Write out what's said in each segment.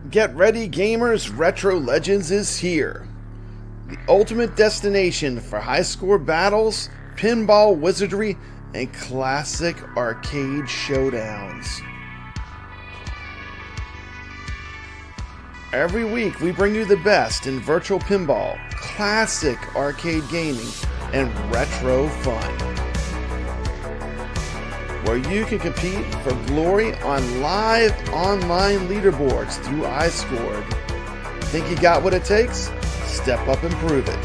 Get ready, gamers! Retro Legends is here. The ultimate destination for high score battles, pinball wizardry, and classic arcade showdowns. Every week we bring you the best in virtual pinball, classic arcade gaming, and retro fun. Where you can compete for glory on live online leaderboards through iScored. Think you got what it takes? Step up and prove it.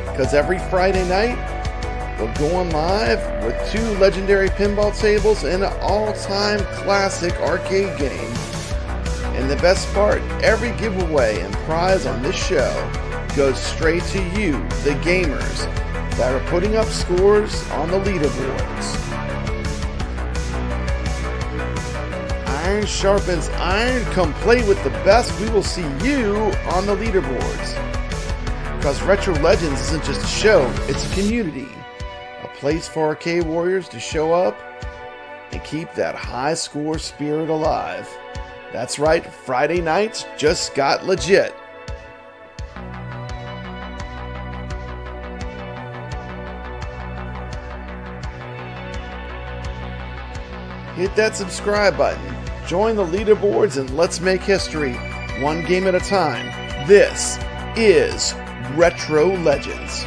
Because every Friday night, we're going live with 2 legendary pinball tables and an all-time classic arcade game. And the best part, every giveaway and prize on this show goes straight to you, the gamers, that are putting up scores on the leaderboards. Iron sharpens iron. Come play with the best. We will see you on the leaderboards. Because Retro Legends isn't just a show, it's a community. A place for arcade warriors to show up and keep that high score spirit alive. That's right, Friday nights just got legit. Hit that subscribe button. Join the leaderboards and let's make history, one game at a time. This is Retro Legends.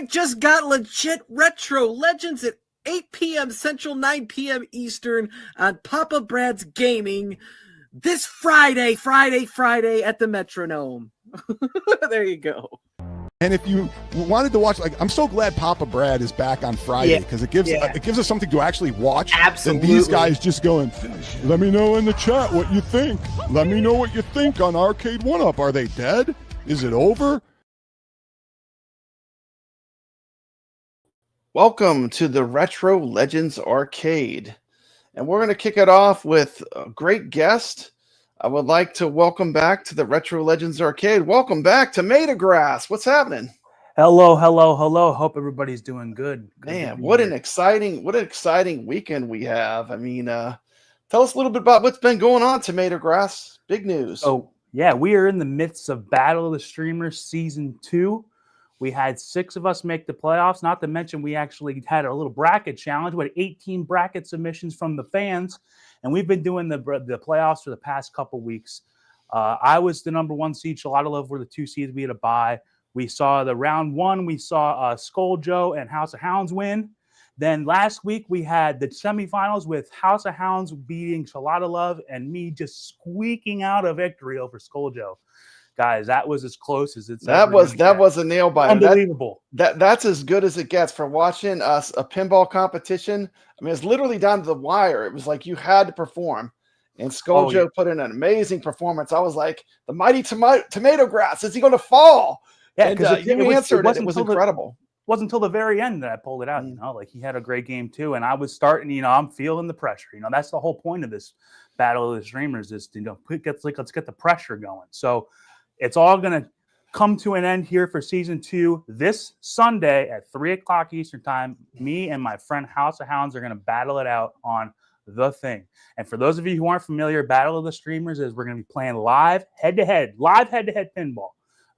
Just got legit Retro Legends at 8 p.m. Central, 9 p.m. Eastern on Papa Brad's Gaming this Friday at the Metronome. There you go. And if you wanted to watch, like, I'm so glad Papa Brad is back on Friday because it gives us something to actually watch. Absolutely. Than these guys just going, let me know in the chat what you think. Let me know what you think on ArcadeDoneUp. Are they dead? Is it over? Welcome to the Retro Legends Arcade. And we're going to kick it off with a great guest. I would like to welcome back to the Retro Legends Arcade. Welcome back, TomatoGrass. What's happening? Hello. Hope everybody's doing good. Man, what an exciting weekend we have. I mean, tell us a little bit about what's been going on, TomatoGrass. Big news. Oh, yeah, we are in the midst of Battle of the Streamers Season 2. We had 6 of us make the playoffs, not to mention we actually had a little bracket challenge. We had 18 bracket submissions from the fans, and we've been doing the playoffs for the past couple weeks. I was the number 1 seed. A lot of love were the 2 seeds. We had a bye. We saw the round 1. We saw Skull Joe and House of Hounds win. Then last week we had the semifinals with House of Hounds beating Shalada Love and me just squeaking out a victory over Skull Joe. Guys, that was as close as it's that was a nail biter. Unbelievable. That's as good as it gets for watching us a pinball competition. I mean, it's literally down to the wire. It was like you had to perform, and Skull Joe put in an amazing performance. I was like, the mighty TomatoGrass, is he going to fall? Yeah, because you answered it. It was incredible. It wasn't until the very end that I pulled it out. You know, like he had a great game too, and I was starting. You know, I'm feeling the pressure. You know, that's the whole point of this Battle of the Streamers is let's get the pressure going. So. It's all going to come to an end here for Season 2 this Sunday at 3 o'clock Eastern Time. Me and my friend House of Hounds are going to battle it out on The Thing. And for those of you who aren't familiar, Battle of the Streamers is we're going to be playing live head-to-head pinball.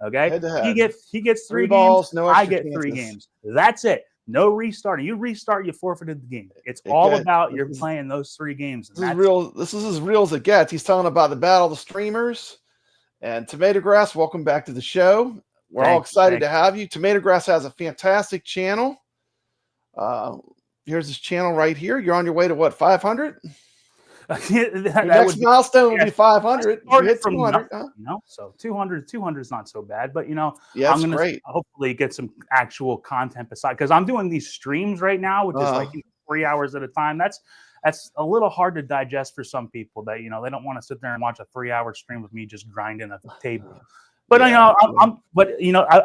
Okay? Head-to-head. He gets 3 balls, games. no I extra get 3 chances. games. That's it. No restarting. You restart, you forfeited the game. It's all about you're playing those 3 games. This is as real as it gets. He's talking about the Battle of the Streamers. And TomatoGrass, welcome back to the show. We're all excited to have you. TomatoGrass has a fantastic channel. Here's his channel right here. You're on your way to what, 500? Next milestone will be 500. You hit 200. So 200 is not so bad. But, I'm going to hopefully get some actual content beside. Because I'm doing these streams right now, which is like 3 hours at a time. That's a little hard to digest for some people that, they don't want to sit there and watch a 3-hour stream with me just grinding a table. But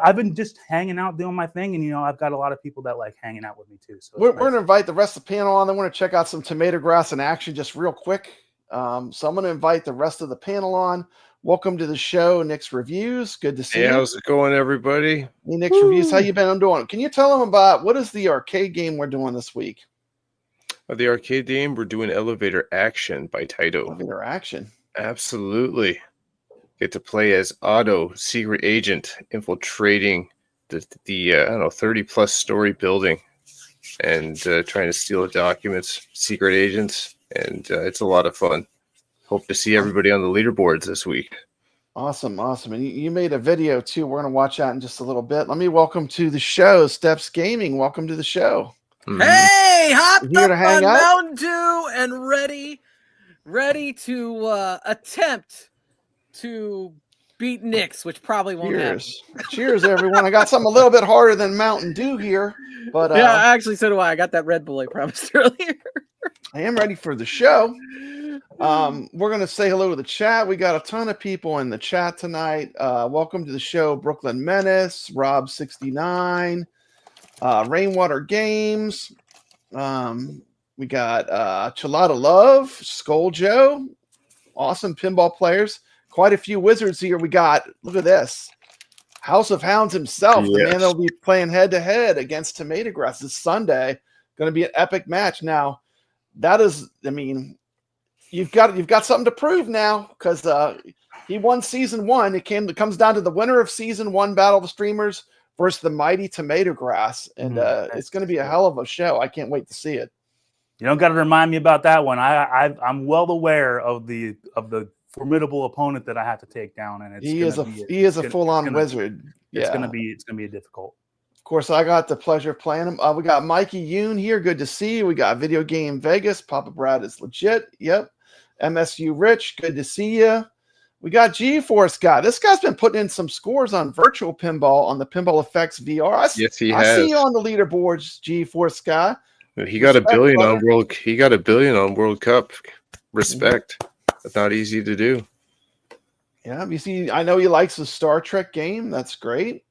I've been just hanging out doing my thing, and I've got a lot of people that like hanging out with me too. So we're going to invite the rest of the panel on. They want to check out some TomatoGrass in action just real quick. So I'm going to invite the rest of the panel on. Welcome to the show, NixReviews. Good to see you. Hey, how's it going, everybody? Hey, NixReviews, how you been? I'm doing. Can you tell them about what is the arcade game we're doing this week? The arcade game, we're doing Elevator Action by Taito. Elevator Action. Absolutely. Get to play as Otto, secret agent, infiltrating the 30-plus story building and trying to steal documents, secret agents, and it's a lot of fun. Hope to see everybody on the leaderboards this week. Awesome. And you made a video, too. We're going to watch that in just a little bit. Let me welcome to the show, StepsGaming. Welcome to the show. Mm-hmm. Hey, hopped up on Mountain Dew and ready to attempt to beat Nix, which probably won't happen. Cheers, everyone. I got something a little bit harder than Mountain Dew here. But yeah, actually, so do I. I got that Red Bull I promised earlier. I am ready for the show. We're going to say hello to the chat. We got a ton of people in the chat tonight. Welcome to the show, Brooklyn Menace, Rob69, Rainwater Games. We got Chalada Love, Skull Joe, awesome pinball players. Quite a few wizards here. We got, look at this, House of Hounds himself, the man that'll be playing head-to-head against TomatoGrass this Sunday. Going to be an epic match. Now, that is, I mean, you've got something to prove now because he won season 1. It comes down to the winner of season 1 Battle of the Streamers versus the mighty TomatoGrass, and it's going to be a hell of a show. I can't wait to see it. You don't got to remind me about that one. I'm well aware of the formidable opponent that I have to take down, and he is a full-on wizard. It's gonna be difficult. Of course, I got the pleasure of playing him. We got Mikey Yoon here. Good to see you. We got Video Game Vegas. Papa Brad is legit. Yep. MSU Rich. Good to see you. We got GeForce Guy. This guy's been putting in some scores on virtual pinball on the Pinball FX VR. Yes, he has. I see you on the leaderboards, GeForce Guy. He got a billion on World. He got $1 billion on World Cup. Respect. That's not easy to do. Yeah, you see, I know he likes the Star Trek game. That's great.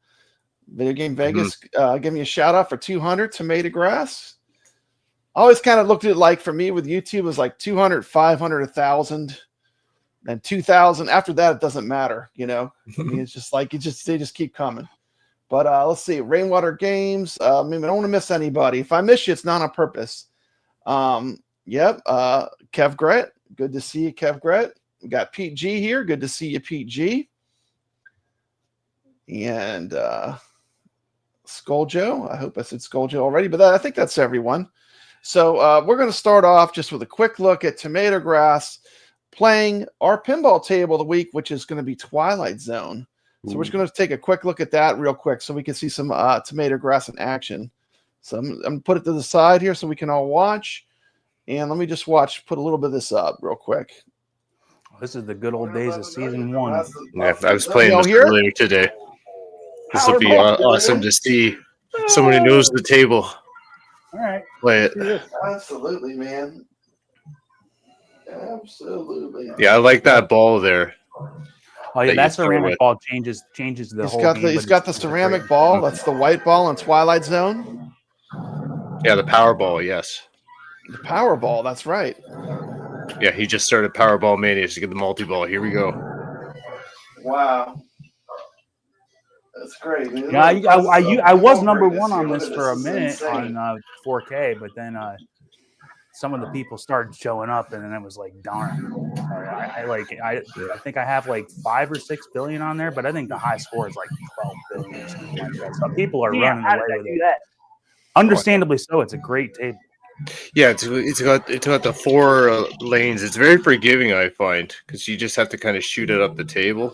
Video Game Vegas, give me a shout out for 200 TomatoGrass. I always kind of looked at it like for me with YouTube, it was like 200, 500, 1,000, then 2,000. After that, it doesn't matter. I mean, it's just like they just keep coming. But let's see, Rainwater Games. I mean, I don't want to miss anybody. If I miss you, it's not on purpose. Yep. Kev Gret. Good to see you, Kev Gret. We got Pete G here. Good to see you, Pete G. And Skull Joe. I hope I said Skull Joe already, but I think that's everyone. So we're going to start off just with a quick look at TomatoGrass playing our pinball table of the week, which is going to be Twilight Zone. So we're just going to take a quick look at that real quick so we can see some TomatoGrass in action. So I'm going to put it to the side here so we can all watch. And let me just put a little bit of this up real quick. This is the good old days of season 1. Yeah, I was playing this earlier today. This will be awesome to see someone who knows the table. All right. Play it. Absolutely, man. Absolutely. Yeah, I like that ball there. Oh yeah, that ceramic ball changes the whole game. He's got the ceramic ball. That's the white ball in Twilight Zone. Yeah, the power ball, yes. The Powerball, that's right. Yeah, he just started Powerball Mania to get the multi-ball. Here we go. Wow. That's great. Yeah, I was number 1 on this for a minute on 4K, but then some of the people started showing up, and then it was like, darn. I think I have like 5 or 6 billion on there, but I think the high score is like 12 billion or something like that. So people are running away with it. Understandably so. It's a great table. Yeah, it's got the 4 lanes. It's very forgiving, I find, because you just have to kind of shoot it up the table.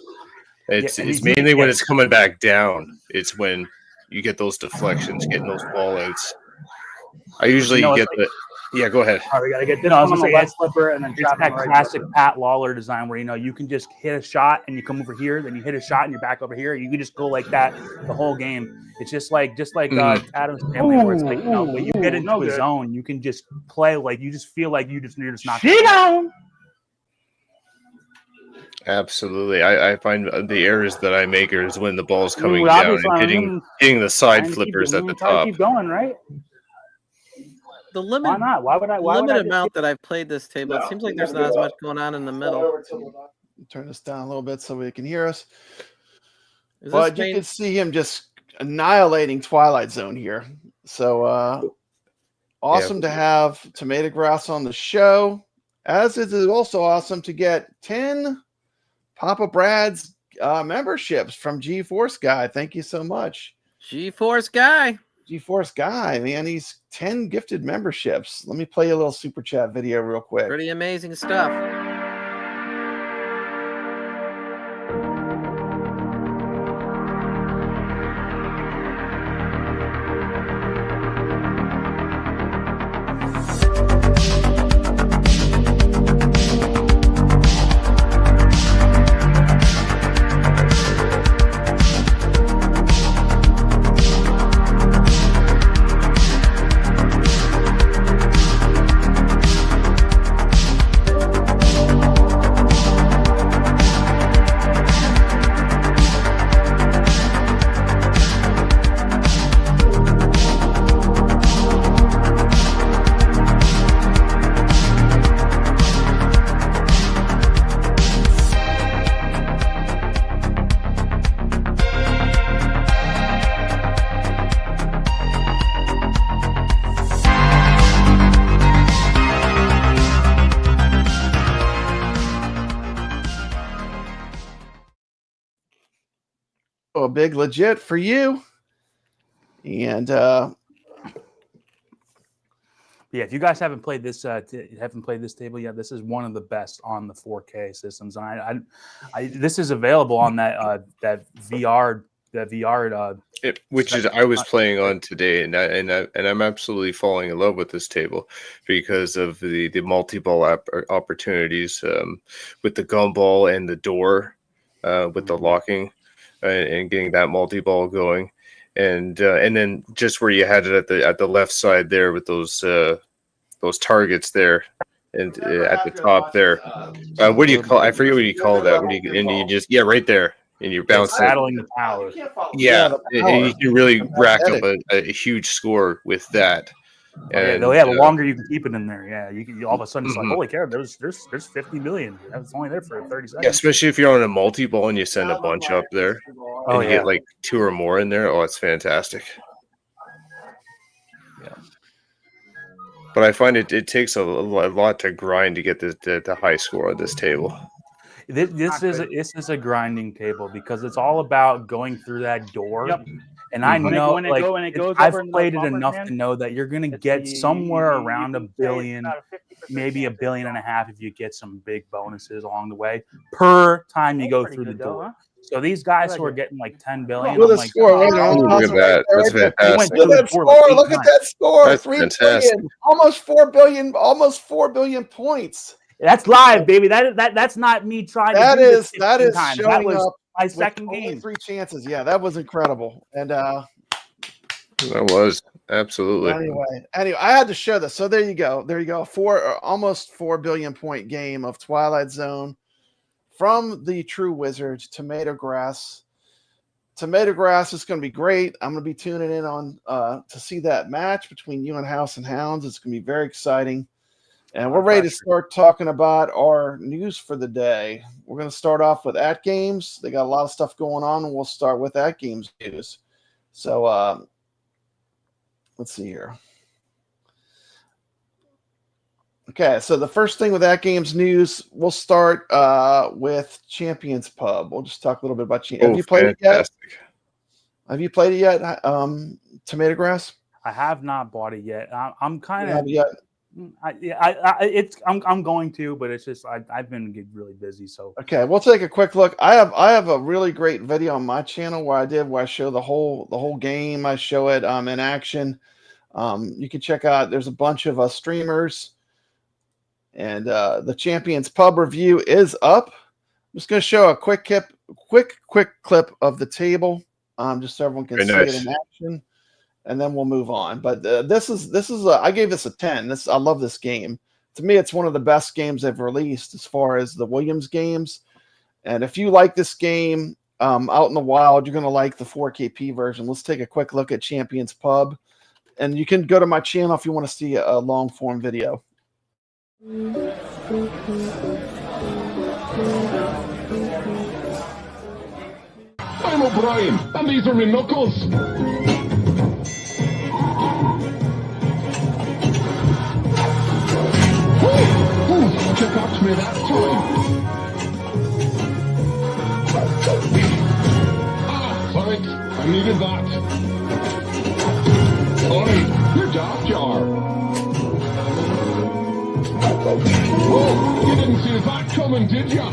It's mainly when it's coming back down. It's when you get those deflections, getting those ball outs. I usually get the. Yeah, go ahead. Oh, we gotta get this on the left slipper, and then it's that classic Pat Lawler design where you can just hit a shot and you come over here, then you hit a shot and you're back over here. You can just go like that the whole game. It's just like Adam's Family, where it's like when you get into a zone, you can just play like you just feel like you're just not. Absolutely. I find the errors that I make is when the ball's coming well, down obviously, and hitting the side flippers at the try to top. keep going, right? The Why limit, not? Why would I? Why would I limited just amount that I've played this table, it seems like there's not as much going on in the middle. Turn this down a little bit so we can hear us. Is But this you can see him just annihilating Twilight Zone here. So awesome to have TomatoGrass on the show. As it is also awesome to get 10 Papa Brad's memberships from GeForce Guy. Thank you so much. GeForce Guy. GeForce Guy, man, he's 10 gifted memberships. Let me play a little super chat video real quick. Pretty amazing stuff. A big legit for you. And Yeah, if you guys haven't played this table yet, this is one of the best on the 4K systems. And this is available on that VR I was playing on today, and I'm absolutely falling in love with this table because of the multi-ball opportunities with the gumball and the door with the locking and getting that multi-ball going, and then just where you had it at the left side there with those targets there. And at the top there, what do you call? I forget what you call that. You just right there, and you're bouncing, battling the power. Yeah, and you can really rack up a huge score with that. And the longer you can keep it in there, you all of a sudden it's like, holy cow, there's 50 million. It's only there for 30 seconds. Yeah, especially if you're on a multi-ball and you send a bunch up there, and you get like 2 or more in there. Oh, it's fantastic. But I find it takes a lot to grind to get the high score on this table. This is a grinding table because it's all about going through that door. Yep. And I know, I've played it enough to know that you're going to get somewhere around $1 billion, maybe $1.5 billion if you get some big bonuses along the way per time you go through the door. So these guys who are getting like 10 billion, look at that. That's fantastic. Look at that score. Look at that score. That's 3 billion, almost 4 billion, almost 4 billion points. That's live, baby. That's not me trying to do this. That is times. showing That was up my second game. 3 chances. Yeah, that was incredible. And that was absolutely. Anyway, I had to show this. So there you go. There you go. Almost 4 billion point game of Twilight Zone from the True Wizard, TomatoGrass. TomatoGrass is going to be great. I'm going to be tuning in on to see that match between you and House and Hounds. It's going to be very exciting. And we're ready to start talking about our news for the day. We're going to start off with AtGames. They got a lot of stuff going on, and we'll start with AtGames news. So let's see here. Okay, so the first thing with AtGames news, we'll start with Champions Pub. We'll just talk a little bit about Have you played it yet? Have you played it yet, TomatoGrass? I have not bought it yet. I'm kind of. I'm going to, but it's just I've been really busy. So okay, we'll take a quick look. I have a really great video on my channel where I show the whole game. I show it in action. You can check out. There's a bunch of streamers, and the Champions Pub review is up. I'm just going to show a quick clip of the table, just so everyone can see it in action. And then we'll move on. But this is I gave this a 10. I love this game. To me, it's one of the best games they've released as far as the Williams games. And if you like this game out in the wild, you're going to like the 4KP version. Let's take a quick look at Champions Pub. And you can go to my channel if you want to see a long form video. I'm O'Brien, and these are my knuckles. Ooh, check out me that time. Ah, thanks. I needed that. Oi, you're Daft Jar. Whoa, you didn't see that coming, did ya?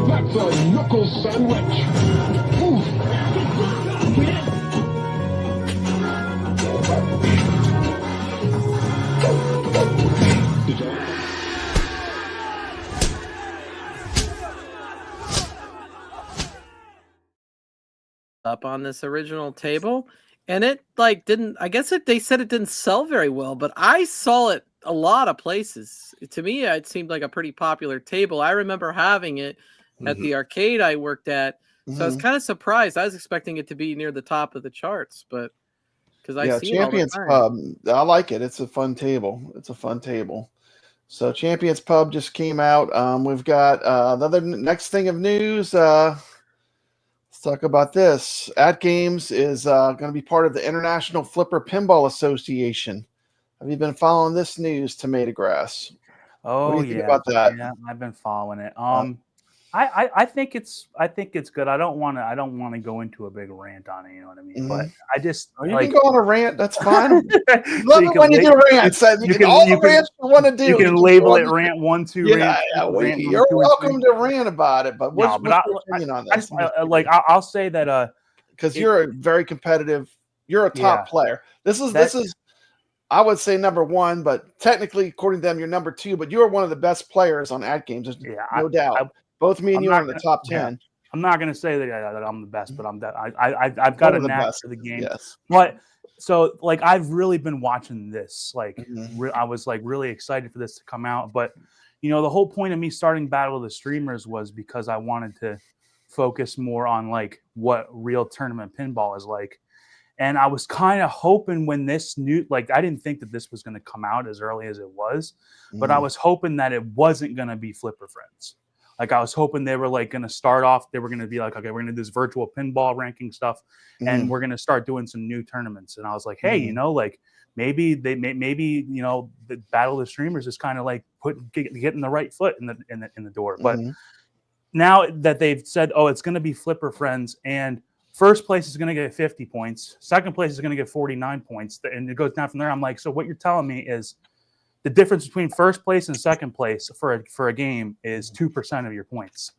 That's a knuckle sandwich. Ooh. Up on this original table, and it like didn't. I guess they said it didn't sell very well, but I saw it a lot of places. To me, it seemed like a pretty popular table. I remember having it at the arcade I worked at, so I was kind of surprised. I was expecting it to be near the top of the charts, but because I see Champions Pub, I like it. It's a fun table. It's a fun table. So Champions Pub just came out. We've got the other next thing of news. Let's talk about this. AtGames is going to be part of the International Flipper Pinball Association. Have you been following this news, TomatoGrass? Oh, what do you think about that? Yeah, I've been following it. I think it's good. I don't want to go into a big rant on it. You know what I mean? But I just you can go on a rant. That's fine. Love it when you do rants. You can rants you want to do. You can label it rant 1, 2. Yeah, rant you're welcome to rant about it. But what's your opinion on this? I'll say that because you're a very competitive. You're a top player. This is. I would say number 1, but technically, according to them, you're number 2. But you're one of the best players on AtGames. There's no doubt. Both me and you are in the top 10. Yeah. I'm not going to say that I'm the best, but I've got a knack for the game. Yes. But so like I've really been watching this. Like I was like really excited for this to come out. But you know, the whole point of me starting Battle of the Streamers was because I wanted to focus more on like what real tournament pinball is like. And I was kind of hoping when this new, like, I didn't think that this was going to come out as early as it was, but I was hoping that it wasn't going to be Flipper Friends. Like, I was hoping they were like going to start off, they were going to be like, okay, we're going to do this virtual pinball ranking stuff, and we're going to start doing some new tournaments. And I was like, hey, you know, like maybe you know, the Battle of the Streamers is kind of like getting the right foot in the door. But now that they've said, oh, it's going to be Flipper Friends, and first place is going to get 50 points. Second place is going to get 49 points. And it goes down from there. I'm like, so what you're telling me is the difference between first place and second place for a game is 2% of your points.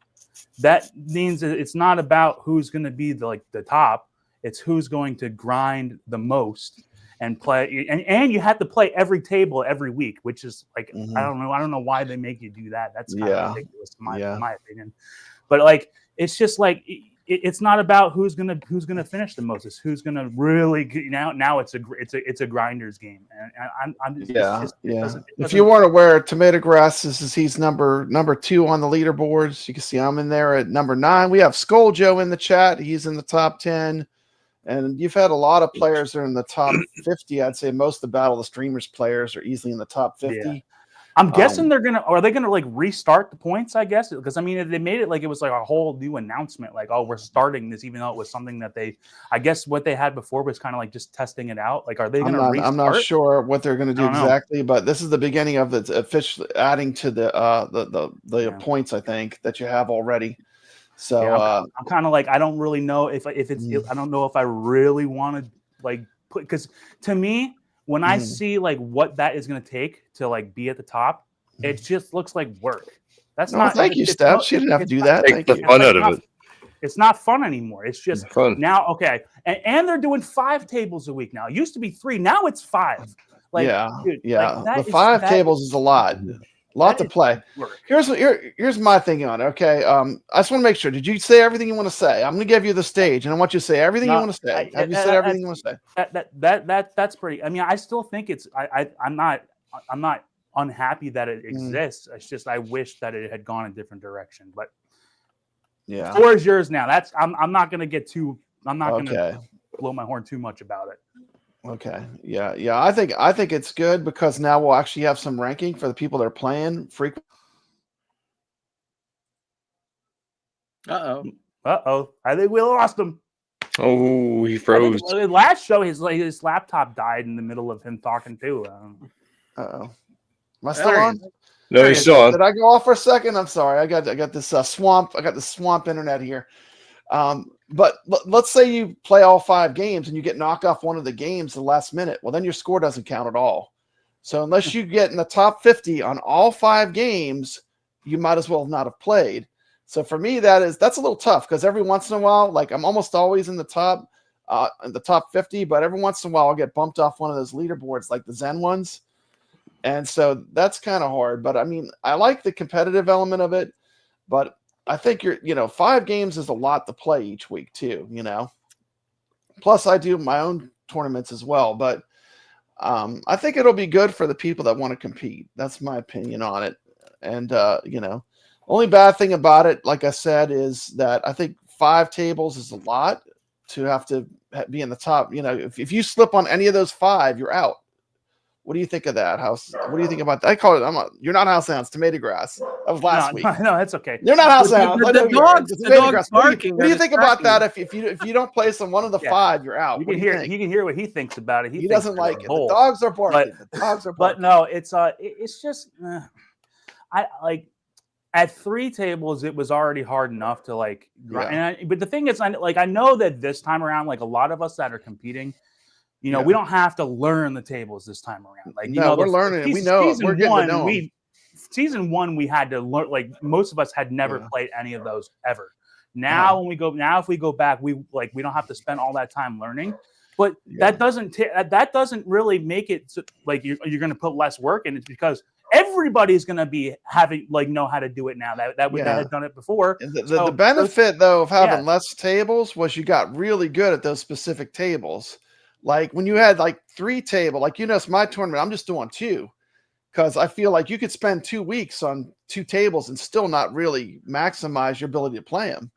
That means that it's not about who's going to be the top. It's who's going to grind the most and play. And you have to play every table every week, which is like, I don't know why they make you do that. That's kind of ridiculous in my opinion. But like, it's just like, it's not about who's gonna finish the most. It's who's gonna really now it's a grinders game. And I'm just, If you weren't aware, TomatoGrass he's number 2 on the leaderboards. You can see I'm in there at number 9. We have Skulljoe in the chat. He's in the top 10, and you've had a lot of players that are in the top 50. I'd say most of the Battle of the Streamers players are easily in the top 50. Yeah. I'm guessing are they gonna like restart the points? I guess because I mean they made it like it was like a whole new announcement, like, oh, we're starting this, even though it was something that I guess what they had before was kind of like just testing it out. Like, are they gonna restart? I'm not sure what they're gonna do exactly, but this is the beginning of the official adding to the points I think that you have already. So I'm kind of like I don't really know if it's I don't know if I really want to like put, because to me, when I see like what that is going to take to like be at the top, it just looks like work. That's not. Thank you, Steps. You didn't have to do that. Take the fun out of it. It's not fun anymore. It's just fun now. Okay, and they're doing 5 tables a week now. It used to be 3. Now it's 5. Like, dude, like the 5 tables is a lot. Lot to play. Here's my thing on it. Okay. I just want to make sure. Did you say everything you want to say? I'm going to give you the stage, and I want you to say everything you want to say. Have you said everything you want to say? That's pretty. I mean, I still think it's. I'm not unhappy that it exists. It's just I wish that it had gone a different direction. But Yeah. the floor is yours now. I'm not going to get too. I'm not going to Okay. blow my horn too much about it. Okay. Yeah. I think it's good because now we'll actually have some ranking for the people that are playing frequent. Uh-oh. I think we lost him. Oh, he froze. Last show, his laptop died in the middle of him talking too. Uh-oh. Am I still There he on? is. No, he's still on. Did I go off for a second? I'm sorry. I got this swamp. I got the swamp internet here. But let's say you play all 5 games and you get knocked off one of the games at the last minute. Well, then your score doesn't count at all. So unless you get in the top 50 on all 5 games, you might as well not have played. So for me, that's a little tough because every once in a while, like I'm almost always in the top 50, but every once in a while I'll get bumped off one of those leaderboards, like the Zen ones. And so that's kind of hard. But I mean, I like the competitive element of it, but I think 5 games is a lot to play each week too, Plus I do my own tournaments as well, but I think it'll be good for the people that want to compete. That's my opinion on it. And, only bad thing about it, like I said, is that I think 5 tables is a lot to have to be in the top. If you slip on any of those 5, you're out. What do you think of that, House? What do you think about that? I call it. You're not House Sounds. TomatoGrass. That was last week. No, that's okay. You're not House Sounds. The dog's barking. What do you think about that? If you don't place on one of the 5, you're out. You can hear what he thinks about it. He doesn't like it. The dogs are barking. But no, it's just I like. At 3 tables, it was already hard enough to like. Yeah. But the thing is, I know that this time around, like a lot of us that are competing, we don't have to learn the tables this time around. Like, we're learning. We know. We're getting to know them. Season 1, we had to learn. Like most of us had never played any of those ever. Now, if we go back, we don't have to spend all that time learning. But that doesn't really make it so, like you're going to put less work in. It's because everybody's going to be know how to do it now that had done it before. The benefit though of having less tables was you got really good at those specific tables. Like when you had like 3 table, like it's my tournament, I'm just doing 2 because I feel like you could spend 2 weeks on 2 tables and still not really maximize your ability to play them.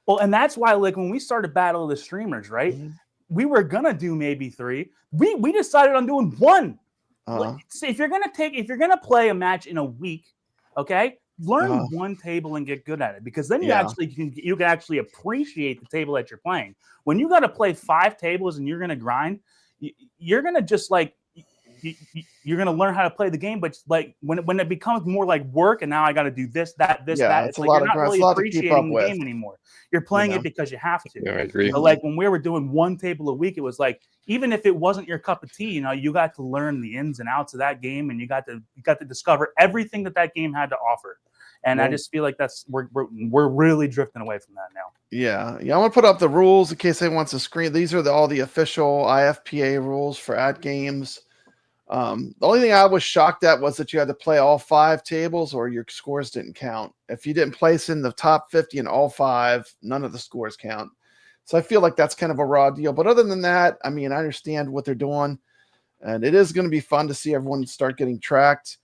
Well, and that's why like when we started Battle of the Streamers, right? Mm-hmm. We were gonna do maybe 3. We decided on doing 1. So if you're gonna play a match in a week, okay, learn 1 table and get good at it because then you can actually appreciate the table that you're playing. When you got to play 5 tables and you're gonna grind, you're gonna just like you're gonna learn how to play the game, but like when it becomes more like work and now I got to do this, that, it's like you're not really appreciating the game anymore. You're playing it because you have to. Yeah, I agree. But like when we were doing 1 table a week, it was like even if it wasn't your cup of tea, you got to learn the ins and outs of that game, and you got to discover everything that game had to offer. And I just feel like we're really drifting away from that now. Yeah. I'm gonna put up the rules in case anyone wants to screen. These are all the official IFPA rules for AtGames. The only thing I was shocked at was that you had to play all 5 tables or your scores didn't count. If you didn't place in the top 50 in all 5, none of the scores count. So I feel like that's kind of a raw deal. But other than that, I mean, I understand what they're doing. And it is going to be fun to see everyone start getting tracked.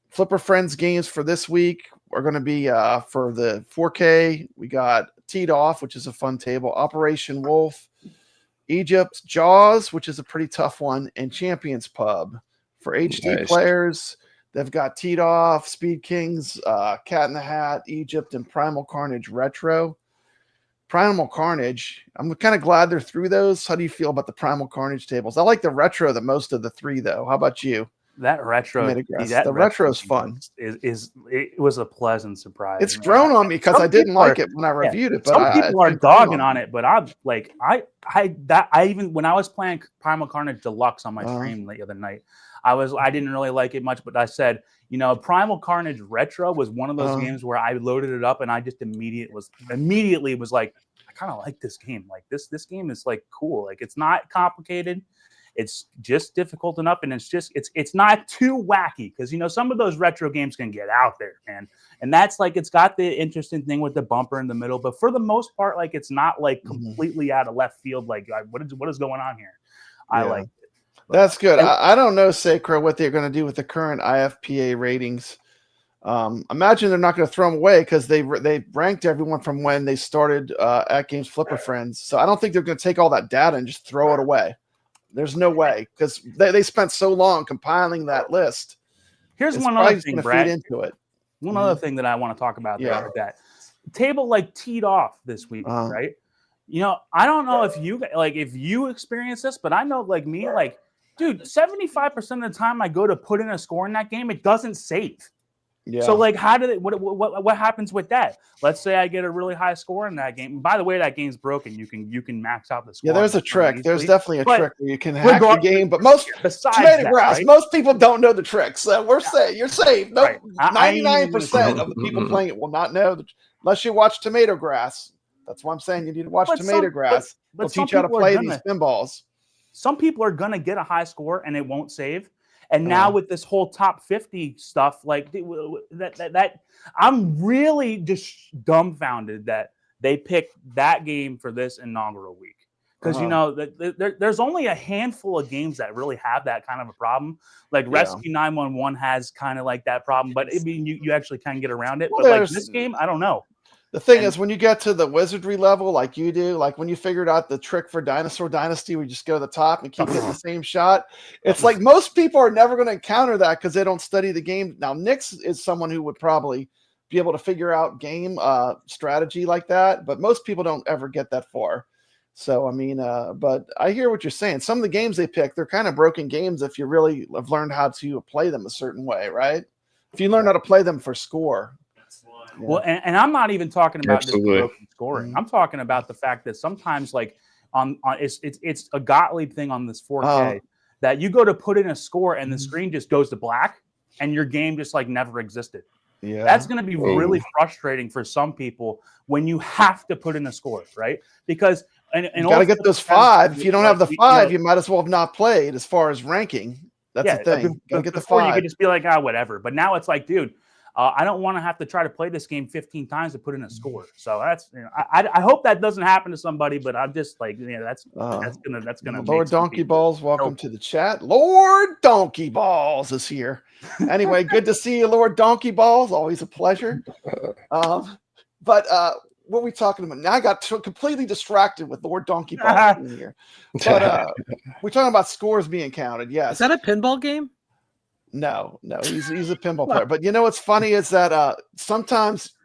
Flipper Friends games for this week are going to be for the 4K. We got Teed Off, which is a fun table. Operation Wolf. Egypt, Jaws, which is a pretty tough one, and Champions Pub. For HD players, they've got Teed Off, Speed Kings, Cat in the Hat, Egypt, and Primal Carnage Retro. Primal Carnage, I'm kind of glad they're through those. How do you feel about the Primal Carnage tables? I like the Retro the most of the 3, though. How about you? That retro, the retro is fun. It was a pleasant surprise. It's grown on me because I didn't like it when I reviewed it. But some people are dogging on it, but I'm like, I even when I was playing Primal Carnage Deluxe on my stream the other night, I didn't really like it much, but I said, Primal Carnage Retro was one of those games where I loaded it up and I just immediately was like, I kind of like this game. Like this game is like cool. Like it's not complicated. It's just difficult enough, and it's not too wacky because some of those retro games can get out there, man. And that's like it's got the interesting thing with the bumper in the middle, but for the most part, like it's not like completely out of left field. Like what is going on here? I like it. That's good. I don't know, Sacro, what they're going to do with the current IFPA ratings. Imagine they're not going to throw them away because they ranked everyone from when they started AtGames Flipper Friends. So I don't think they're going to take all that data and just throw it away. There's no way because they spent so long compiling that list. Here's one other thing, Brad. Feed into it. One other thing that I want to talk about there with that table like teed off this week, right? You know, I don't know if you experience this, but I know like me, like, dude, 75% of the time I go to put in a score in that game, it doesn't save. Yeah. So like, how did it? What happens with that? Let's say I get a really high score in that game. By the way, that game's broken. You can max out the score. Yeah, there's a trick. There's definitely a trick where you can hack the game. But TomatoGrass, most people don't know the tricks. So we're safe. You're safe. No, 99% of the people playing it will not know unless you watch TomatoGrass. That's why I'm saying you need to watch TomatoGrass. They'll teach you how to play these pinballs. Some people are gonna get a high score and it won't save. And now with this whole top 50 stuff, like that I'm really just dumbfounded that they picked that game for this inaugural week. Because, you know, there's only a handful of games that really have that kind of a problem. Like Rescue 911 has kind of like that problem, but I mean, you actually can get around it. Well, but like this game, I don't know. The thing is, when you get to the wizardry level, like you do, like when you figured out the trick for Dinosaur Dynasty, we just go to the top and keep getting the same shot. It's like most people are never going to encounter that because they don't study the game. Now, Nix is someone who would probably be able to figure out game strategy like that, but most people don't ever get that far. So, I mean, but I hear what you're saying. Some of the games they pick, they're kind of broken games if you really have learned how to play them a certain way, right? If you learn how to play them for score. Yeah. Well, and I'm not even talking about just broken scoring. I'm talking about the fact that sometimes, like, it's a Gottlieb thing on this 4K that you go to put in a score and the screen just goes to black and your game just like never existed. Yeah, that's going to be really frustrating for some people when you have to put in a score, right? Because and you got to get those 5. If you don't have the 5, you might as well have not played as far as ranking. That's the thing. Got to get the 5. You could just be like, whatever. But now it's like, dude. I don't want to have to try to play this game 15 times to put in a score. So that's, you know, I hope that doesn't happen to somebody, but I'm just like, you know, that's gonna. Lord Donkey Balls, welcome to the chat. Lord Donkey Balls is here. Anyway, good to see you, Lord Donkey Balls. Always a pleasure. But what are we talking about? Now I got completely distracted with Lord Donkey Balls in here. But we're talking about scores being counted. Yes. Is that a pinball game? No, he's a pinball player. But you know what's funny is that sometimes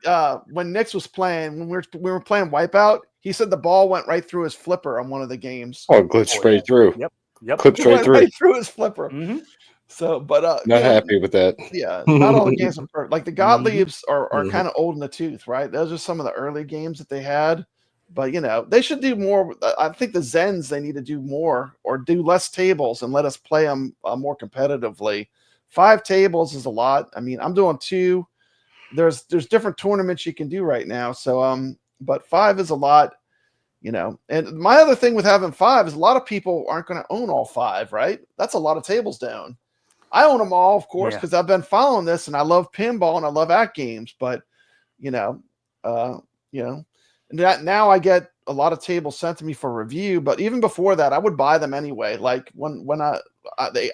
when Nix was playing, when we were playing Wipeout, he said the ball went right through his flipper on one of the games. Oh, glitched straight through. Yep. Clipped straight through. Right through his flipper. Mm-hmm. So, but not happy with that. Yeah, not all the games are perfect. Like the Gottliebs are kind of old in the tooth, right? Those are some of the early games that they had. But, you know, they should do more. I think the Zens, they need to do more or do less tables and let us play them more competitively. 5 tables is a lot. I mean, I'm doing 2. There's different tournaments you can do right now. So, but 5 is a lot, you know. And my other thing with having 5 is a lot of people aren't going to own all 5, right? That's a lot of tables to own. I own them all, of course, because I've been following this and I love pinball and I love AtGames. But, now I get a lot of tables sent to me for review. But even before that, I would buy them anyway. Like when I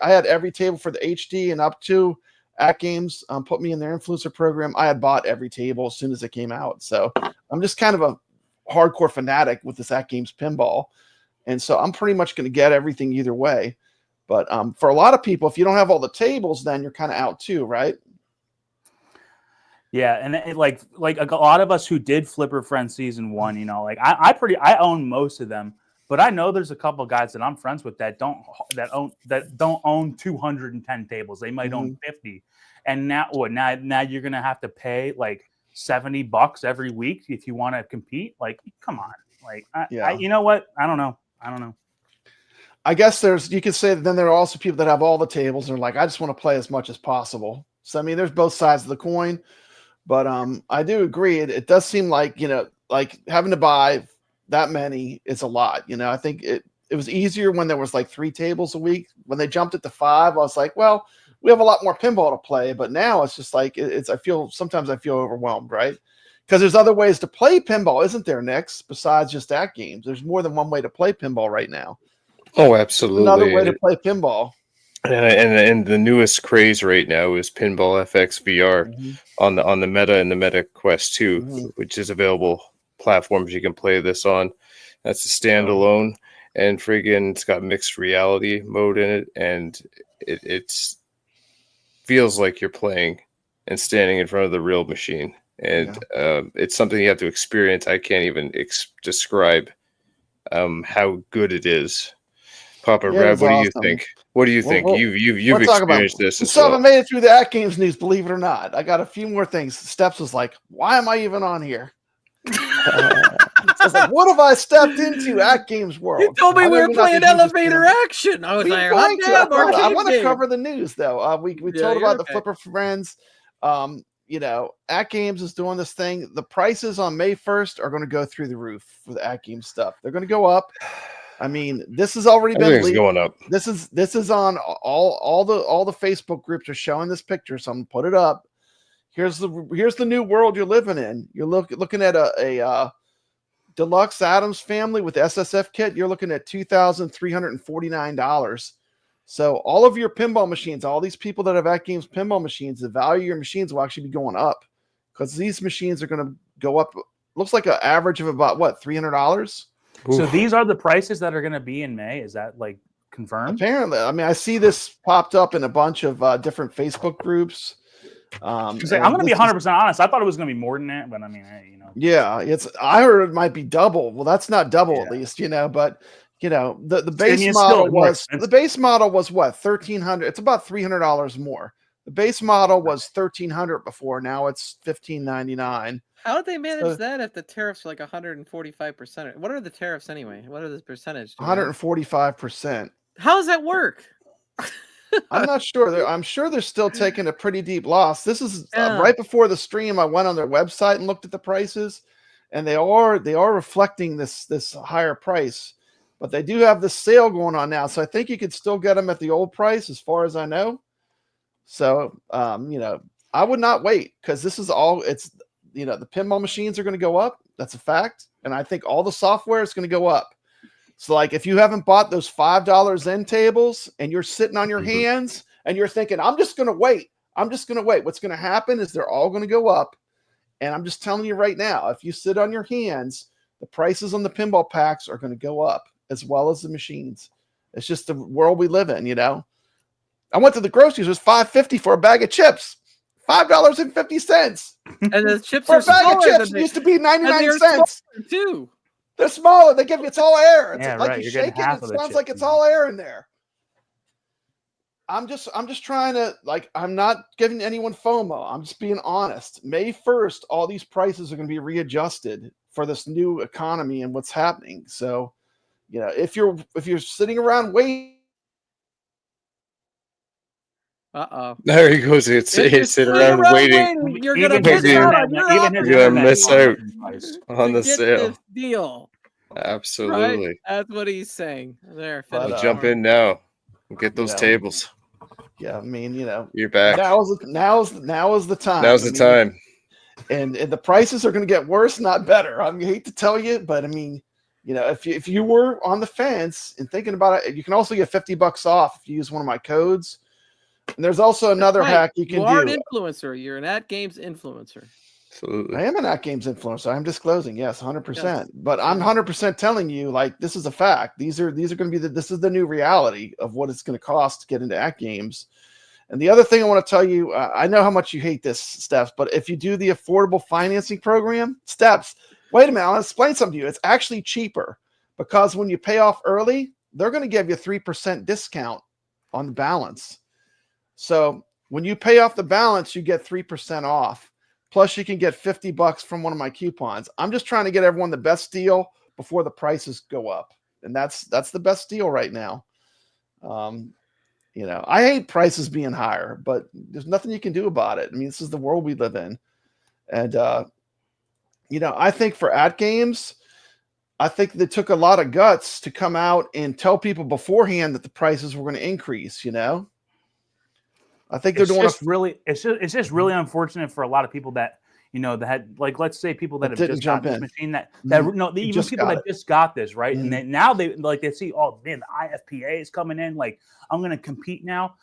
had every table for the HD and up to AtGames put me in their influencer program. I had bought every table as soon as it came out. So I'm just kind of a hardcore fanatic with this AtGames pinball. And so I'm pretty much going to get everything either way. But for a lot of people, if you don't have all the tables, then you're kind of out too, right? Yeah, and like a lot of us who did Flipper Friends season 1, like I own most of them, but I know there's a couple of guys that I'm friends with that don't own 210 tables. They might own 50, and now you're gonna have to pay like $70 every week if you want to compete. Like, come on, like you know what? I don't know. I guess you could say that then there are also people that have all the tables and are like, I just want to play as much as possible. So I mean, there's both sides of the coin. But I do agree. It does seem like, like having to buy that many is a lot. I think it was easier when there was like 3 tables a week. When they jumped it to 5, I was like, well, we have a lot more pinball to play. But now it's just like sometimes I feel overwhelmed, right? Because there's other ways to play pinball, isn't there, Nix? Besides just AtGames, there's more than one way to play pinball right now. Oh, absolutely. Another way to play pinball. And the newest craze right now is Pinball FX VR Mm-hmm. on the Meta and the Meta Quest 2, Mm-hmm. which is available platforms you can play this on. That's a standalone, and friggin' it's got mixed reality mode in it, and it's feels like you're playing and standing in front of the real machine. And it's something you have to experience. I can't even describe how good it is. Papa Brad, what do you think? What do you think? You've experienced this. We still haven't made it through the AtGames news, believe it or not. I got a few more things. Steps was like, why am I even on here? I was like, what have I stepped into AtGames world? You told me we were playing elevator action. I was like, I want to cover the news though. We told about the Flipper Friends. AtGames is doing this thing. The prices on May 1st are going to go through the roof for the AtGames stuff. They're going to go up. I mean, this has already been leaked. Going up. This is on all the Facebook groups are showing this picture, so I'm gonna put it up. Here's the new world you're living in. You're looking at a deluxe Adams family with SSF kit. You're looking at $2,349. So all of your pinball machines, all these people that have AtGames pinball machines, the value of your machines will actually be going up because these machines are going to go up. Looks like an average of about what, $300. So these are the prices that are going to be in May. Is that like confirmed? Apparently, I mean, I see this popped up in a bunch of different Facebook groups. I'm going to be 100% honest. I thought it was going to be more than that, but I mean, yeah, I heard it might be double. Well, that's not double at least, but the base model was what, $1,300. It's about $300 more. The base model was $1,300 before. Now it's $1,599. How did they manage that if the tariffs are like 145%? What are the tariffs anyway? What are the percentage? 145%. How does that work? I'm not sure. I'm sure they're still taking a pretty deep loss. This is right before the stream. I went on their website and looked at the prices, and they are reflecting this higher price. But they do have this sale going on now, so I think you could still get them at the old price, as far as I know. So, I would not wait because this is all. It's the pinball machines are going to go up. That's a fact, and I think all the software is going to go up. So, like, if you haven't bought those $5 end tables and you're sitting on your hands and you're thinking, I'm just going to wait. What's going to happen is they're all going to go up. And I'm just telling you right now, if you sit on your hands, the prices on the pinball packs are going to go up as well as the machines. It's just the world we live in, I went to the groceries. It was $5.50 for a bag of chips. $5.50. And the chips for a bag of chips used to be 99 cents. Too. They're smaller. They give you, it's all air. It's like right. you shake it. It sounds like it's all air in there. I'm just trying to, like, I'm not giving anyone FOMO. I'm just being honest. May 1st, all these prices are going to be readjusted for this new economy and what's happening. So, if you're sitting around waiting. There he goes. It's sitting around waiting. You're going to miss out on the sale. This deal. Absolutely. Right? That's what he's saying. There. I'll jump in now and get those tables. Yeah, I mean, you're back. Now is the time. Now's the time. And the prices are going to get worse, not better. I hate to tell you, but I mean, if you were on the fence and thinking about it, you can also get $50 off if you use one of my codes. And there's also another hack you can do. You are an influencer. You're an AtGames influencer. Absolutely. I am an AtGames influencer. I'm disclosing, yes, 100%. Yes. But I'm 100% telling you, like, this is a fact. These are going to be this is the new reality of what it's going to cost to get into AtGames. And the other thing I want to tell you, I know how much you hate this, Steps, but if you do the affordable financing program, Steps, wait a minute, I'll explain something to you. It's actually cheaper because when you pay off early, they're going to give you a 3% discount on the balance. So when you pay off the balance, you get 3% off. Plus, you can get $50 from one of my coupons. I'm just trying to get everyone the best deal before the prices go up, and that's the best deal right now. I hate prices being higher, but there's nothing you can do about it. I mean, this is the world we live in, and I think for AtGames, I think they took a lot of guts to come out and tell people beforehand that the prices were going to increase. I think they're doing it's just really unfortunate for a lot of people that you know, that had, like, let's say people that That have didn't just got jump this in. machine that Mhm. no, even just people got that it. just got this, right? Mhm. And then now they see, oh man, the IFPA is coming in, like I'm going to compete now.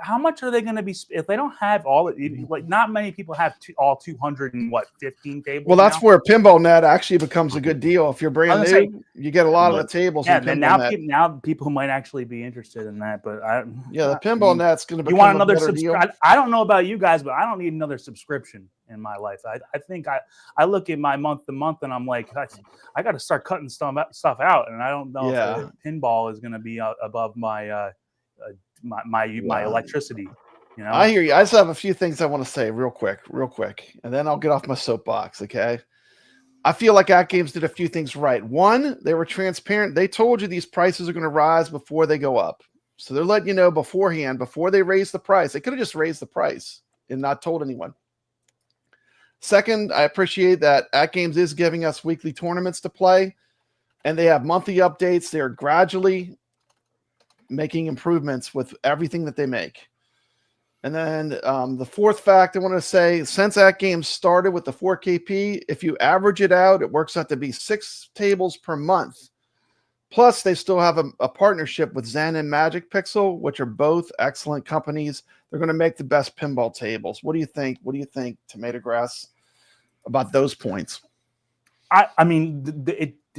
How much are they going to be if they don't have all like not many people have all 215 tables. Well, that's now. where Pinball Net actually becomes a good deal. If you're brand I was new, gonna say, you get a lot of the tables yeah, in then Pinball Net. now people might actually be interested in that, but Yeah, the Pinball Net's going to you become want another a better deal. I don't know about you guys, but I don't need another subscription in my life. I think I look at my month to month and I'm like, I got to start cutting stuff out, and I don't know if pinball is going to be above my my electricity. You know? I hear you. I just have a few things I want to say real quick, and then I'll get off my soapbox. Okay. I feel like AtGames did a few things right. One, they were transparent. They told you these prices are going to rise before they go up. So they're letting you know beforehand, before they raise the price. They could have just raised the price and not told anyone. Second, I appreciate that AtGames is giving us weekly tournaments to play, and they have monthly updates. They're gradually making improvements with everything that they make. And then the fourth fact I want to say, since AtGames started with the 4KP, if you average it out, it works out to be 6 tables per month. Plus, they still have a partnership with Zen and Magic Pixel, which are both excellent companies. They're going to make the best pinball tables. What do you think? What do you think, TomatoGrass, about those points? I mean,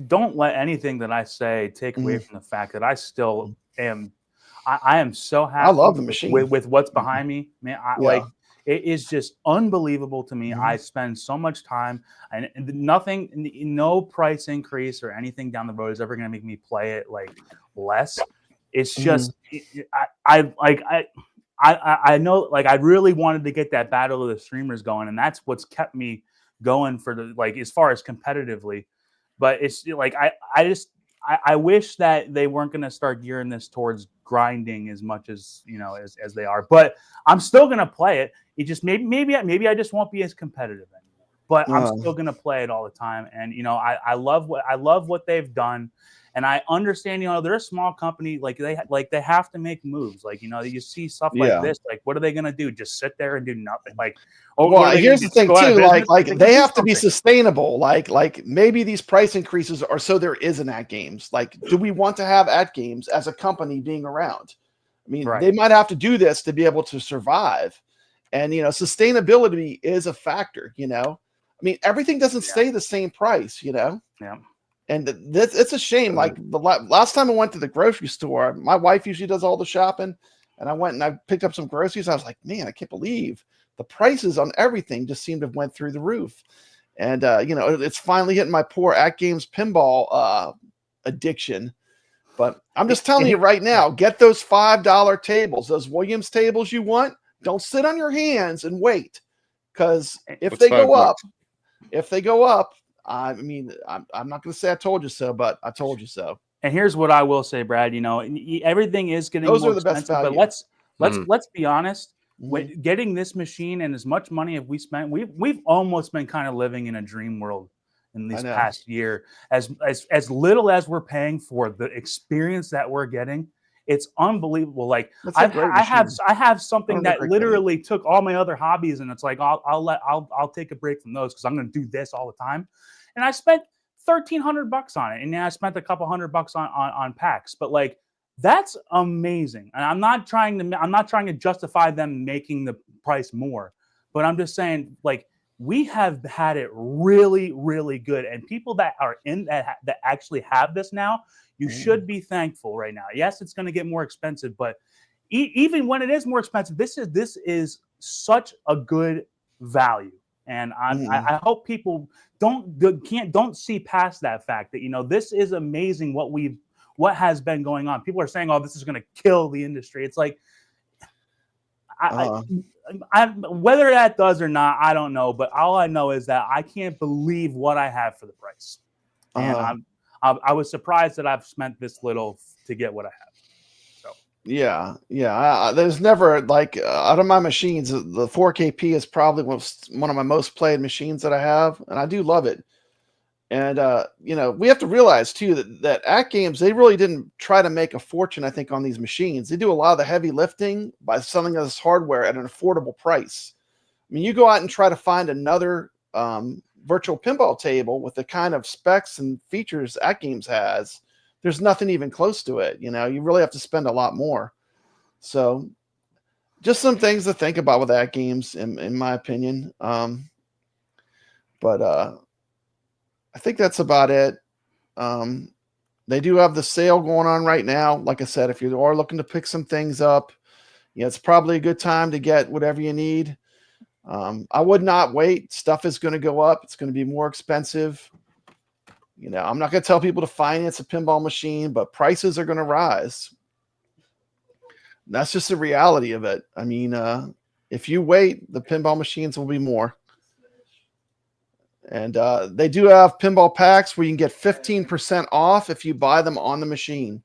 don't let anything that I say take away from the fact that I still am. I am so happy. I love the machine with what's behind me, man. Like it is just unbelievable to me. I spend so much time, and nothing, no price increase or anything down the road is ever going to make me play it like less. It's just I know, like I really wanted to get that battle of the streamers going, and that's what's kept me going for the like as far as competitively. But it's like I wish that they weren't going to start gearing this towards grinding as much as, you know, as they are, but I'm still going to play it. It just maybe I just won't be as competitive anymore, but I'm still going to play it all the time. And, you know, I love what they've done. And I understand, you know, they're a small company, like they have to make moves. Like, you know, you see stuff like this, like, what are they going to do? Just sit there and do nothing? Like, well, here's the thing too, like they have to be sustainable. Like maybe these price increases are so there is an AtGames. Like, do we want to have AtGames as a company being around? I mean, they might have to do this to be able to survive. And, you know, sustainability is a factor, you know. I mean, everything doesn't stay the same price, you know. Yeah. And it's a shame. Like the last time I went to the grocery store, my wife usually does all the shopping, and I went and I picked up some groceries. I was like, man, I can't believe the prices on everything just seemed to have went through the roof. And you know, it's finally hitting my poor AtGames pinball addiction. But I'm just telling you right now, get those $5 tables, those Williams tables you want. Don't sit on your hands and wait, because if they go up, I mean, I'm not going to say I told you so, but I told you so. And here's what I will say, Brad. You know, everything is getting more expensive, but let's be honest. With getting this machine and as much money as we spent, we've almost been kind of living in a dream world in this past year. As little as we're paying for the experience that we're getting, it's unbelievable. Like I have something that literally took all my other hobbies, and it's like I'll take a break from those because I'm going to do this all the time. And I spent $1,300 on it, and then I spent a couple $100 on packs. But like that's amazing. And I'm not trying to justify them making the price more, but I'm just saying, like, we have had it really, really good, and people that are in that actually have this now, you should be thankful right now. Yes, it's going to get more expensive, but even when it is more expensive, this is such a good value. And I hope people don't see past that fact that, you know, this is amazing what has been going on. People are saying, oh, this is going to kill the industry. It's like, whether that does or not, I don't know. But all I know is that I can't believe what I have for the price. And I was surprised that I've spent this little to get what I have. So yeah. There's never, like, out of my machines, the 4KP is probably one of my most played machines that I have, and I do love it. And you know, we have to realize too that AtGames, they really didn't try to make a fortune, I think, on these machines. They do a lot of the heavy lifting by selling us hardware at an affordable price. I mean, you go out and try to find another virtual pinball table with the kind of specs and features AtGames has. There's nothing even close to it. You know, you really have to spend a lot more. So just some things to think about with AtGames, in my opinion. But I think that's about it. They do have the sale going on right now. Like I said, if you are looking to pick some things up, yeah, it's probably a good time to get whatever you need. I would not wait. Stuff is going to go up. It's going to be more expensive. You know, I'm not going to tell people to finance a pinball machine, but prices are going to rise. That's just the reality of it. I mean, if you wait, the pinball machines will be more. And they do have pinball packs where you can get 15% off if you buy them on the machine.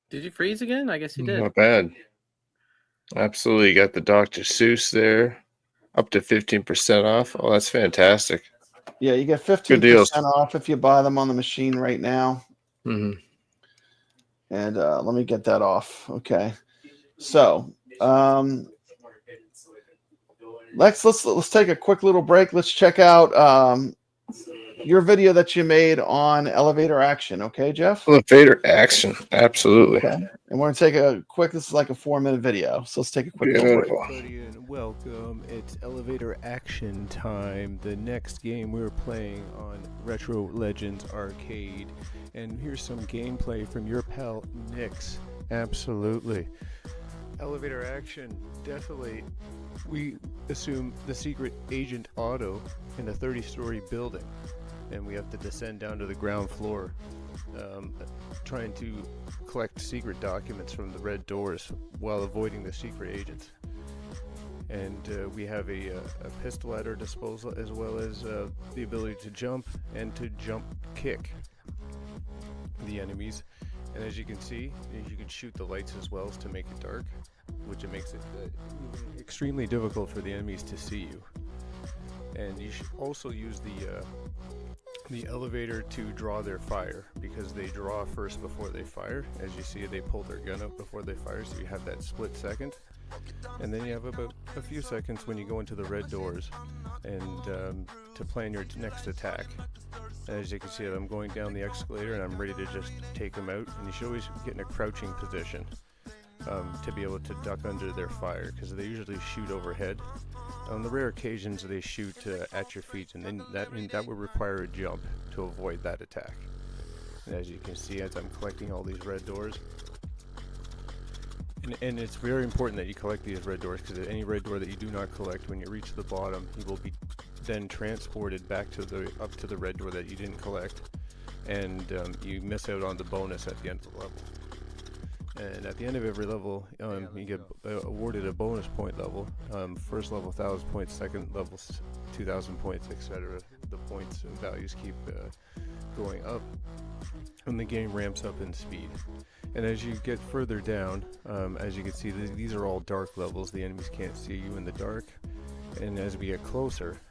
Did you freeze again? I guess you did. Not bad. Absolutely. Got the Dr. Seuss there. Up to 15% off. Oh, that's fantastic. Yeah, you get 15% off if you buy them on the machine right now. Mm-hmm. And let me get that off. Okay. So let's take a quick little break. Let's check out your video that you made on elevator action. Okay, Jeff? Elevator action. Absolutely. Okay. And we're going to take a quick, this is like a 4-minute video. So let's take a quick little break. Everybody, and welcome. It's elevator action time. The next game we're playing on Retro Legends Arcade. And here's some gameplay from your pal Nix. Absolutely. Elevator action, definitely. We assume the secret agent Otto in a 30-story building, and we have to descend down to the ground floor, trying to collect secret documents from the red doors while avoiding the secret agents. And we have a pistol at our disposal, as well as the ability to jump and to jump kick the enemies. And as you can see, you can shoot the lights as well as to make it dark, which it makes it extremely difficult for the enemies to see you. And you should also use the elevator to draw their fire, because they draw first before they fire. As you see, they pull their gun out before they fire, so you have that split second. And then you have about a few seconds when you go into the red doors and to plan your next attack. And as you can see, I'm going down the escalator and I'm ready to just take them out. And you should always get in a crouching position to be able to duck under their fire, because they usually shoot overhead. On the rare occasions they shoot at your feet, and then that would require a jump to avoid that attack. And as you can see, as I'm collecting all these red doors, and it's very important that you collect these red doors, because any red door that you do not collect, when you reach the bottom, you will be then transported back to up to the red door that you didn't collect, and you miss out on the bonus at the end of the level. And at the end of every level, you get awarded a bonus point level. First level 1,000 points, second level 2,000 points, etc. The points and values keep going up, and the game ramps up in speed. And as you get further down, as you can see, these are all dark levels. The enemies can't see you in the dark. And as we get closer,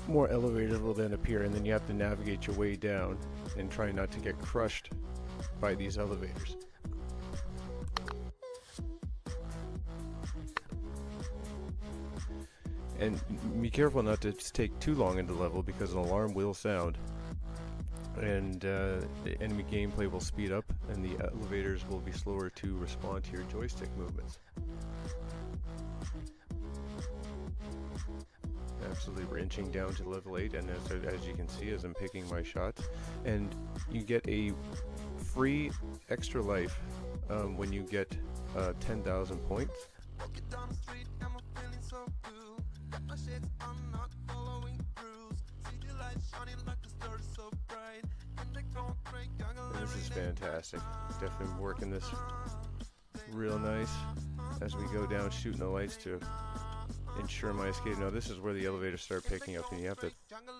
more elevators will then appear, and then you have to navigate your way down and try not to get crushed by these elevators. And be careful not to take too long into the level, because an alarm will sound, and the enemy gameplay will speed up, and the elevators will be slower to respond to your joystick movements. Absolutely, we're inching down to level 8, and as you can see, as I'm picking my shots, and you get a free extra life when you get 10,000 points. And this is fantastic. Definitely working this real nice as we go down, shooting the lights to ensure my escape. Now this is where the elevators start picking up, and you have to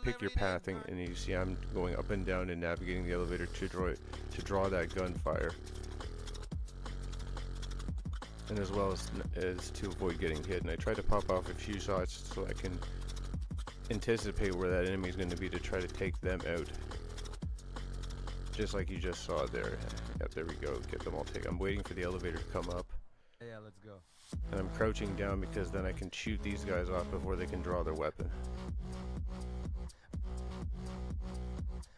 pick your pathing, and you see I'm going up and down and navigating the elevator to draw that gunfire, and as well as to avoid getting hit. And I try to pop off a few shots so I can anticipate where that enemy is going to be to try to take them out. just like you just saw there. Yep, there we go. Get them all taken. I'm waiting for the elevator to come up. Yeah, let's go. And I'm crouching down because then I can shoot these guys off before they can draw their weapon.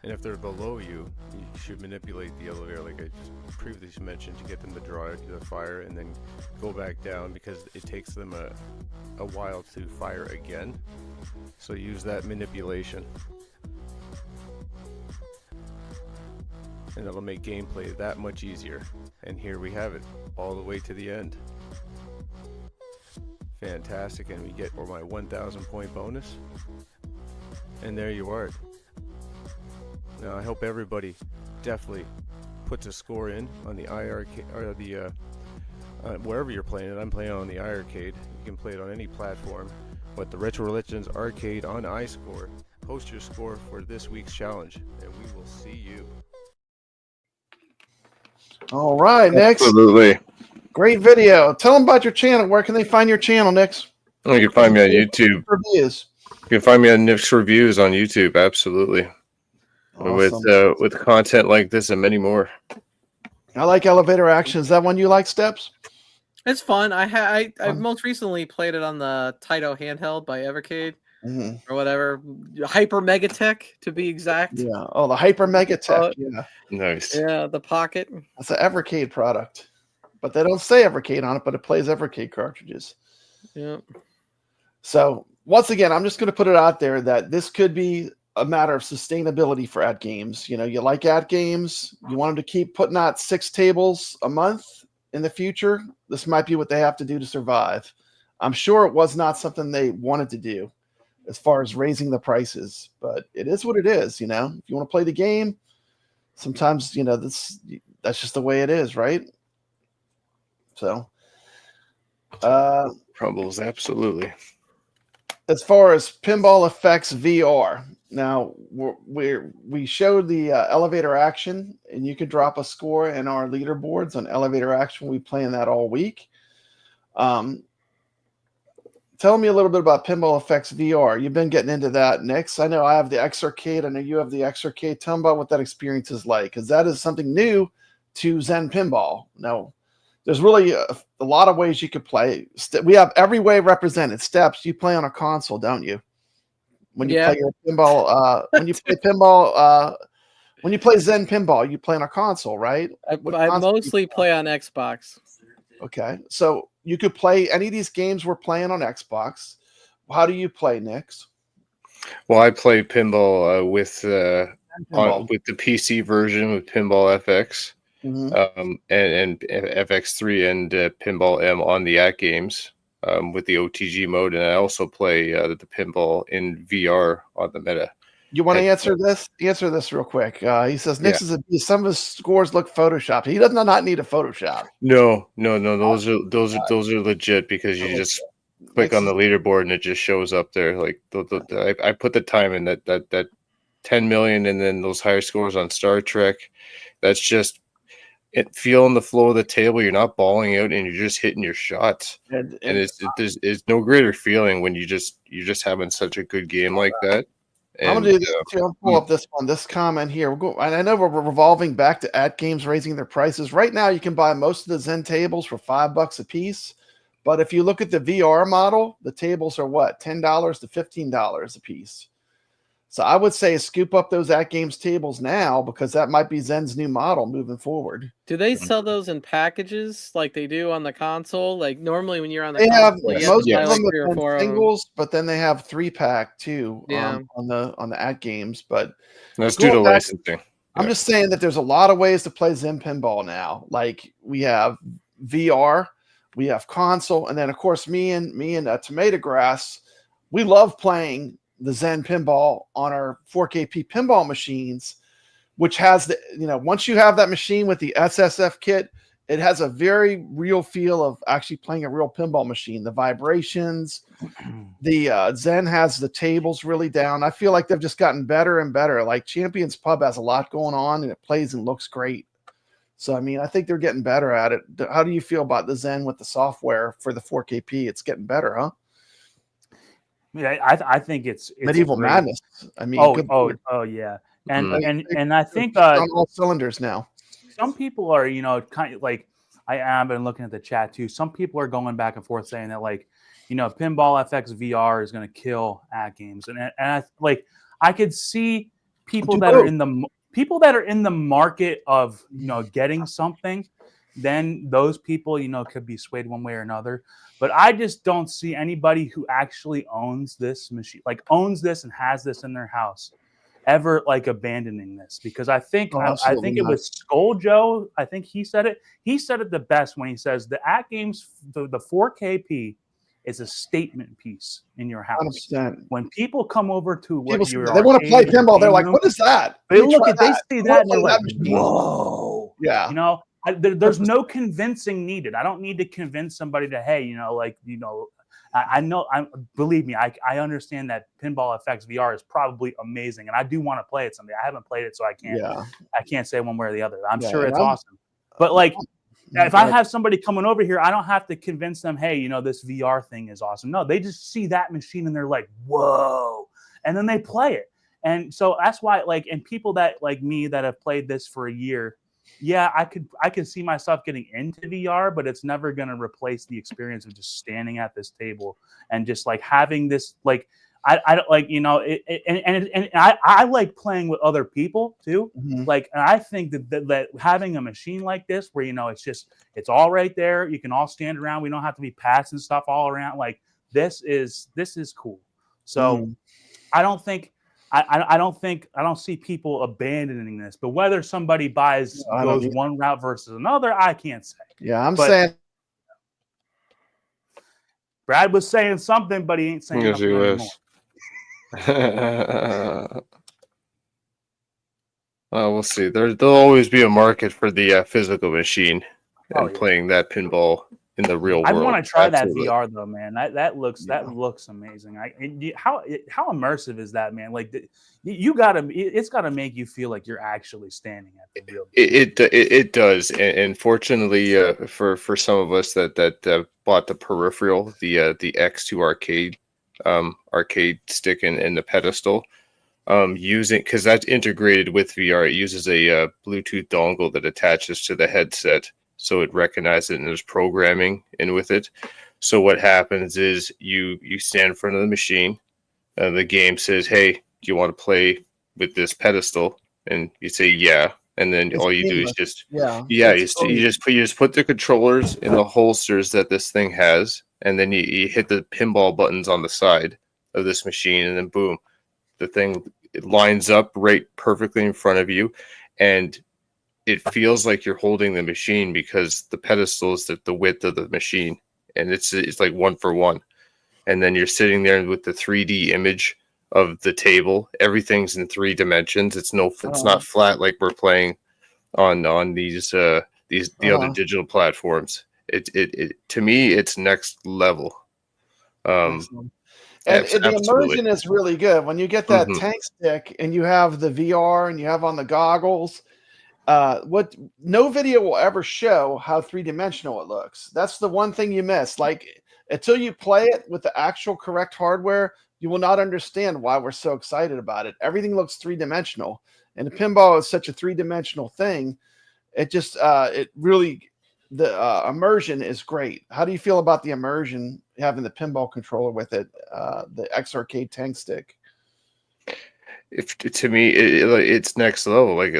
And if they're below you, you should manipulate the elevator like I just previously mentioned to get them to draw the fire and then go back down because it takes them a while to fire again. So use that manipulation. And it'll make gameplay that much easier. And here we have it, all the way to the end. Fantastic, and we get for my 1,000 point bonus. And there you are. Now I hope everybody definitely puts a score in on the iArcade or the wherever you're playing it. I'm playing on the iArcade. You can play it on any platform. But the Retro Legends Arcade on iScored. Post your score for this week's challenge, and we will see you. All right, Nix. Absolutely. Great video. Tell them about your channel. Where can they find your channel, Nix? Oh, you can find me on YouTube. Reviews. You can find me on NixReviews on YouTube. Absolutely. Awesome. With content like this and many more. I like elevator action. Is that one you like, Steps? It's fun. I most recently played it on the Taito handheld by Evercade or whatever, Hyper Megatech to be exact. Yeah. Oh, the Hyper Megatech. Yeah. Nice. Yeah, the Pocket. That's an Evercade product, but they don't say Evercade on it, but it plays Evercade cartridges. Yeah. So once again, I'm just going to put it out there that this could be a matter of sustainability for AtGames. You know, you like AtGames, you want them to keep putting out 6 tables a month in the future. This might be what they have to do to survive. I'm sure it was not something they wanted to do as far as raising the prices, but it is what it is. You know, if you want to play the game, sometimes, you know, that's just the way it is, right? So, Crumbles, absolutely. as far as Pinball FX VR, now we showed the elevator action, and you can drop a score in our leaderboards on elevator action. We play in that all week. Tell me a little bit about Pinball FX VR. You've been getting into that, Nix. I know I have the XArcade. I know you have the XArcade. Tell me about what that experience is like, because that is something new to Zen Pinball. Now, there's really a lot of ways you could play. We have every way represented. Steps, you play on a console, don't you? When you play your pinball, when you play pinball, when you play Zen Pinball, you play on a console, right? I mostly play on Xbox. Okay, so you could play any of these games we're playing on Xbox. How do you play, Nix? Well, I play pinball with the PC version with Pinball FX. And FX3 and Pinball M on the AtGames with the OTG mode, and I also play the Pinball in VR on the Meta. You want to answer this? Answer this real quick. He says Nix is a beast. Some of his scores look photoshopped. He does not need a Photoshop. No. Those are legit because you just click on the leaderboard and it just shows up there. Like I put the time in that 10 million, and then those higher scores on Star Trek. That's just feeling the flow of the table. You're not balling out, and you're just hitting your shots. And there's no greater feeling when you're just having such a good game like that. And, I'm gonna do this too. I'll pull up this one. This comment here. We'll go, and I know we're revolving back to AtGames raising their prices. Right now, you can buy most of the Zen tables for $5 a piece. But if you look at the VR model, the tables are what, $10 to $15 a piece. So I would say scoop up those AtGames tables now, because that might be Zen's new model moving forward. Do they sell those in packages like they do on the console? Like normally when you're on the they console, have most of them are singles, but then they have 3-pack too on the AtGames. But let's do the licensing. I'm just saying that there's a lot of ways to play Zen Pinball now. Like we have VR, we have console, and then of course me and TomatoGrass, we love playing the Zen Pinball on our 4KP pinball machines, which has the, once you have that machine with the SSF kit, it has a very real feel of actually playing a real pinball machine. The vibrations, the Zen has the tables really down. I feel like they've just gotten better and better. Like Champions Pub has a lot going on, and it plays and looks great. So, I mean, I think they're getting better at it. How do you feel about the Zen with the software for the 4KP? It's getting better, huh? Yeah, I think it's Medieval great. Madness. I mean, oh yeah. And I think on all cylinders now. some people are, kind of like I have been looking at the chat too. Some people are going back and forth saying that, like, Pinball FX VR is going to kill AtGames, and I could see people that are in the market of getting something. Then those people could be swayed one way or another. But I just don't see anybody who actually owns this machine, like owns this and has this in their house, ever like abandoning this, because I think I think it was Skull Joe. I think he said it. He said it the best when he says the AtGames, the 4KP is a statement piece in your house. 100%. When people come over to what they want to play pinball, they're like, "What is that?" They look at, they see that, and they're like, "Whoa!" Yeah, there's no convincing needed. I don't need to convince somebody to, hey, I know. Believe me, I understand that Pinball FX VR is probably amazing, and I do want to play it someday. I haven't played it, so I can't say one way or the other. I'm sure it's awesome, but like, if I have somebody coming over here, I don't have to convince them, hey, this VR thing is awesome. No, they just see that machine and they're like, whoa, and then they play it. And so that's why, like, and people that like me that have played this for a year, yeah, I could see myself getting into VR, but it's never going to replace the experience of just standing at this table and just like having this, like, I don't like, and I like playing with other people too. Mm-hmm. Like, and I think that having a machine like this where, it's all right there. You can all stand around. We don't have to be passing stuff all around. Like, this is cool. So I don't think, I don't see people abandoning this, but whether somebody goes one route versus another, I can't say. Yeah, I'm saying. Brad was saying something, but he ain't saying nothing anymore. Well, we'll see. There'll always be a market for the physical machine and playing that pinball in the real world. I want to try that VR though, man. That looks amazing. How immersive is that, man? Like, it's gotta make you feel like you're actually standing at the real. It does, and fortunately for some of us that bought the peripheral, the X2 arcade stick and the pedestal, using, because that's integrated with VR. It uses a Bluetooth dongle that attaches to the headset. So it recognizes it and there's programming in with it. So what happens is you stand in front of the machine. The game says, "Hey, do you want to play with this pedestal?" And you say, "Yeah." And then all you do is just you just put the controllers in the holsters that this thing has, and then you hit the pinball buttons on the side of this machine, and then boom, the thing lines up right perfectly in front of you, and it feels like you're holding the machine because the pedestal is the width of the machine, and it's like 1-for-1. And then you're sitting there with the 3D image of the table. Everything's in 3 dimensions. It's not flat like we're playing on these other digital platforms. It to me, it's next level. And the immersion is really good when you get that Tankstick and you have the VR and you have on the goggles. What no video will ever show how 3-dimensional it looks. That's the one thing you miss. Like, until you play it with the actual correct hardware, you will not understand why we're so excited about it. Everything looks 3-dimensional, and the pinball is such a 3-dimensional thing. It just the immersion is great. How do you feel about the immersion, having the pinball controller with it, the X-Arcade Tankstick? To me, it's next level. Like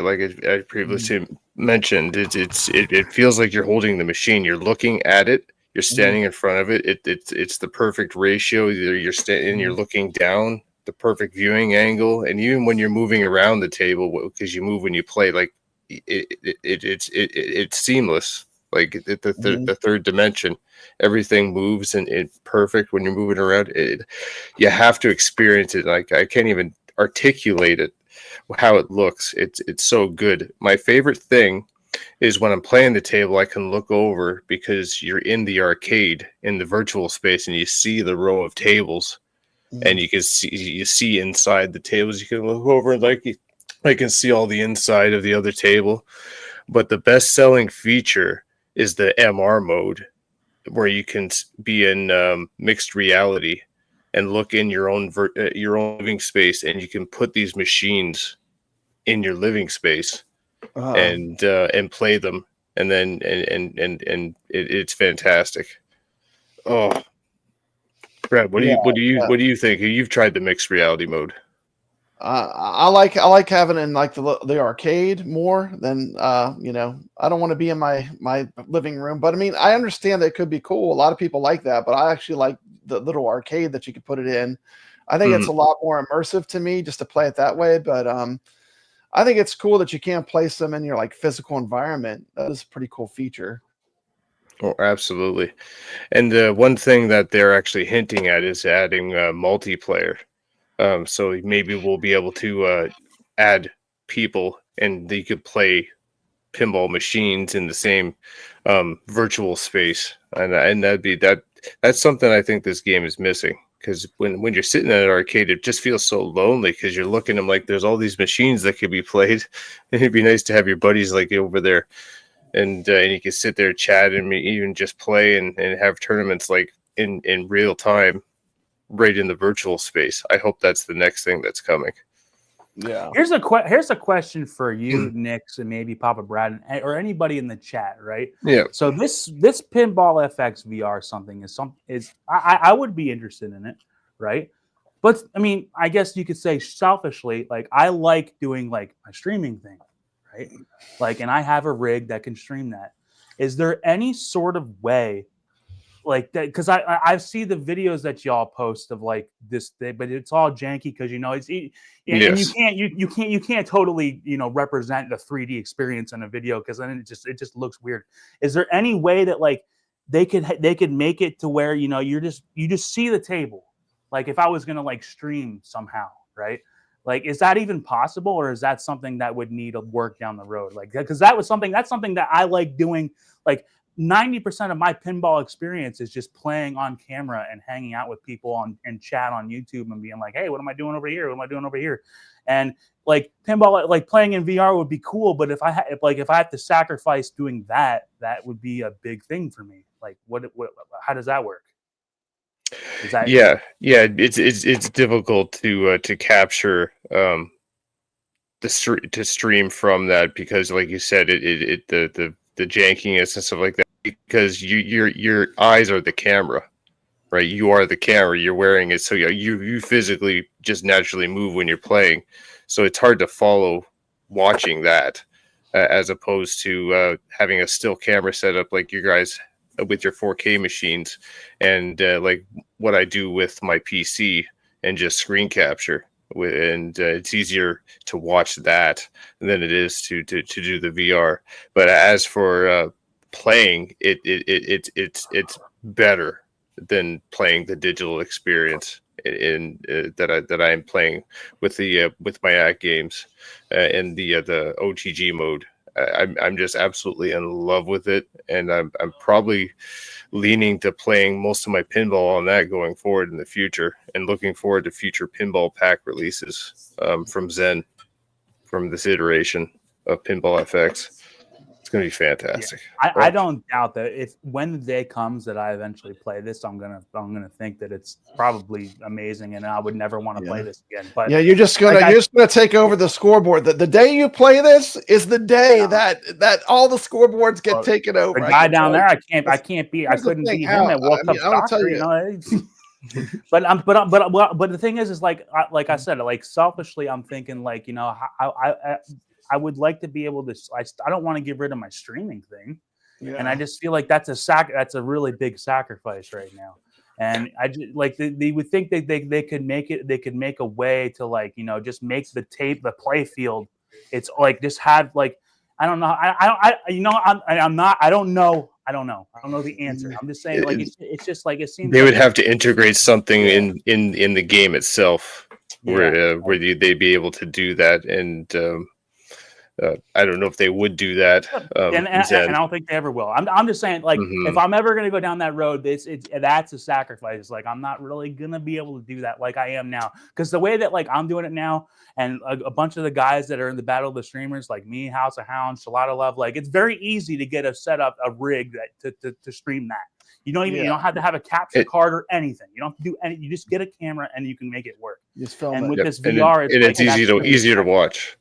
I previously mentioned, it feels like you're holding the machine. You're looking at it. You're standing in front of it. It's the perfect ratio. Either you're standing, you're looking down, the perfect viewing angle, and even when you're moving around the table, because you move when you play, like it's seamless. Like the third dimension, everything moves and it's perfect when you're moving around. You have to experience it. Like, I can't even articulate it, how it looks. It's so good. My favorite thing is when I'm playing the table, I can look over, because you're in the arcade in the virtual space and you see the row of tables, and you see inside the tables. You can look over and I can see all the inside of the other table. But the best selling feature is the MR mode, where you can be in mixed reality and look in your own living space, and you can put these machines in your living space and play them, and then it's fantastic. Oh, Brad, what do you think? You've tried the mixed reality mode. I like having it in like the arcade more than you know. I don't want to be in my living room, but I mean, I understand that it could be cool. A lot of people like that, but I actually like the little arcade that you could put it in. I think it's a lot more immersive to me just to play it that way. But I think it's cool that you can place them in your like physical environment. That is a pretty cool feature. Oh, absolutely. And one thing that they're actually hinting at is adding multiplayer. So maybe we'll be able to add people, and they could play pinball machines in the same virtual space, and that's something I think this game is missing. Because when you're sitting at an arcade, it just feels so lonely because you're looking at them like there's all these machines that could be played, and it'd be nice to have your buddies like over there, and you can sit there, chat, and even just play and have tournaments like in real time. Right in the virtual space. I hope that's the next thing that's coming. Yeah. Here's a question for you, Nix, and maybe Papa Brad, or anybody in the chat, right? Yeah. So this Pinball FX VR something is I would be interested in it, right? But I mean, I guess you could say selfishly, like I like doing like my streaming thing, right? Like, and I have a rig that can stream that. Is there any sort of way? Like that, because I see the videos that y'all post of like this thing, but it's all janky because and you can't totally represent the 3D experience in a video because then it just looks weird. Is there any way that like they could make it to where you just see the table, like if I was gonna like stream somehow, right? Like, is that even possible, or is that something that would need a work down the road? Like, because that's something that I like doing, like. 90% of my pinball experience is just playing on camera and hanging out with people and chat on YouTube and being like, hey, what am I doing over here? What am I doing over here? And like pinball, like playing in VR would be cool. But if I have to sacrifice doing that, that would be a big thing for me. Like how does that work? Yeah. It's difficult to capture to stream from that because like you said, the jankiness and stuff like that, because your eyes are the camera, right? You are the camera. You're wearing it, so you physically just naturally move when you're playing. So it's hard to follow watching that, as opposed to having a still camera set up like you guys with your 4K machines, and like what I do with my PC and just screen capture. And it's easier to watch that than it is to do the VR. But as for playing, it's better than playing the digital experience in that I am playing with with my AtGames and the OTG mode. I'm just absolutely in love with it, and I'm probably leaning to playing most of my pinball on that going forward in the future, and looking forward to future pinball pack releases from Zen, from this iteration of Pinball FX. It's going to be fantastic. Yeah. I don't doubt that if when the day comes that I eventually play this, I'm gonna think that it's probably amazing, and I would never want to play this again. But yeah, you're just gonna take over the scoreboard. The day you play this is the day that all the scoreboards get taken over. The guy down there, I couldn't beat him at World Cup Soccer, But the thing is like I said, like selfishly, I'm thinking like I would like to be able to. I don't want to get rid of my streaming thing, and I just feel like that's a really big sacrifice right now. And I just, like they would think that they could make it. They could make a way to like just make the play field. It's like just have like I don't know. I don't know. I don't know the answer. I'm just saying like it's just like it seems they would have to integrate something in the game itself where they'd be able to do that and. I don't know if they would do that, and I don't think they ever will. I'm just saying, like, if I'm ever going to go down that road, that's a sacrifice. Like, I'm not really going to be able to do that like I am now, because the way that like I'm doing it now, and a bunch of the guys that are in the Battle of the Streamers, like me, House of Hounds, Shalada Love, like it's very easy to get a rig that to stream that. You don't have to have a capture card or anything. You don't have to do any. You just get a camera and you can make it work. Just film and it. with this VR, it's easier to watch.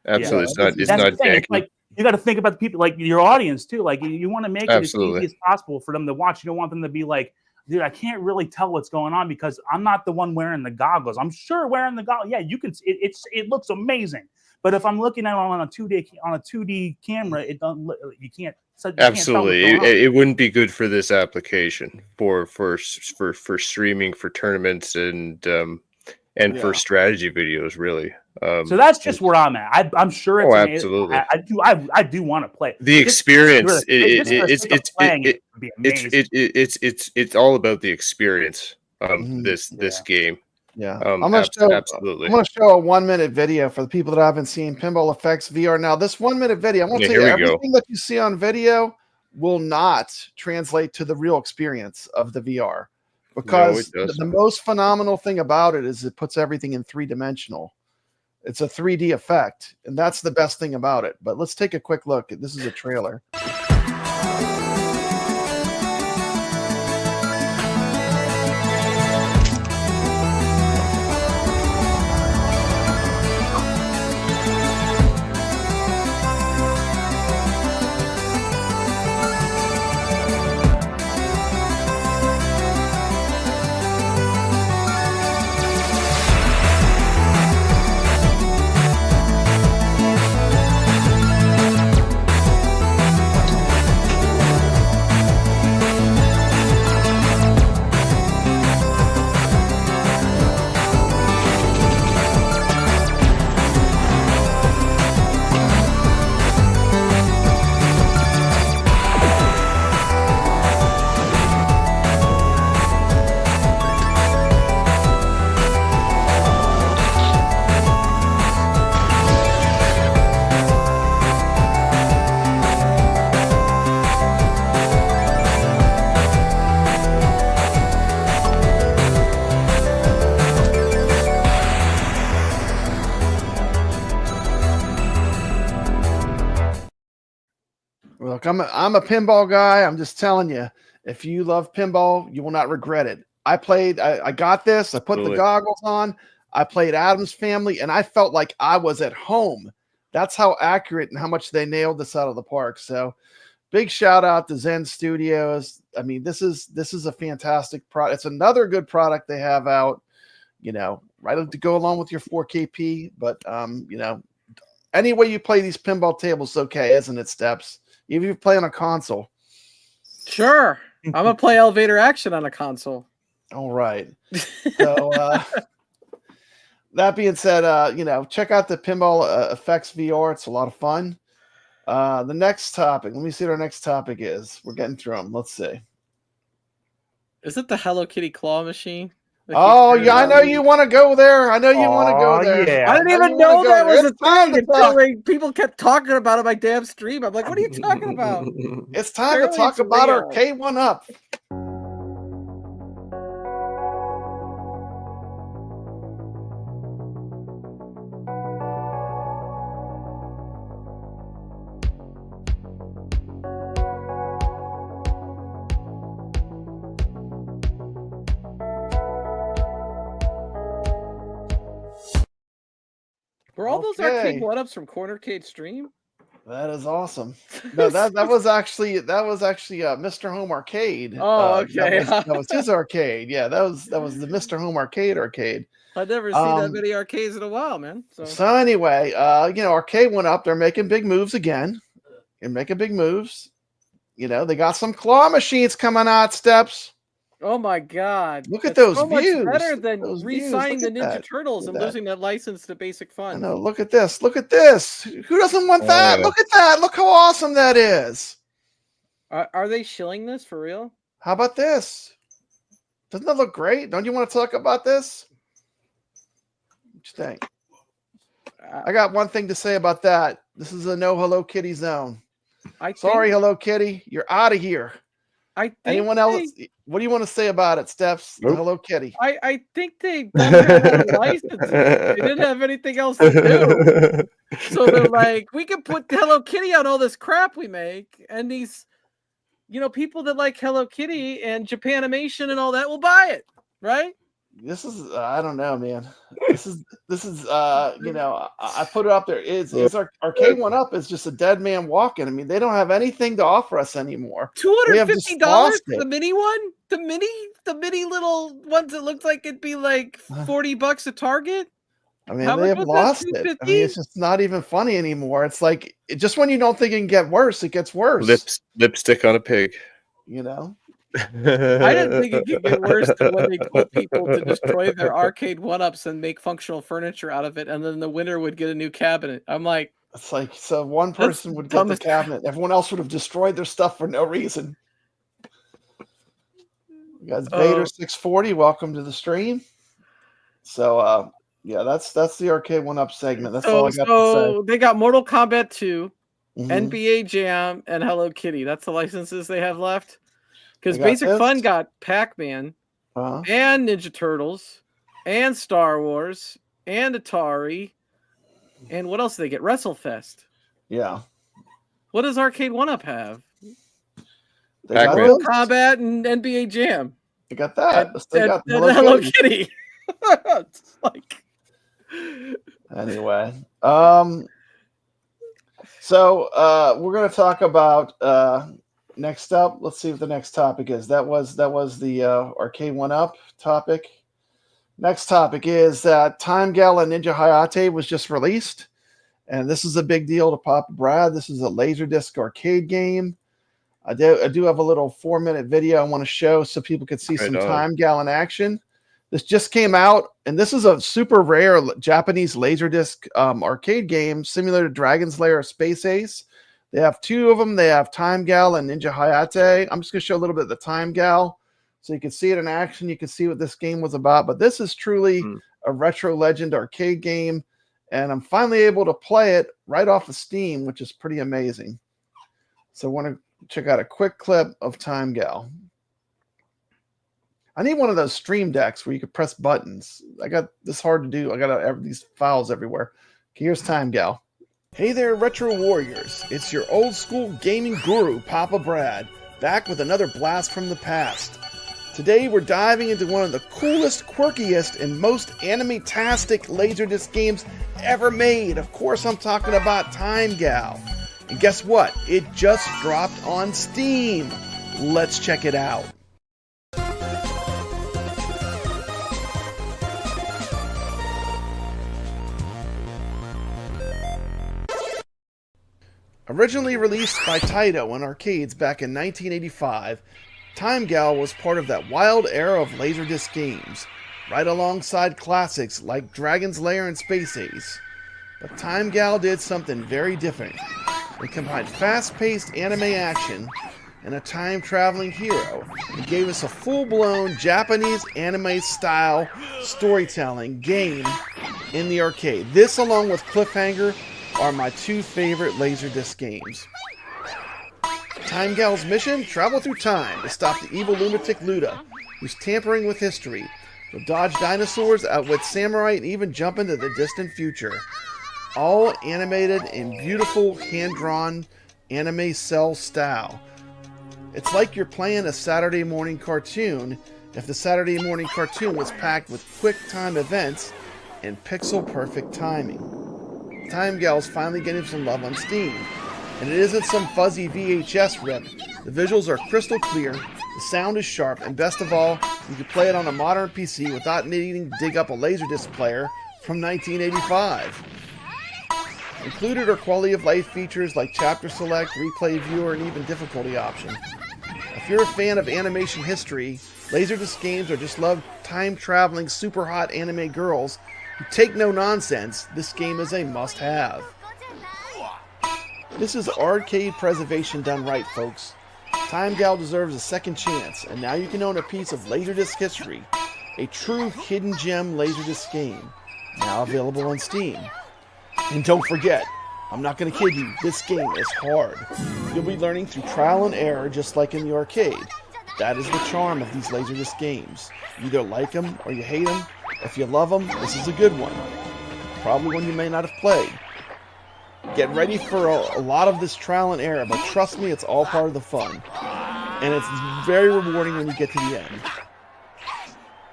Absolutely, Yeah, it's That's not the thing. It's janky. like you got to think about the people, like your audience too. Like you want to make it as Absolutely. easy as possible for them to watch. You don't want them to be like, dude, I can't really tell what's going on because I'm not the one wearing the goggles. I'm sure wearing the goggles, yeah, you can. It looks amazing. But if I'm looking at it on a 2D camera, it don't. You can't. So you Absolutely, can't tell what's going on. it wouldn't be good for this application for streaming, for tournaments, and for strategy videos, really. So that's just where I'm at. I'm sure it's amazing. Absolutely. I do want to play The experience. It's all about the experience. This game. Yeah, Absolutely. I'm gonna show a 1-minute video for the people that haven't seen Pinball FX VR. Now, this 1-minute video, I'm gonna tell you, everything that you see on video will not translate to the real experience of the VR, because the most phenomenal thing about it is it puts everything in 3-dimensional. It's a 3D effect, and that's the best thing about it. But let's take a quick look. This is a trailer. Look, I'm a pinball guy. I'm just telling you, if you love pinball, you will not regret it. I got this. I put the goggles on. I played Addams Family, and I felt like I was at home. That's how accurate and how much they nailed this out of the park. So, big shout out to Zen Studios. I mean, this is a fantastic product. It's another good product they have out. You know, right to go along with your 4KP. But you know, any way you play these pinball tables, okay, isn't it, Steps? Even if you play on a console. Sure. I'm going to play Elevator Action on a console. All right. So, that being said, you know, check out the Pinball FX VR. It's a lot of fun. The next topic. Let me see what our next topic is. We're getting through them. Let's see. Is it the Hello Kitty claw machine? Oh, yeah, I know you want to go there. I know you want to go there. Yeah. I didn't even know that was a thing until people kept talking about it on my damn stream. I'm like, what are you talking about? It's time to talk about ArcadeDoneUp. Were all those arcade one-ups from Cornercade stream? That is awesome. No, that was actually Mr. Home Arcade. Oh, okay. That was his arcade. Yeah, that was the Mr. Home arcade. I've never seen that many arcades in a while, man. So anyway, you know, ArcadeDoneUp, they're making big moves again. They're making big moves. You know, they got some claw machines coming out, Steps. Oh my God! Look at those so views. Much better than re-signing the Ninja Turtles and losing that license to Basic Fun. I know. Look at this. Look at this. Who doesn't want that? Look at that. Look how awesome that is. Are they shilling this for real? How about this? Doesn't that look great? Don't you want to talk about this? What you think? I got one thing to say about that. This is a no Hello Kitty zone. Sorry, Hello Kitty. You're out of here. Anyone else? What do you want to say about it, Steps? Nope. Hello Kitty. I think they don't have a license. They didn't have anything else to do. So they're like, we can put Hello Kitty on all this crap we make, and these, you know, people that like Hello Kitty and Japanimation and all that will buy it, right? This is I don't know, man. This is you know, I put it up there. Is our ArcadeDoneUp is just a dead man walking. I mean, they don't have anything to offer us anymore. $250 for the mini one? The mini little ones that looked like it'd be like $40 at Target? I mean, they have lost it. I mean, it's just not even funny anymore. It's like just when you don't think it can get worse, it gets worse. Lipstick on a pig. You know? I didn't think it could get worse than when they told people to destroy their ArcadeDoneUps and make functional furniture out of it, and then the winner would get a new cabinet. I'm like, it's like, so one person would get the cabinet, everyone else would have destroyed their stuff for no reason. You guys, Vader 640, welcome to the stream. So, yeah, that's the ArcadeDoneUp segment. That's all I got to say. They got Mortal Kombat 2, NBA Jam, and Hello Kitty. That's the licenses they have left. Because Basic Fun got Pac-Man and Ninja Turtles and Star Wars and Atari. And what else did they get? WrestleFest. Yeah. What does ArcadeDoneUp have? They got Mortal Kombat and NBA Jam. They got that. They got Hello Kitty. It's like... Anyway. So we're going to talk about... next up, let's see what the next topic is. That was the ArcadeDoneUp topic. Next topic is that Time Gala Ninja Hayate was just released, and this is a big deal to Papa Brad. This is a Laserdisc arcade game. I do have a little 4-minute video I want to show so people could see some Time Gala in action. This just came out, and this is a super rare Japanese Laserdisc arcade game similar to Dragon's Lair or Space Ace. They have 2 of them. They have Time Gal and Ninja Hayate. I'm just going to show a little bit of the Time Gal so you can see it in action. You can see what this game was about. But this is truly a retro legend arcade game, and I'm finally able to play it right off of Steam, which is pretty amazing. So I want to check out a quick clip of Time Gal. I need one of those stream decks where you could press buttons. I got this hard to do. I got these files everywhere. Okay, here's Time Gal. Hey there, Retro Warriors. It's your old school gaming guru, Papa Brad, back with another blast from the past. Today we're diving into one of the coolest, quirkiest, and most anime-tastic Laserdisc games ever made. Of course, I'm talking about Time Gal. And guess what? It just dropped on Steam. Let's check it out. Originally released by Taito in arcades back in 1985, Time Gal was part of that wild era of Laserdisc games, right alongside classics like Dragon's Lair and Space Ace. But Time Gal did something very different. It combined fast-paced anime action and a time-traveling hero and gave us a full-blown Japanese anime-style storytelling game in the arcade. This, along with Cliffhanger, are my 2 favorite Laserdisc games. Time Gal's mission? Travel through time to stop the evil lunatic Luda, who's tampering with history. You'll dodge dinosaurs, outwit samurai, and even jump into the distant future. All animated in beautiful, hand-drawn anime cell style. It's like you're playing a Saturday morning cartoon if the Saturday morning cartoon was packed with quick time events and pixel-perfect timing. Time Gal's finally getting some love on Steam, and it isn't some fuzzy VHS rip. The visuals are crystal clear, the sound is sharp, and best of all, you can play it on a modern PC without needing to dig up a Laserdisc player from 1985. Included are quality of life features like chapter select, replay viewer, and even difficulty option. If you're a fan of animation history, Laserdisc games, or just love time-traveling super hot anime girls who take no nonsense, this game is a must-have. This is arcade preservation done right, folks. Time Gal deserves a second chance, and now you can own a piece of Laserdisc history, a true hidden gem Laserdisc game, now available on Steam. And don't forget, I'm not going to kid you, this game is hard. You'll be learning through trial and error just like in the arcade. That is the charm of these Laserdisc games. You either like them or you hate them. If you love them, this is a good one. Probably one you may not have played. Get ready for a lot of this trial and error, but trust me, it's all part of the fun. And it's very rewarding when you get to the end.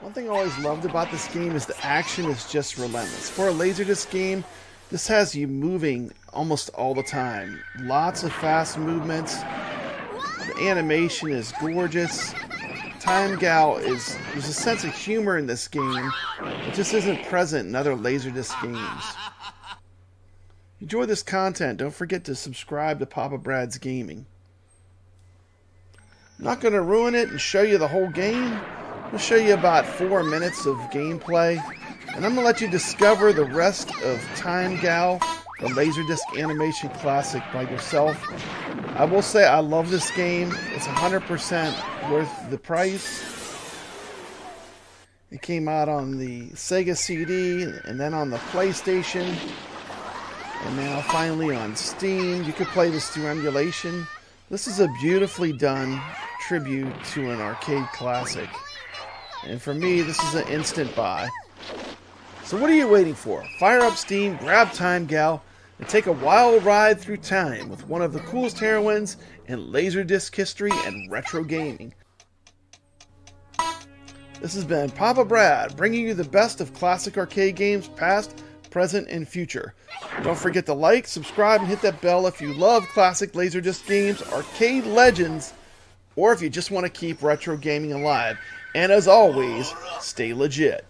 One thing I always loved about this game is the action is just relentless. For a Laserdisc game, this has you moving almost all the time. Lots of fast movements. The animation is gorgeous. Time Gal there's a sense of humor in this game that just isn't present in other Laserdisc games. Enjoy this content. Don't forget to subscribe to Papa Brad's Gaming. I'm not going to ruin it and show you the whole game. I'll show you about 4 minutes of gameplay, and I'm going to let you discover the rest of Time Gal, the Laserdisc animation classic, by yourself. I will say I love this game. It's 100% worth the price. It came out on the Sega CD and then on the PlayStation, and now finally on Steam. You could play this through emulation. This is a beautifully done tribute to an arcade classic. And for me, this is an instant buy. So what are you waiting for? Fire up Steam, grab Time Gal, and take a wild ride through time with one of the coolest heroines in Laserdisc history and retro gaming. This has been Papa Brad, bringing you the best of classic arcade games, past, present, and future. Don't forget to like, subscribe, and hit that bell if you love classic Laserdisc games, arcade legends, or if you just want to keep retro gaming alive. And as always, stay legit.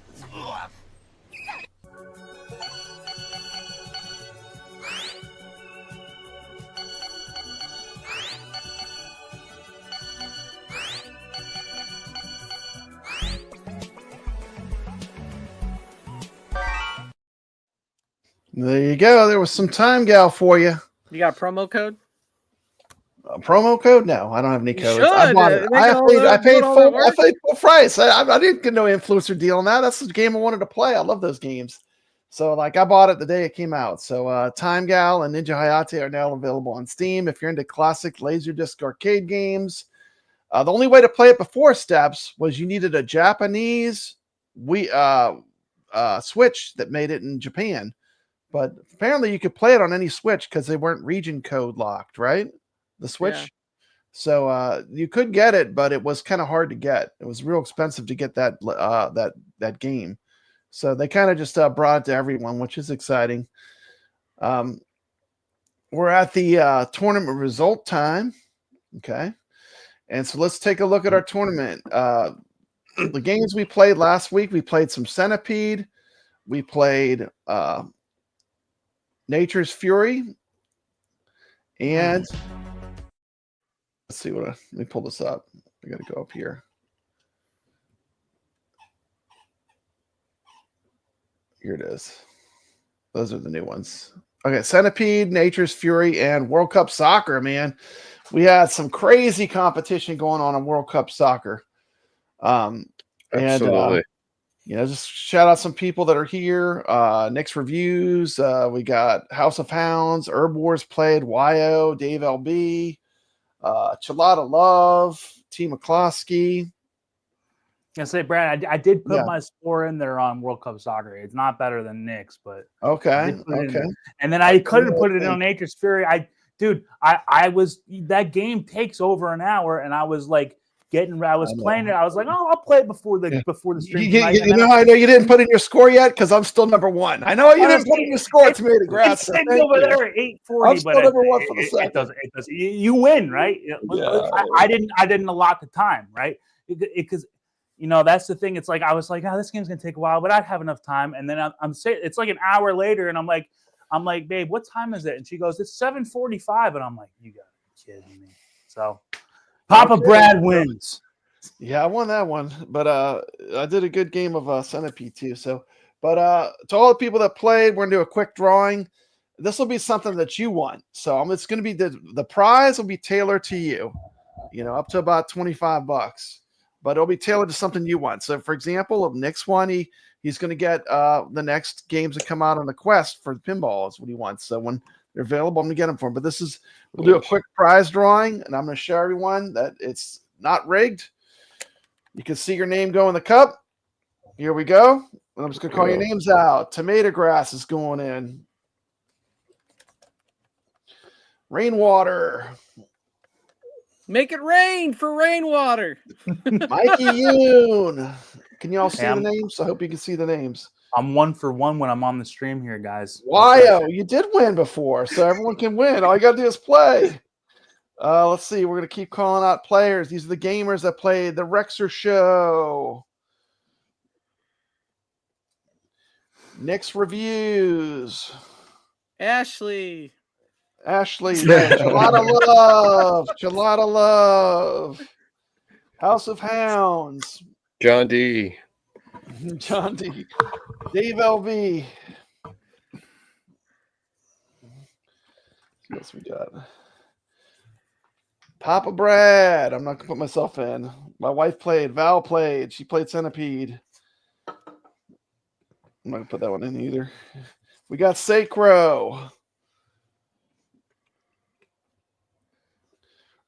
There you go. There was some Time Gal for you. You got a promo code? A promo code? No, I don't have any codes. Should. I bought it. I paid full price. I didn't get no influencer deal on that. That's the game I wanted to play. I love those games. So, like, I bought it the day it came out. So, Time Gal and Ninja Hayate are now available on Steam. If you're into classic Laserdisc arcade games, the only way to play it before Steps was you needed a Japanese Switch that made it in Japan. But apparently you could play it on any Switch because they weren't region code locked, right? The Switch. Yeah. So you could get it, but it was kind of hard to get. It was real expensive to get that that game. So they kind of just brought it to everyone, which is exciting. We're at the tournament result time. Okay. And so let's take a look at our tournament. The games we played last week, we played some Centipede. We played Nature's Fury. And let's see let me pull this up. I got to go up here. Here it is. Those are the new ones. Okay, Centipede, Nature's Fury, and World Cup Soccer, man. We had some crazy competition going on in World Cup Soccer. Absolutely. And, just shout out some people that are here. NixReviews. We got House of Hounds, Herb Wars played, YO, Dave LB, Chalada Love, T. McCloskey. I say, Brad, I did put my score in there on World Cup Soccer. It's not better than Nick's, but okay. And then I couldn't put it in on Nature's Fury. I was that game takes over an hour, and I was like playing it. I was like, oh, I'll play it before the stream. You know how I know you didn't put in your score yet? Because I'm still number one. I know you didn't put in your score, TomatoGrass. It's sitting over there at 840. I'm still number one for the second. It does. You win, right? Yeah. I didn't allot the time, right? Because that's the thing. It's like I was like, this game's gonna take a while, but I'd have enough time. And then I'm saying it's like an hour later, and I'm like, babe, what time is it? And she goes, it's 7:45, and I'm like, you gotta be kidding me. So Papa Brad wins. Yeah, I won that one, but I did a good game of Centipede too. So, but to all the people that played, we're gonna do a quick drawing. This will be something that you want. So it's gonna be the prize will be tailored to you. Up to about $25. But it'll be tailored to something you want. So, for example, Nick's one, he's going to get the next games that come out on the Quest for the pinball is what he wants. So when they're available, I'm going to get them for him. But we'll do a quick prize drawing, and I'm going to show everyone that it's not rigged. You can see your name go in the cup. Here we go. And I'm just going to call your names out. TomatoGrass is going in. Rainwater. Make it rain for rainwater. Mikey Yoon. Can you all see Yeah, the names? I hope you can see the names. I'm 1 for 1 when I'm on the stream here, guys. Wyo, you did win before, so everyone can win. All you got to do is play. Let's see. We're going to keep calling out players. These are the gamers that played the Rexer Show. NixReviews. Ashley. Gelada Love. House of Hounds. John D. John D. Dave LV. What else we got? Papa Brad. I'm not going to put myself in. My wife played. Val played. She played Centipede. I'm not going to put that one in either. We got Sacro.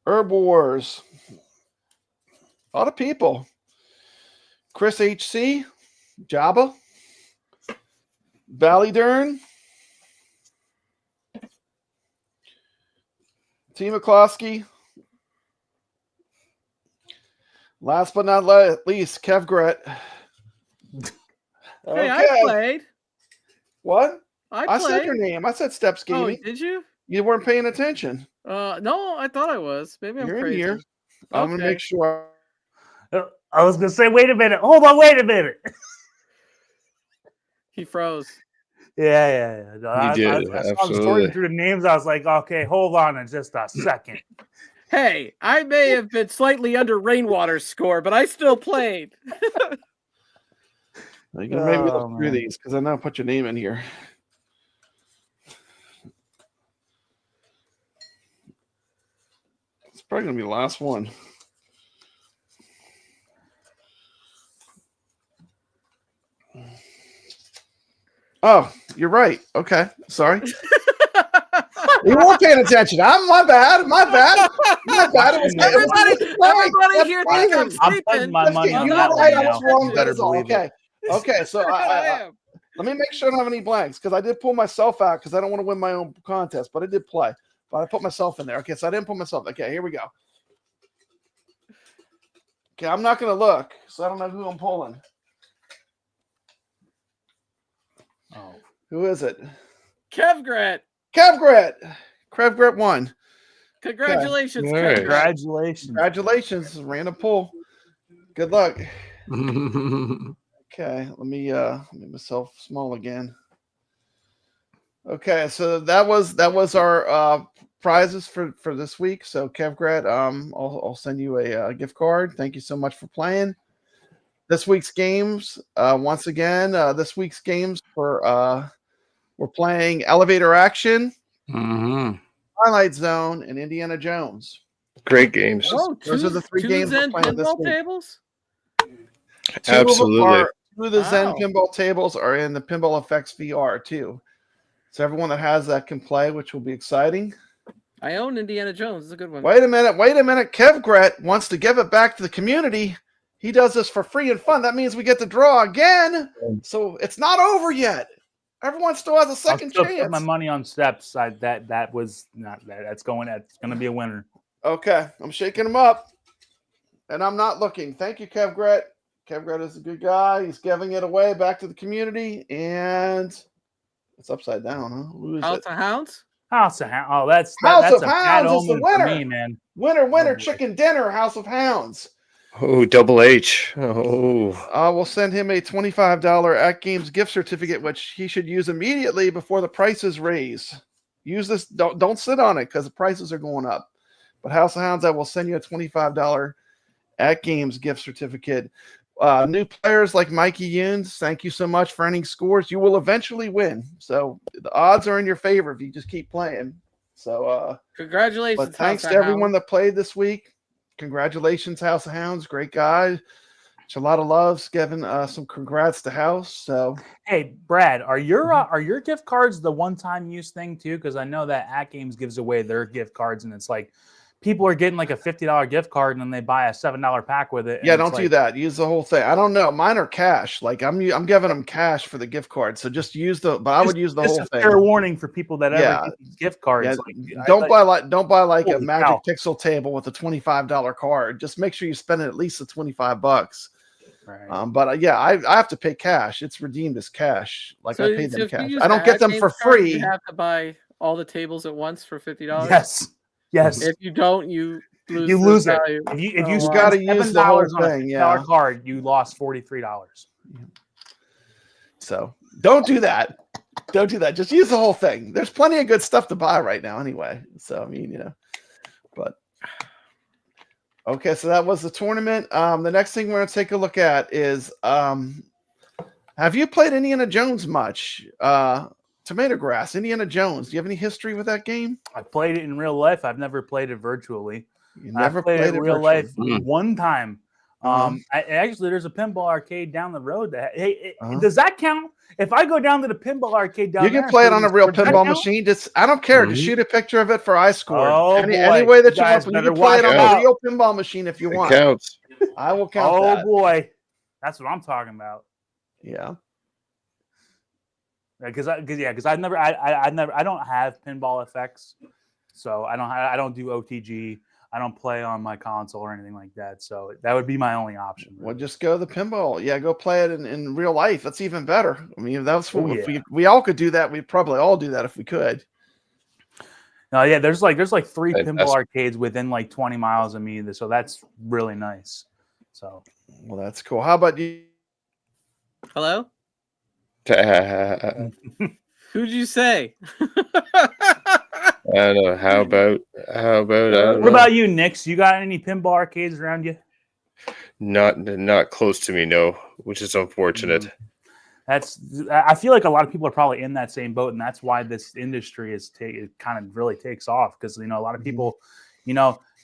Herb Wars. A lot of people. Chris HC. Jabba. Ballydern. T. McCloskey. Last but not least, Kevgret. Hey, I played. What? I said your name. I said StepsGaming. Oh, did you? You weren't paying attention. No, I thought I was. Maybe I'm You're crazy. in here. I'm going to make sure. I was going to say, wait a minute. Hold on, wait a minute. He froze. Yeah. No, I did, was absolutely. sorting through the names. I was like, okay, hold on just a second. Hey, I may have been slightly under Rainwater's score, but I still played. You can maybe look through these because I know I put your name in here. It's probably going to be the last one. Oh, you're right. Okay. Sorry. You weren't paying attention. My bad. Everybody here thinks I'm I'm sleeping. putting my money on You're that right. one I was now. wrong. You better That's all. believe it. Okay. So let me make sure I don't have any blanks because I did pull myself out because I don't want to win my own contest, but I did play. But I put myself in there. Okay, so I didn't put myself. Okay, here we go. Okay, I'm not going to look, so I don't know who I'm pulling. Oh. Who is it? Kevgret. Kevgret won. Congratulations, Okay. All right. Kevgret. Congratulations. Random pull. Good luck. Okay, let me make myself small again. Okay, so that was our prizes for this week. So Kevgret, I'll send you a gift card. Thank you so much for playing. This week's games, once again, this week's games we're playing Elevator Action, Twilight Zone, and Indiana Jones. Great games. Those are the three games we're Zen playing this pinball week. tables? Absolutely. Two of the Zen Wow. pinball tables are in the Pinball FX VR too. So everyone that has that can play, which will be exciting. I own Indiana Jones. It's a good one. Wait a minute. Kevgret wants to give it back to the community. He does this for free and fun. That means we get to draw again. So it's not over yet. Everyone still has a second I'll still chance. put my money on Steps. That was not that. That's going to be a winner. Okay, I'm shaking him up, and I'm not looking. Thank you, Kevgret. Kevgret is a good guy. He's giving it away back to the community, and it's upside down, huh? Who is House it? of Hounds? House of Hounds. Oh, that's House of a bad Hounds is the omen for winner. me, man. Winner, boy. chicken dinner, House of Hounds. Oh, Double H. Oh, We'll send him a $25 AtGames gift certificate, which he should use immediately before the prices raise. Use this. Don't sit on it because the prices are going up. But House of Hounds, I will send you a $25 AtGames gift certificate. New players like Mikey Yunes, thank you so much for ending scores. You will eventually win. So the odds are in your favor if you just keep playing. So Congratulations, but thanks House to of everyone Hounds. that played this week. Congratulations, House of Hounds. Great guy. A lot of loves. Giving some congrats to House. So Hey, Brad, are your gift cards the one-time use thing too? Because I know that AtGames gives away their gift cards, and it's like people are getting like a $50 gift card and then they buy a $7 pack with it. Yeah, don't do that. Use the whole thing. I don't know. Mine are cash. Like I'm giving them cash for the gift card. So just use the. But I would use the whole thing. Fair warning for people that ever get these gift cards. Yeah, don't buy like a Magic Pixel table with a $25 card. Just make sure you spend at least the $25. Right. But yeah, I have to pay cash. It's redeemed as cash. Like So- I pay so them if you cash. use I don't get them AtGames for card, free. You have to buy all the tables at once for $50. Yes. If you don't, you lose. You lose the it. value. If you You gotta use the whole $7 on a thing, $50 yeah. card, you lost $43. So don't do that. Don't do that. Just use the whole thing. There's plenty of good stuff to buy right now anyway. So, I mean, but okay. So that was the tournament. The next thing we're going to take a look at is, have you played Indiana Jones much? TomatoGrass, Indiana Jones. Do you have any history with that game? I played it in real life. I've never played it virtually. You never I played it in real life virtually. one time. Actually, there's a pinball arcade down the road. Uh-huh. Does that count? If I go down to the pinball arcade down You there, can play it on a real does that pinball count? machine. Just I don't care. Just shoot a picture of it for iScored. Oh, any boy. way that You you want. guys You better can play it watch on out. a real pinball machine if you It want. counts. I will count Oh that. boy, that's what I'm talking about. Yeah. Because I don't have Pinball FX, so I don't do OTG. I don't play on my console or anything like that. So that would be my only option. Well, just go to the pinball. Yeah, go play it in real life. That's even better. I mean, that's what if we all could do that. We'd probably all do that if we could. No, yeah, there's like 3 That's- pinball arcades within like 20 miles of me, so that's really nice. So, Well, that's cool. How about you? Hello? I Who'd you say? don't know. How about? I don't what know. about you, Nix? You got any pinball arcades around you? Not close to me, no, which is unfortunate. I feel like a lot of people are probably in that same boat, and that's why this industry it kind of really takes off because a lot of people,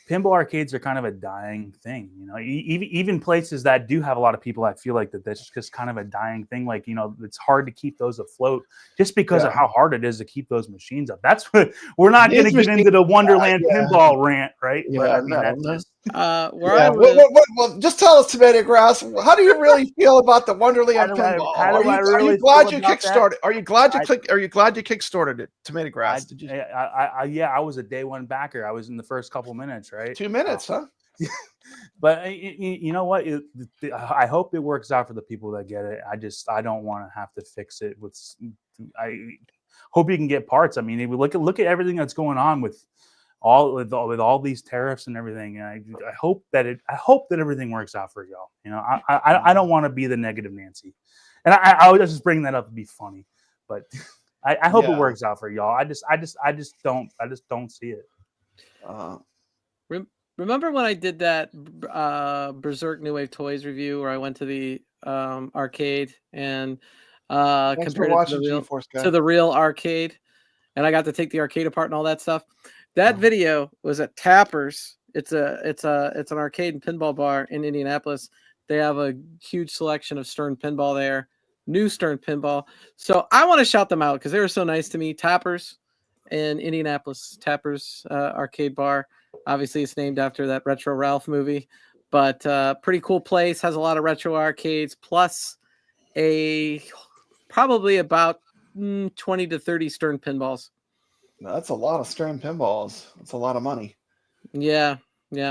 pinball arcades are kind of a dying thing. Even places that do have a lot of people, I feel like that's just kind of a dying thing. Like it's hard to keep those afloat just because of how hard it is to keep those machines up. That's what we're not going to get into the Wonderland pinball rant, right? Yeah, But I mean, no, that's no. just Where I was, Well, just tell us, TomatoGrass. How do you really feel about the Wonderland pinball? Are you glad you kickstarted? Are you glad you Are you glad you kickstarted it, TomatoGrass? Did you? I was a day one backer. I was in the first couple minutes, right? 2 minutes, huh? But you know what? I hope it works out for the people that get it. I don't want to have to fix it with. I hope you can get parts. I mean, if we look at everything that's going on with all these tariffs and everything. And I hope that everything works out for y'all. I don't want to be the negative Nancy, and I was just bringing that up to be funny, but I hope it works out for y'all. I just don't see it. remember when I did that Berserk New Wave Toys review where I went to the arcade and compared it to the real arcade, and I got to take the arcade apart and all that stuff. That video was at Tappers. It's an arcade and pinball bar in Indianapolis. They have a huge selection of Stern pinball there, new Stern pinball. So I want to shout them out because they were so nice to me. Tappers in Indianapolis, Tappers arcade bar. Obviously, it's named after that Retro Ralph movie, but pretty cool place. Has a lot of retro arcades plus probably about 20 to 30 Stern pinballs. That's a lot of Stern pinballs. That's a lot of money. Yeah.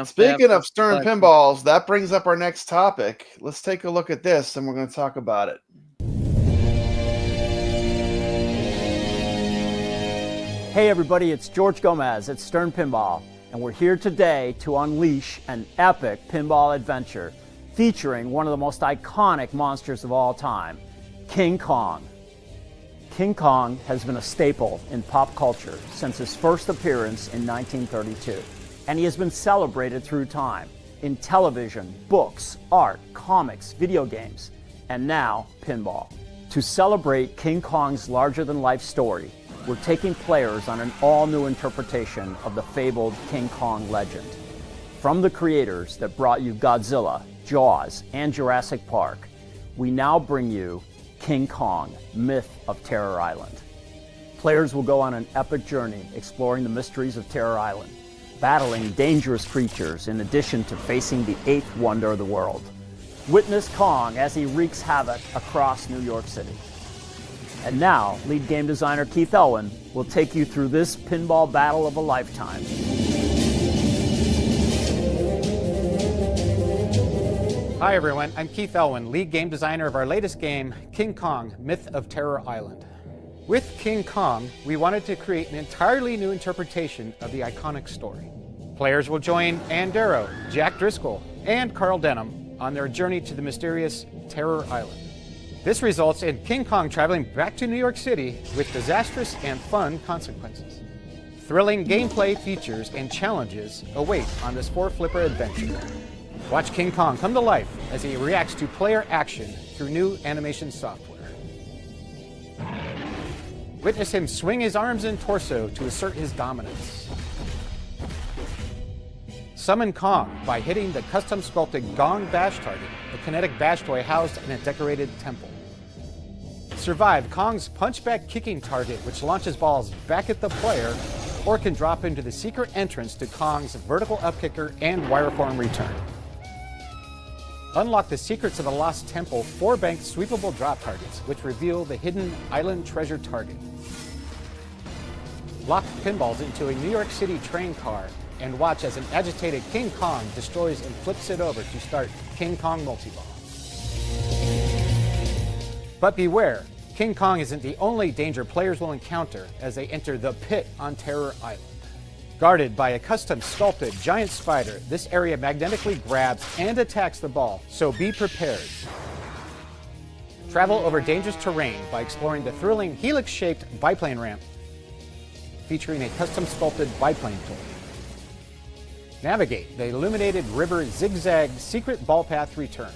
Speaking of Stern pinballs, that brings up our next topic. Let's take a look at this, and we're going to talk about it. Hey everybody, it's George Gomez at Stern Pinball, and we're here today to unleash an epic pinball adventure featuring one of the most iconic monsters of all time, King Kong. King Kong has been a staple in pop culture since his first appearance in 1932, and he has been celebrated through time in television, books, art, comics, video games, and now pinball. To celebrate King Kong's larger-than-life story, we're taking players on an all-new interpretation of the fabled King Kong legend. From the creators that brought you Godzilla, Jaws, and Jurassic Park, we now bring you King Kong, Myth of Terror Island. Players will go on an epic journey exploring the mysteries of Terror Island, battling dangerous creatures in addition to facing the eighth wonder of the world. Witness Kong as he wreaks havoc across New York City. And now, lead game designer Keith Elwin will take you through this pinball battle of a lifetime. Hi everyone, I'm Keith Elwin, lead game designer of our latest game, King Kong, Myth of Terror Island. With King Kong, we wanted to create an entirely new interpretation of the iconic story. Players will join Ann Darrow, Jack Driscoll, and Carl Denham on their journey to the mysterious Terror Island. This results in King Kong traveling back to New York City with disastrous and fun consequences. Thrilling gameplay features and challenges await on this 4-flipper adventure. Watch King Kong come to life as he reacts to player action through new animation software. Witness him swing his arms and torso to assert his dominance. Summon Kong by hitting the custom sculpted Gong Bash target, a kinetic bash toy housed in a decorated temple. Survive Kong's punchback kicking target, which launches balls back at the player, or can drop into the secret entrance to Kong's vertical upkicker and wireform return. Unlock the secrets of the Lost Temple 4-banked sweepable drop targets, which reveal the hidden island treasure target. Lock pinballs into a New York City train car and watch as an agitated King Kong destroys and flips it over to start King Kong Multiball. But beware, King Kong isn't the only danger players will encounter as they enter the pit on Terror Island. Guarded by a custom sculpted giant spider, this area magnetically grabs and attacks the ball, so be prepared. Travel over dangerous terrain by exploring the thrilling helix-shaped biplane ramp, featuring a custom sculpted biplane toy. Navigate the illuminated river zigzag secret ball path return.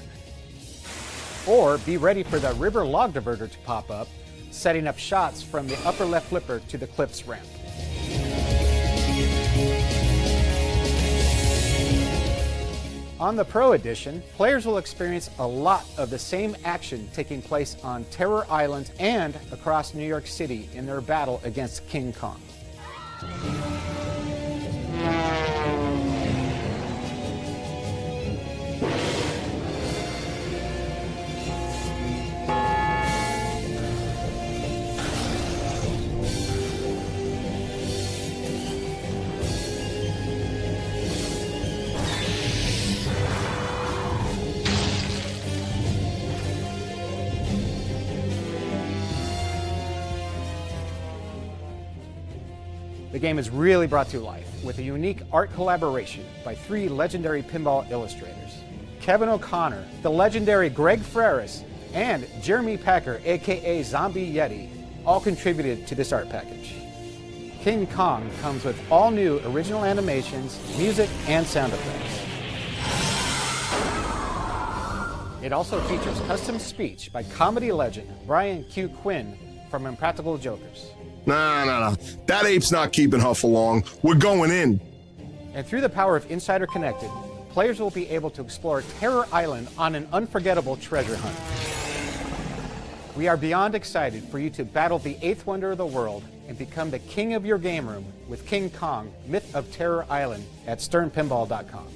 Or be ready for the river log diverter to pop up, setting up shots from the upper left flipper to the cliffs ramp. On the Pro Edition, players will experience a lot of the same action taking place on Terror Island and across New York City in their battle against King Kong. The game is really brought to life with a unique art collaboration by 3 legendary pinball illustrators. Kevin O'Connor, the legendary Greg Freris, and Jeremy Packer, aka Zombie Yeti, all contributed to this art package. King Kong comes with all new original animations, music, and sound effects. It also features custom speech by comedy legend Brian Q. Quinn from Impractical Jokers. No. That ape's not keeping Huff along. We're going in. And through the power of Insider Connected, players will be able to explore Terror Island on an unforgettable treasure hunt. We are beyond excited for you to battle the 8th wonder of the world and become the king of your game room with King Kong, Myth of Terror Island at sternpinball.com.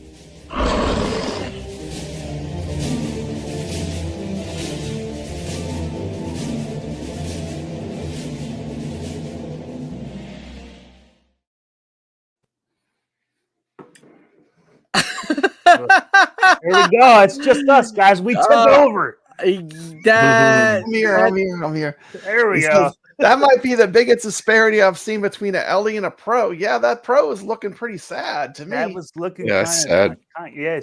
Here we go. It's just us, guys. We took over. I'm here. There we go. That might be the biggest disparity I've seen between an Ellie and a Pro. Yeah, that Pro is looking pretty sad to me. That was looking sad.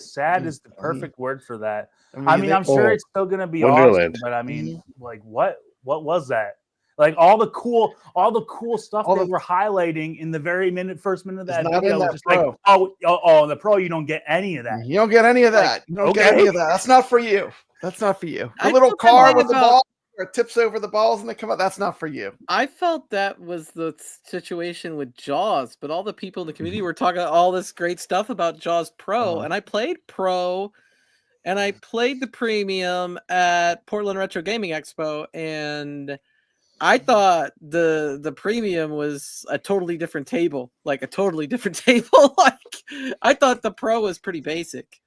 Sad is the perfect word for that. I mean, I'm sure it's still going to be Wonderland. awesome, but I mean, like, what was that? Like all the cool stuff they were highlighting in the first minute of that video. Just like, the Pro, you don't get any of that. You don't get any of that. You don't get any of that. That's not for you. That's not for you. A little car with the ball or tips over the balls and they come out. That's not for you. I felt that was the situation with Jaws, but all the people in the community were talking all this great stuff about Jaws Pro, and I played Pro, and I played the Premium at Portland Retro Gaming Expo, and I thought the premium was a totally different table, like a totally different table. Like I thought the Pro was pretty basic.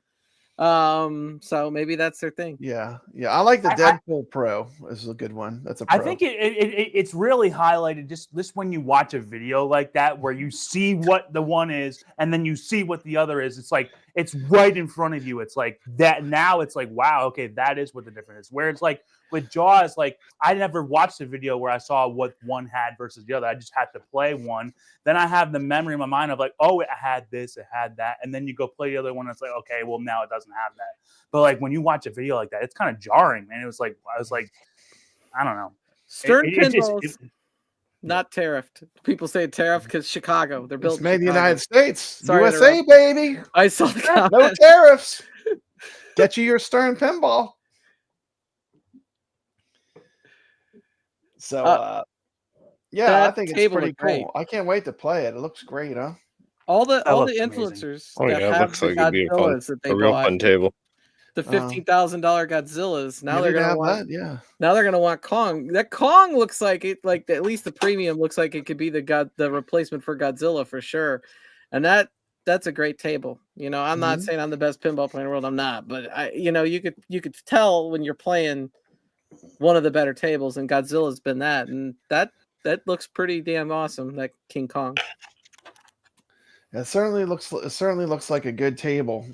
So maybe that's their thing. Yeah. I like the Deadpool Pro. This is a good one. That's a Pro. I think it's really highlighted just when you watch a video like that where you see what the one is and then you see what the other is. It's like it's right in front of you. It's like that now. It's like wow, okay, that is what the difference is. Where it's like with Jaws, like I never watched a video where I saw what one had versus the other. I just had to play one. Then I have the memory in my mind of like, oh, it had this, it had that, and then you go play the other one. And it's like, okay, well now it doesn't have that. But like when you watch a video like that, it's kind of jarring, man. It was like I was like, I don't know. Stern Pinball's not tariffed. People say tariffed because Chicago. They're built. It's made in the United States. Sorry, USA, baby. I saw the comment. No tariffs. Get you your Stern Pinball. So, yeah, I think it's pretty cool. I can't wait to play it. It looks great, huh? All the influencers that have looks the like it'd be a real fun table. The $15,000 Godzillas. Now they're gonna want that, Now they're gonna want Kong. That Kong looks like it. Like at least the premium looks like it could be the replacement for Godzilla for sure. And that's a great table. You know, I'm not saying I'm the best pinball player in the world. I'm not, but you could tell when you're playing one of the better tables, and Godzilla's been that, and that looks pretty damn awesome. That King Kong. It certainly looks like a good table.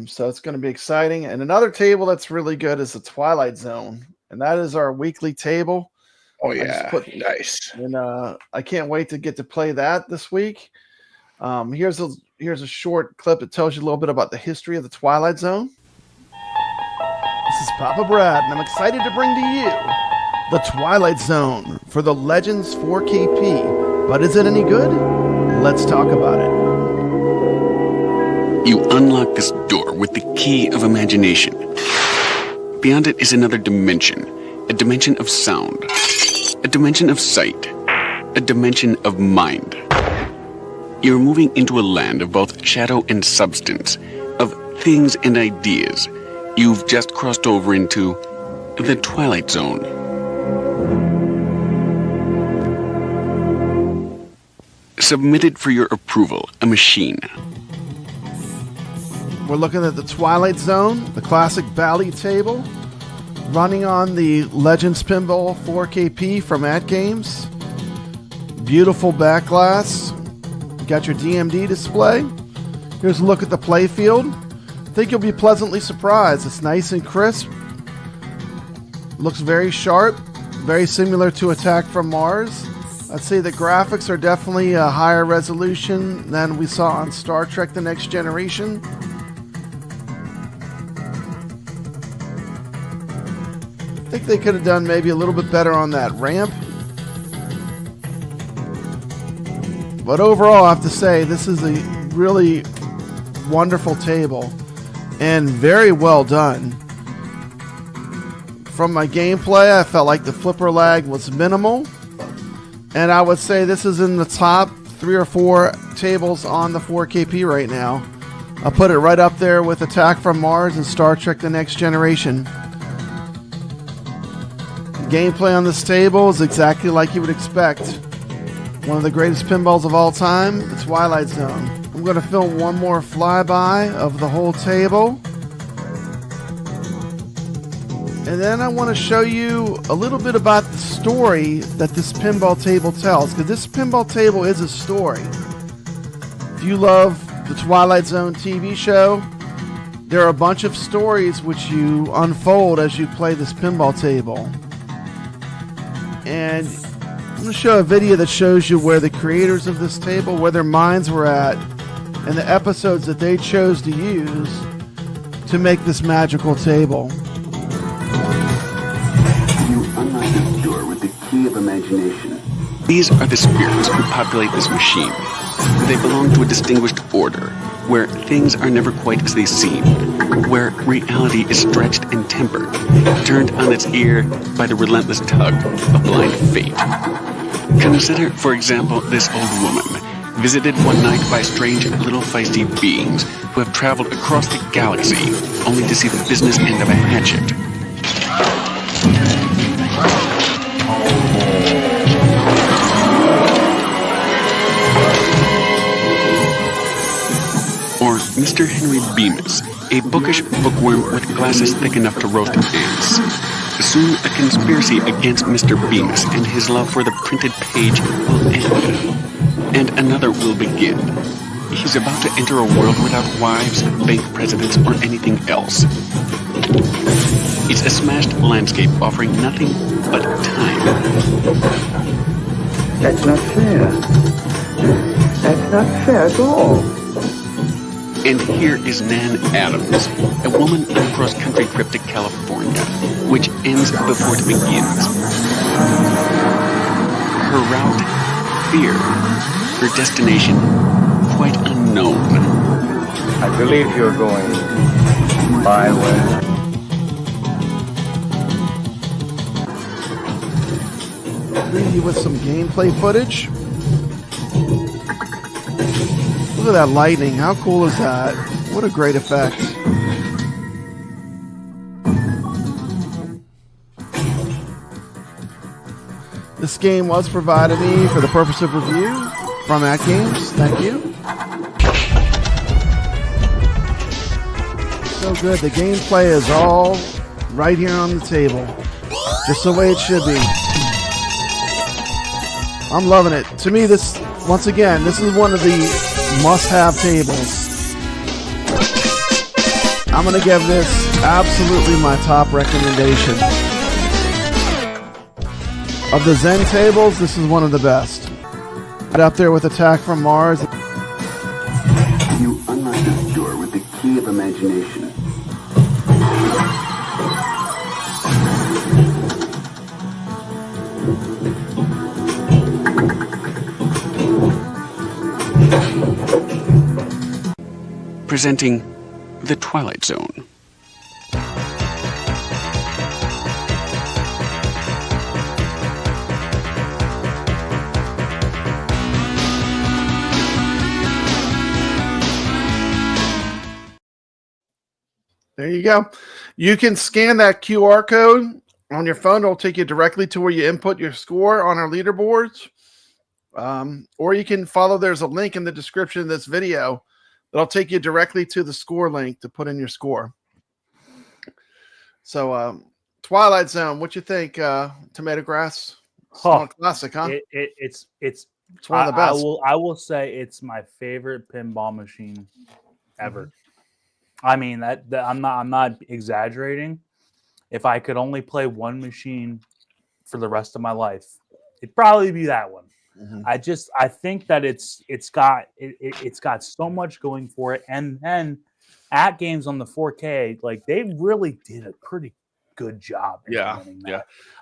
So it's going to be exciting. And another table that's really good is the Twilight Zone, and that is our weekly table. Oh yeah, nice. And I can't wait to get to play that this week. Here's a short clip that tells you a little bit about the history of the Twilight Zone. This is Papa Brad, and I'm excited to bring to you the Twilight Zone for the Legends 4KP. But is it any good? Let's talk about it. You unlock this door with the key of imagination. Beyond it is another dimension, a dimension of sound, a dimension of sight, a dimension of mind. You're moving into a land of both shadow and substance, of things and ideas. You've just crossed over into the Twilight Zone. Submitted for your approval, a machine. We're looking at the Twilight Zone, the classic Bally table, running on the Legends Pinball 4KP from AtGames. Beautiful back glass. You got your DMD display. Here's a look at the playfield. I think you'll be pleasantly surprised. It's nice and crisp. Looks very sharp, very similar to Attack from Mars. I'd say the graphics are definitely a higher resolution than we saw on Star Trek The Next Generation. I think they could have done maybe a little bit better on that ramp. But overall, I have to say, this is a really wonderful table and very well done. From my gameplay, I felt like the flipper lag was minimal. And I would say this is in the top 3 or 4 tables on the 4KP right now. I'll put it right up there with Attack from Mars and Star Trek The Next Generation. The gameplay on this table is exactly like you would expect. One of the greatest pinballs of all time, the Twilight Zone. I'm going to film one more flyby of the whole table. And then I want to show you a little bit about the story that this pinball table tells, because this pinball table is a story. If you love the Twilight Zone TV show, there are a bunch of stories which you unfold as you play this pinball table. And I'm going to show a video that shows you where the creators of this table, where their minds were at, and the episodes that they chose to use to make this magical table. You unlock this door with the key of imagination. These are the spirits who populate this machine. They belong to a distinguished order, where things are never quite as they seem, where reality is stretched and tempered, turned on its ear by the relentless tug of blind fate. Consider, for example, this old woman, visited one night by strange little feisty beings who have traveled across the galaxy only to see the business end of a hatchet. Mr. Henry Bemis, a bookish bookworm with glasses thick enough to roast ants. Soon a conspiracy against Mr. Bemis and his love for the printed page will end. And another will begin. He's about to enter a world without wives, bank presidents, or anything else. It's a smashed landscape offering nothing but time. That's not fair. That's not fair at all. And here is Nan Adams, a woman on a cross-country trip to California, which ends before it begins. Her route, fear. Her destination, quite unknown. I believe you're going my way. Leave you with some gameplay footage. Look at that lightning. How cool is that? What a great effect. This game was provided me for the purpose of review from AtGames. Thank you. So good. The gameplay is all right here on the table. Just the way it should be. I'm loving it. To me, this, once again, this is one of the must-have tables. I'm going to give this absolutely my top recommendation. Of the Zen tables, this is one of the best. Right up there with Attack from Mars. You unlock this door with the key of imagination. Presenting the Twilight Zone. There you go. You can scan that QR code on your phone. It'll take you directly to where you input your score on our leaderboards. Or you can follow, there's a link in the description of this video that'll take you directly to the score link to put in your score. So, Twilight Zone, what you think, TomatoGrass? Oh, classic, huh? It's one of the best. I will say it's my favorite pinball machine ever. Mm-hmm. I mean that I'm not exaggerating. If I could only play one machine for the rest of my life, it'd probably be that one. Mm-hmm. I think that it's got so much going for it, and then AtGames on the 4K, like they really did a pretty good job. Yeah.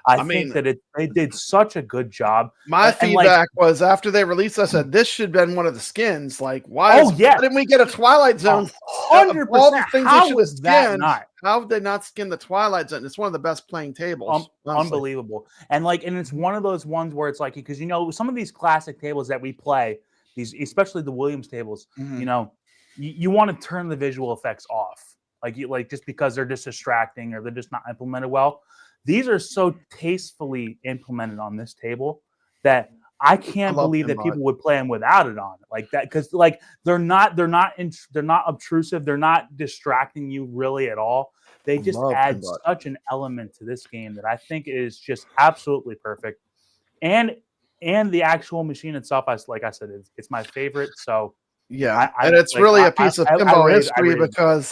I mean, think that they did such a good job. My feedback was after they released, I said this should have been one of the skins. Like, why didn't we get a Twilight Zone? 100%. How was that not? How did they not skin the Twilight Zone? It's one of the best playing tables. Unbelievable. And it's one of those ones where it's like, because some of these classic tables that we play, these especially the Williams tables, you want to turn the visual effects off. Like just because they're just distracting or they're just not implemented well. These are so tastefully implemented on this table that I can't believe that people would play them without it on like that, because like they're not obtrusive, they're not distracting you really at all. They just add such an element to this game that I think is just absolutely perfect. And the actual machine itself, like I said, it's my favorite. So yeah, and it's really a piece of pinball history because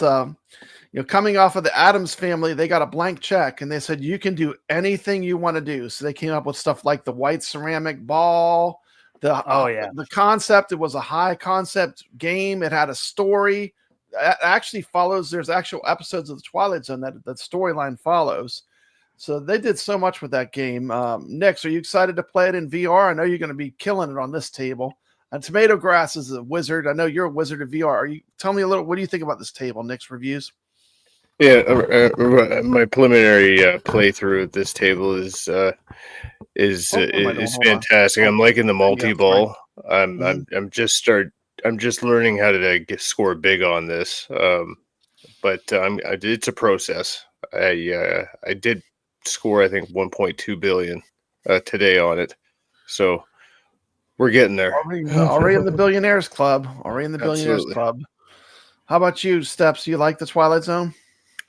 coming off of the Adams family, they got a blank check and they said you can do anything you want to do. So they came up with stuff like the white ceramic ball. The concept, it was a high concept game. It had a story. It actually follows. There's actual episodes of the Twilight Zone that storyline follows. So they did so much with that game. Nix, are you excited to play it in VR? I know you're going to be killing it on this table. And TomatoGrass is a wizard. I know you're a wizard of VR. Tell me a little. What do you think about this table? NixReviews. Yeah, my preliminary playthrough of this table is fantastic. I'm liking the multi-ball. I'm just learning how to score big on this. But it's a process. I did score I think 1.2 billion today on it. So we're getting there. Already in the billionaires club. Already in the billionaires club. How about you, Steps? You like the Twilight Zone?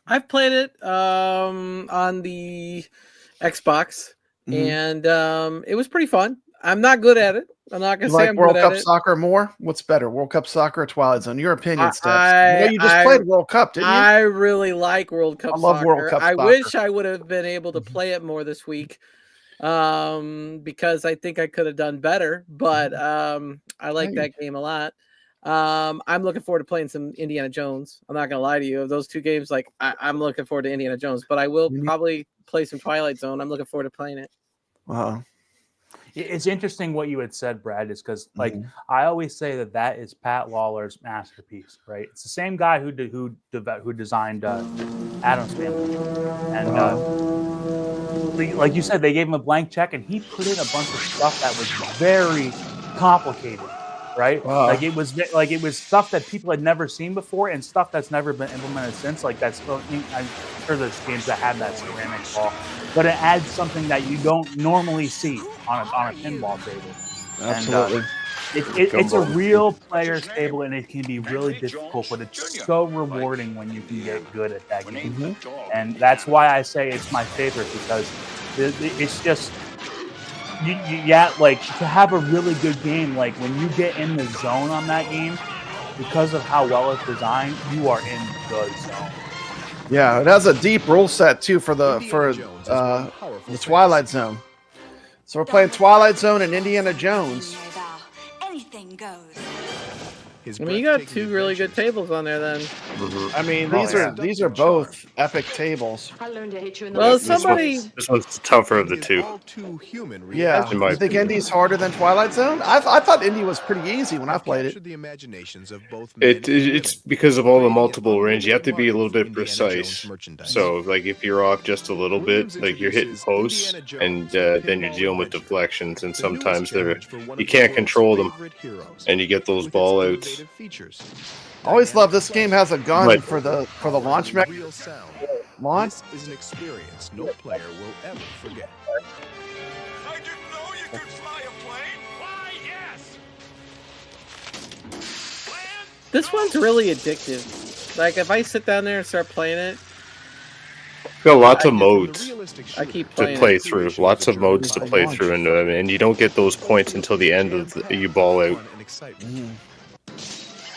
I've played it on the Xbox, and it was pretty fun. I'm not good at it. I'm not gonna You say like I'm World good Cup at it. soccer more? What's better, World Cup soccer or Twilight Zone? Your opinion, Steps. I know you just played World Cup, didn't you? I really like World Cup. I love soccer. World Cup I soccer. wish I would have been able to play it more this week, because I think I could have done better. But I like that game a lot. I'm looking forward to playing some Indiana Jones. I'm not gonna lie to you. Of those two games, like I'm looking forward to Indiana Jones, but I will probably play some Twilight Zone. I'm looking forward to playing it. Wow. It's interesting what you had said, Brad, is because like I always say that is Pat Lawler's masterpiece, right? It's the same guy who designed Addams Family, and like you said, they gave him a blank check, and he put in a bunch of stuff that was very complicated, right? Wow. Like it was stuff that people had never seen before, and stuff that's never been implemented since. Like that's, I'm sure there's games that have that ceramic ball, but it adds something that you don't normally see on a pinball table. Absolutely. And, it's a real player's table, and it can be really difficult, but it's so rewarding when you can get good at that game. And that's why I say it's my favorite, because it's just, like to have a really good game, like when you get in the zone on that game, because of how well it's designed, you are in the zone. Yeah, it has a deep rule set too for the Twilight Zone. So we're playing Twilight Zone and Indiana Jones. Anything goes. I mean, you got two really good tables on there, then. I mean, these are both epic tables. Well, somebody. This one's the tougher of the two. Yeah, you think Indy's harder than Twilight Zone? I thought Indy was pretty easy when I played it. It's because of all the multiple range. You have to be a little bit precise. So, like, if you're off just a little bit, like you're hitting posts, and then you're dealing with deflections, and sometimes you can't control them, and you get those ball outs. Always love this game has a gun for the launch mechanism. Launch is an experience no player will ever forget. I didn't know you could fly a plane. Why, yes. This one's really addictive. Like if I sit down there and start playing it, got lots of modes I keep to playing play through. Lots of modes to play through, and you don't get those points until the end of you ball out.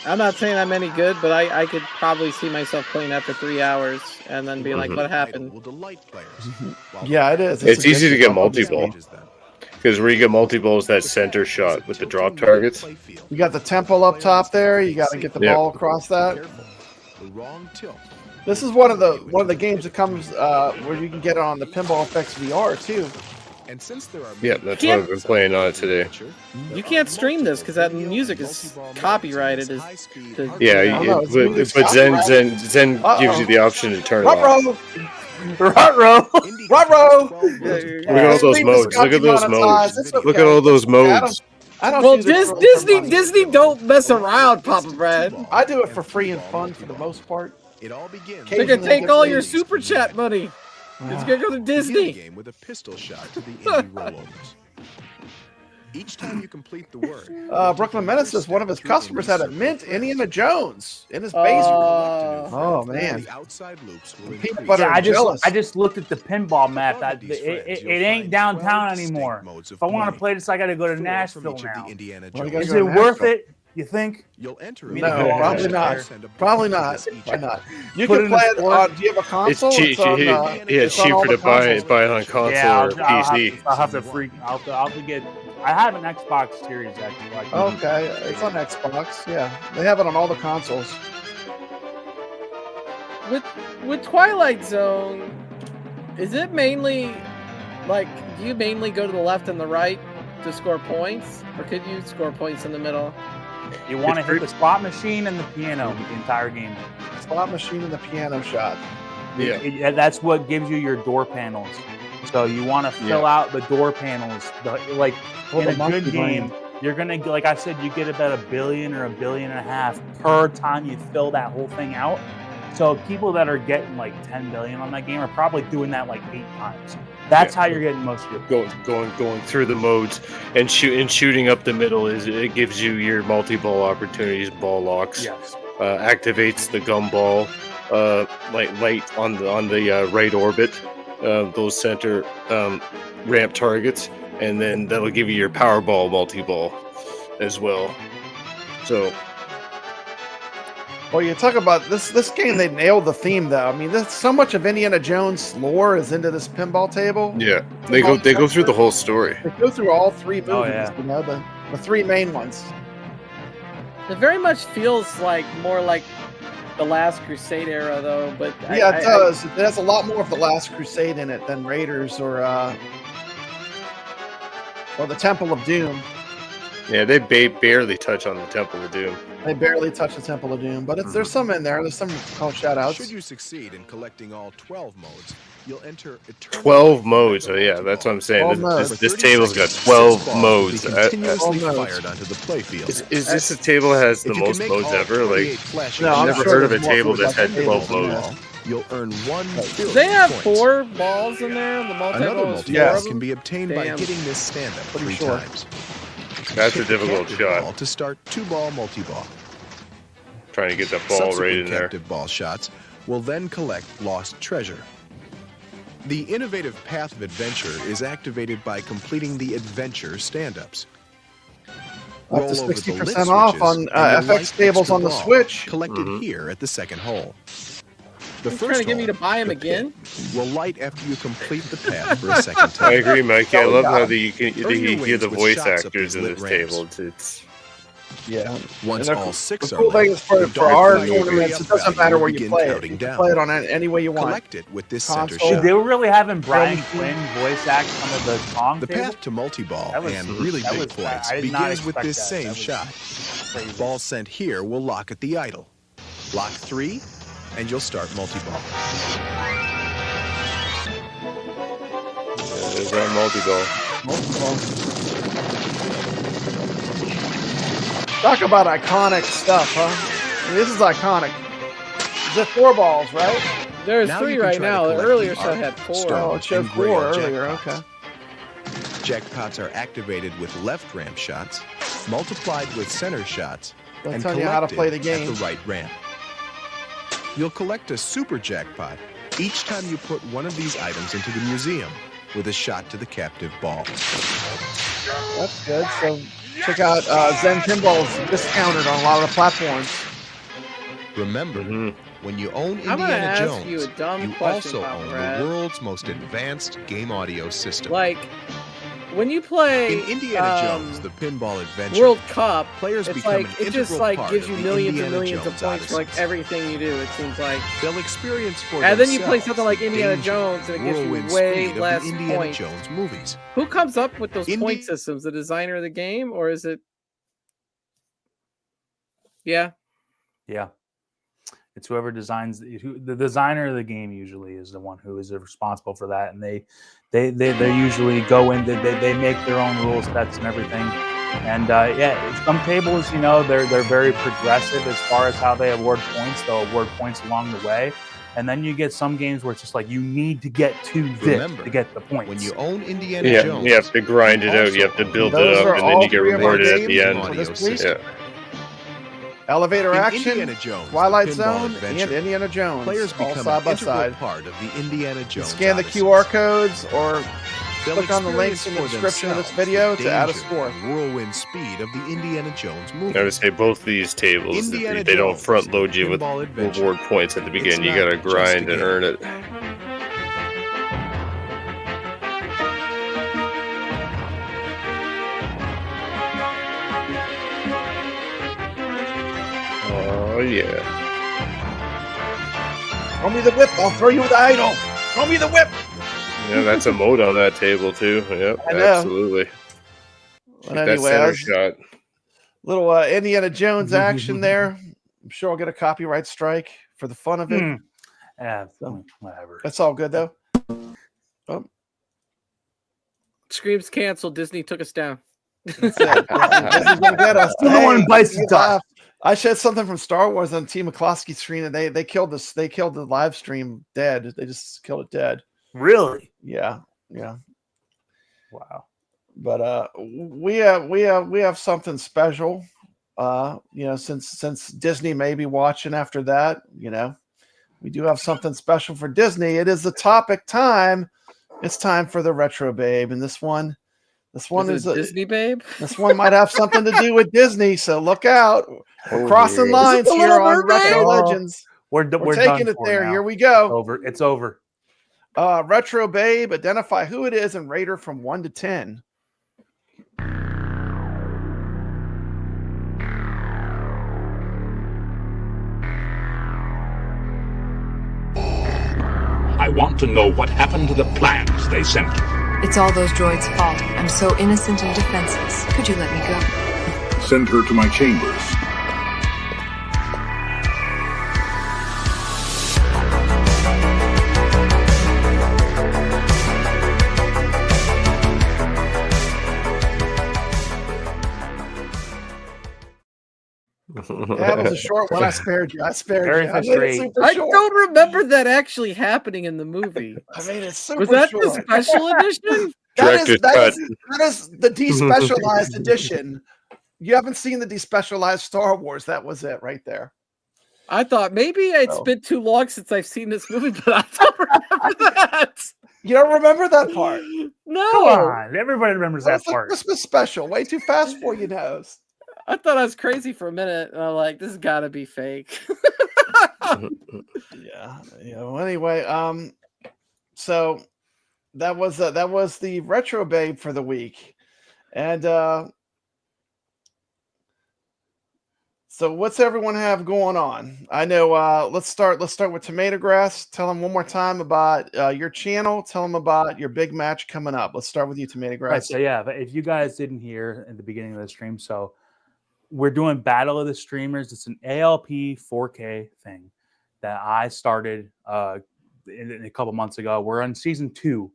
I'm not saying I'm any good, but I could probably see myself playing after 3 hours and then being like, what happened? Yeah, it is. It's easy to get multi-ball. Because where you get multi-ball is that center shot with the drop targets. You got the tempo up top there. You got to get the ball across that. This is one of the games that comes where you can get it on the Pinball FX VR too. And since there are that's what I've been playing on it today. You can't stream this because that music is copyrited. But Zen gives you the option to turn it off. Ruh-roh! Look at all those modes. Look at those modes. Look at all those modes. Well, Disney don't mess around, Papa Brad. I do it for free and fun for the most part. It all begins. They're gonna take all your super chat money. It's gonna go to Disney. Game with a pistol shot to the indie rollovers. Each time you complete the word. Brooklyn Menace says one of his customers had a mint Indiana Jones in his basement. Oh man! Peanut butter I jealous. just looked at the pinball map. It ain't downtown anymore. If I want to play this, I got to go to Nashville now. Is it worth it? You think? You'll enter. No, probably not. Probably not. Why not? You can play it on. Do you have a console? It's cheap. It's cheaper to buy it on console or PC. I'll have to I'll get. I have an Xbox Series actually. Okay, it's on Xbox. Yeah, they have it on all the consoles. With Twilight Zone, is it mainly like? Do you mainly go to the left and the right to score points, or could you score points in the middle? You want to hit the slot machine and the piano the entire game. Slot machine and the piano shot. Yeah. That's what gives you your door panels. So you want to fill out the door panels. In a good game, you're going to, like I said, you get about $1 billion or $1.5 billion per time you fill that whole thing out. So people that are getting like 10 billion on that game are probably doing that like 8 times. That's how you're getting most of your going through the modes and shooting up the middle. It gives you your multi-ball opportunities, ball locks. Yes. activates the gumball light on the right orbit, those center ramp targets, and then that'll give you your Powerball multi-ball as well. So, well, you talk about this game. They nailed the theme, though. I mean, there's so much of Indiana Jones lore is into this pinball table. yeah, they go through the whole story. They go through all three movies. Oh, yeah. You know, the three main ones. It very much feels like more like the Last Crusade era, though. But Yeah, it does. It has a lot more of the Last Crusade in it than Raiders or the Temple of Doom. Yeah, they barely touch on the Temple of Doom. They barely touch the Temple of Doom, but there's some in there. There's some called shoutouts. Should you succeed in collecting all 12 modes, you'll enter eternal 12 modes. Oh yeah, that's what I'm saying. This table's got 12 modes. continuously fired onto the playfield. Is this a table that has the If you can most make modes all ever? Like, 28 flashes No, I've I'm never sure heard of a there's more table modes that's had like 12 tables in modes. there. You'll earn 1 billion they have points. 4 balls in there. The Another multi-ball is multi-ball 4 of them? can be obtained by Damn. hitting this stand-up 3 sure. times. That's a Hit the difficult captive shot. ball to start 2-ball multi-ball. Trying to get that ball Subsequent right in there. captive ball shots will then collect lost treasure. The innovative path of adventure is activated by completing the adventure stand-ups. Up to 60% off on FX tables on the Switch. Collected here at the second hole. The You're first trying to get me hole, to buy him the again? pit, will light after you complete the path for a second time. I agree, Mikey. I love how you can Earn your hear the wins with voice shots up actors these in lit this ramps. table. It's Yeah. Once And all 6 the are cool thing lit, is for the our dark tournaments, it doesn't value matter will where you begin play it. counting You can down. play it on any way you want. Collect it with this center Console. Did shot. they really have him Brian Quinn voice act some of the Kong The table? path to multi-ball That was- and really that big was- points I did not begins with expect this that. same That was shot. crazy. Ball sent here will lock at the idle. Lock 3, and you'll start multi-ball. there's our multi-ball. Talk about iconic stuff, huh? I mean, this is iconic. Is it 4 balls, right? There's Now 3 you can right try to now. The collect earlier the show arc, had 4. star, Oh, it showed and gray 4 earlier. jackpots. Okay. Jackpots are activated with left ramp shots, multiplied with center shots, They'll and tell you how to collected play the game. at the right ramp. You'll collect a super jackpot each time you put one of these items into the museum with a shot to the captive ball. That's good. So check out Zen Pinball's discounted on a lot of the platforms. Remember, when you own I'm gonna Indiana ask Jones, you a dumb you question, also Papa own Brad. the world's most advanced game audio system. Like, when you play In Indiana Jones, the Pinball Adventure, World Cup, players it's become like an it just integral like part gives of you the millions Indiana and millions of Jones points for like Odyssey. everything you do. It seems like. They'll experience for And then you play themselves something like the Indiana danger, Jones, and it gives whirlwind you way speed of less the Indiana points. Jones movies. Who comes up with those point systems? The designer of the game, or is it? Yeah. Yeah. It's whoever designs the designer of the game usually is the one who is responsible for that, and they usually go in, they make their own rule sets and everything. And yeah, some tables, you know, they're very progressive as far as how they award points. They'll award points along the way. And then you get some games where it's just like you need to get to this to get the points. When you own Indiana Yeah, Jones, you have to grind it out. You have to build it up, and then you get rewarded at the end. Yeah. Elevator In Action, Indiana Jones, Twilight the Pinball Zone, Adventure, and Indiana Jones. players all become side an by integral side. part of the Indiana Jones Scan the Odyssey. QR codes or They'll click on the links in the experience for description of this themselves video the to add a danger score. and whirlwind speed of the Indiana Jones movie. I would say both these tables, Indiana they don't Jones, front load you with Pinball Adventure. reward points at the beginning. You not gotta just a grind and game. earn it. Oh yeah. Throw me the whip, I'll throw you the idol. Throw me the whip. Yeah, that's a mode on that table too. Yep, I know. absolutely. But That anyway, center I was- shot. little Indiana Jones action there. I'm sure I'll get a copyright strike for the fun of it. Yeah, whatever. That's all good though. Oh, Screams canceled. Disney took us down. that's it. Disney's gonna get us. No one bites the you dust. laugh. I said something from Star Wars on T. McCloskey's screen, and they killed this. They killed the live stream dead. They just killed it dead. Really? Yeah. Wow. But we have something special. since Disney may be watching after that, we do have something special for Disney. It is the topic time. It's time for the Retro Babe, and this one is a Disney Babe. This one might have something to do with Disney, so look out. We're crossing lines here on Retro Legends. We're taking it there. Now. Here we go. It's over. Retro Babe, identify who it is and rate her from 1 to 10. I want to know what happened to the plans they sent you. It's all those droids' fault. I'm so innocent and defenseless. Could you let me go? Send her to my chambers. That was a short one. I spared you. Very frustrating. I don't remember that actually happening in the movie. I mean, it's super Was that short. the special edition? That is the despecialized edition. You haven't seen the despecialized Star Wars. That was it right there. I thought maybe it's been too long since I've seen this movie, but I don't remember that. You don't remember that part? No. Come on. Everybody remembers that part. Christmas special. Way too fast for your nose. I thought I was crazy for a minute, and I'm like, this has got to be fake. Yeah. Well, anyway, so that was the Retro Babe for the week, and so what's everyone have going on? I know. Let's start with TomatoGrass. Tell them one more time about your channel. Tell them about your big match coming up. Let's start with you, TomatoGrass. Right, so yeah, if you guys didn't hear at the beginning of the stream, so we're doing Battle of the Streamers. It's an ALP 4K thing that I started a couple months ago. We're on season 2,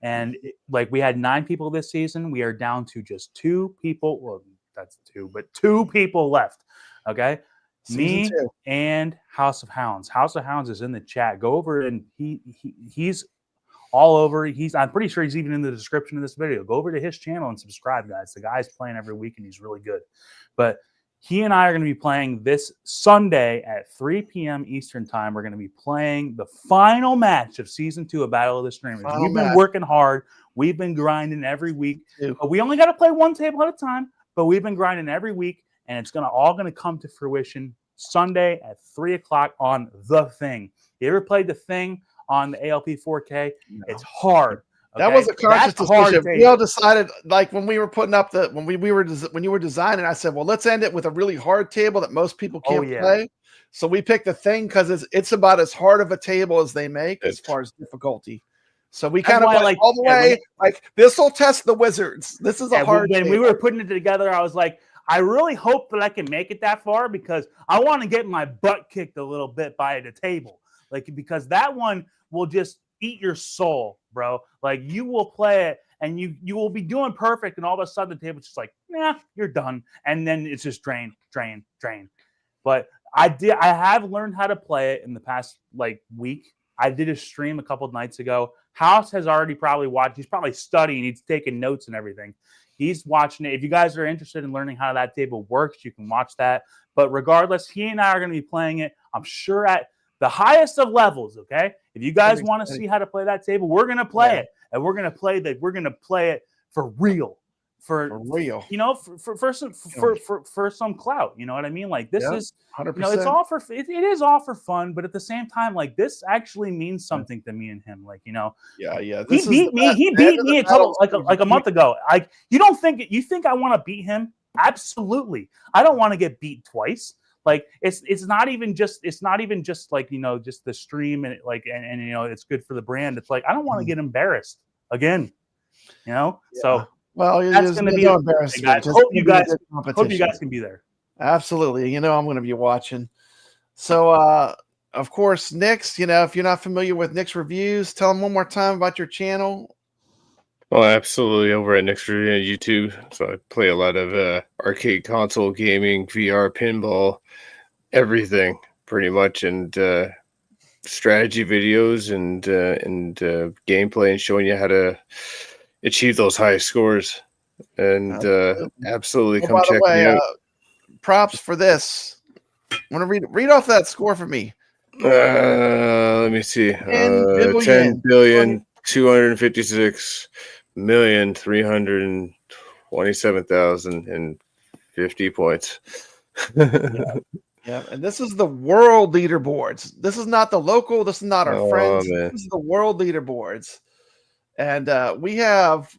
and we had 9 people this season. We are down to just 2 people. Well, that's 2, but 2 people left. Okay, me and House of Hounds. House of Hounds is in the chat. Go over and he's all over. I'm pretty sure he's even in the description of this video. Go over to his channel and subscribe, guys. The guy's playing every week and he's really good. But he and I are going to be playing this Sunday at 3 p.m. Eastern time. We're going to be playing the final match of season 2 of Battle of the Streamers. We've been working hard. We've been grinding every week. But we only got to play one table at a time. But we've been grinding every week, and it's all going to come to fruition Sunday at 3 o'clock on The Thing. You ever played The Thing on the ALP 4K? No. It's hard. Okay? That was a conscious decision. We all decided, when we were putting up when you were designing, I said, well, let's end it with a really hard table that most people can't play. So we picked The Thing because it's about as hard of a table as they make as far as difficulty. So we kind of went all the way. This will test the wizards. This is a hard. When we were putting it together, I was like, I really hope that I can make it that far because I want to get my butt kicked a little bit by the table, because that one will just eat your soul, bro. You will play it and you will be doing perfect, and all of a sudden the table's just you're done, and then it's just drain. But I have learned how to play it in the past week. I did a stream a couple of nights ago. House has already probably watched. He's probably studying. He's taking notes and everything. He's watching it. If you guys are interested in learning how that table works, you can watch that. But regardless, he and I are going to be playing it, I'm sure, at the highest of levels, okay? If you guys want to see how to play that table, we're going to play it. And we're going to play it for real. For real. For some clout. You know what I mean? This is 100%. It's all for it is all for fun, but at the same time, this actually means something to me and him. Yeah. He beat me a couple a month ago. You think I want to beat him? Absolutely. I don't want to get beat twice. It's not even just just the stream and it's good for the brand. It's I don't want to get embarrassed again. So. Well, that's going to be no embarrassment. Hope you guys can be there. Absolutely. I'm going to be watching. So, of course, Nix, if you're not familiar with NixReviews, tell them one more time about your channel. Well, absolutely. Over at NixReviews on YouTube. So I play a lot of arcade console gaming, VR, pinball, everything pretty much, and strategy videos and gameplay and showing you how to achieve those high scores, and absolutely come check me out. props for this. Want to read off that score for me? Let me see. 10,256,327,050 points. Yeah, and this is the world leaderboards. This is not the local. This is not our friends. Man. This is the world leaderboards, and we have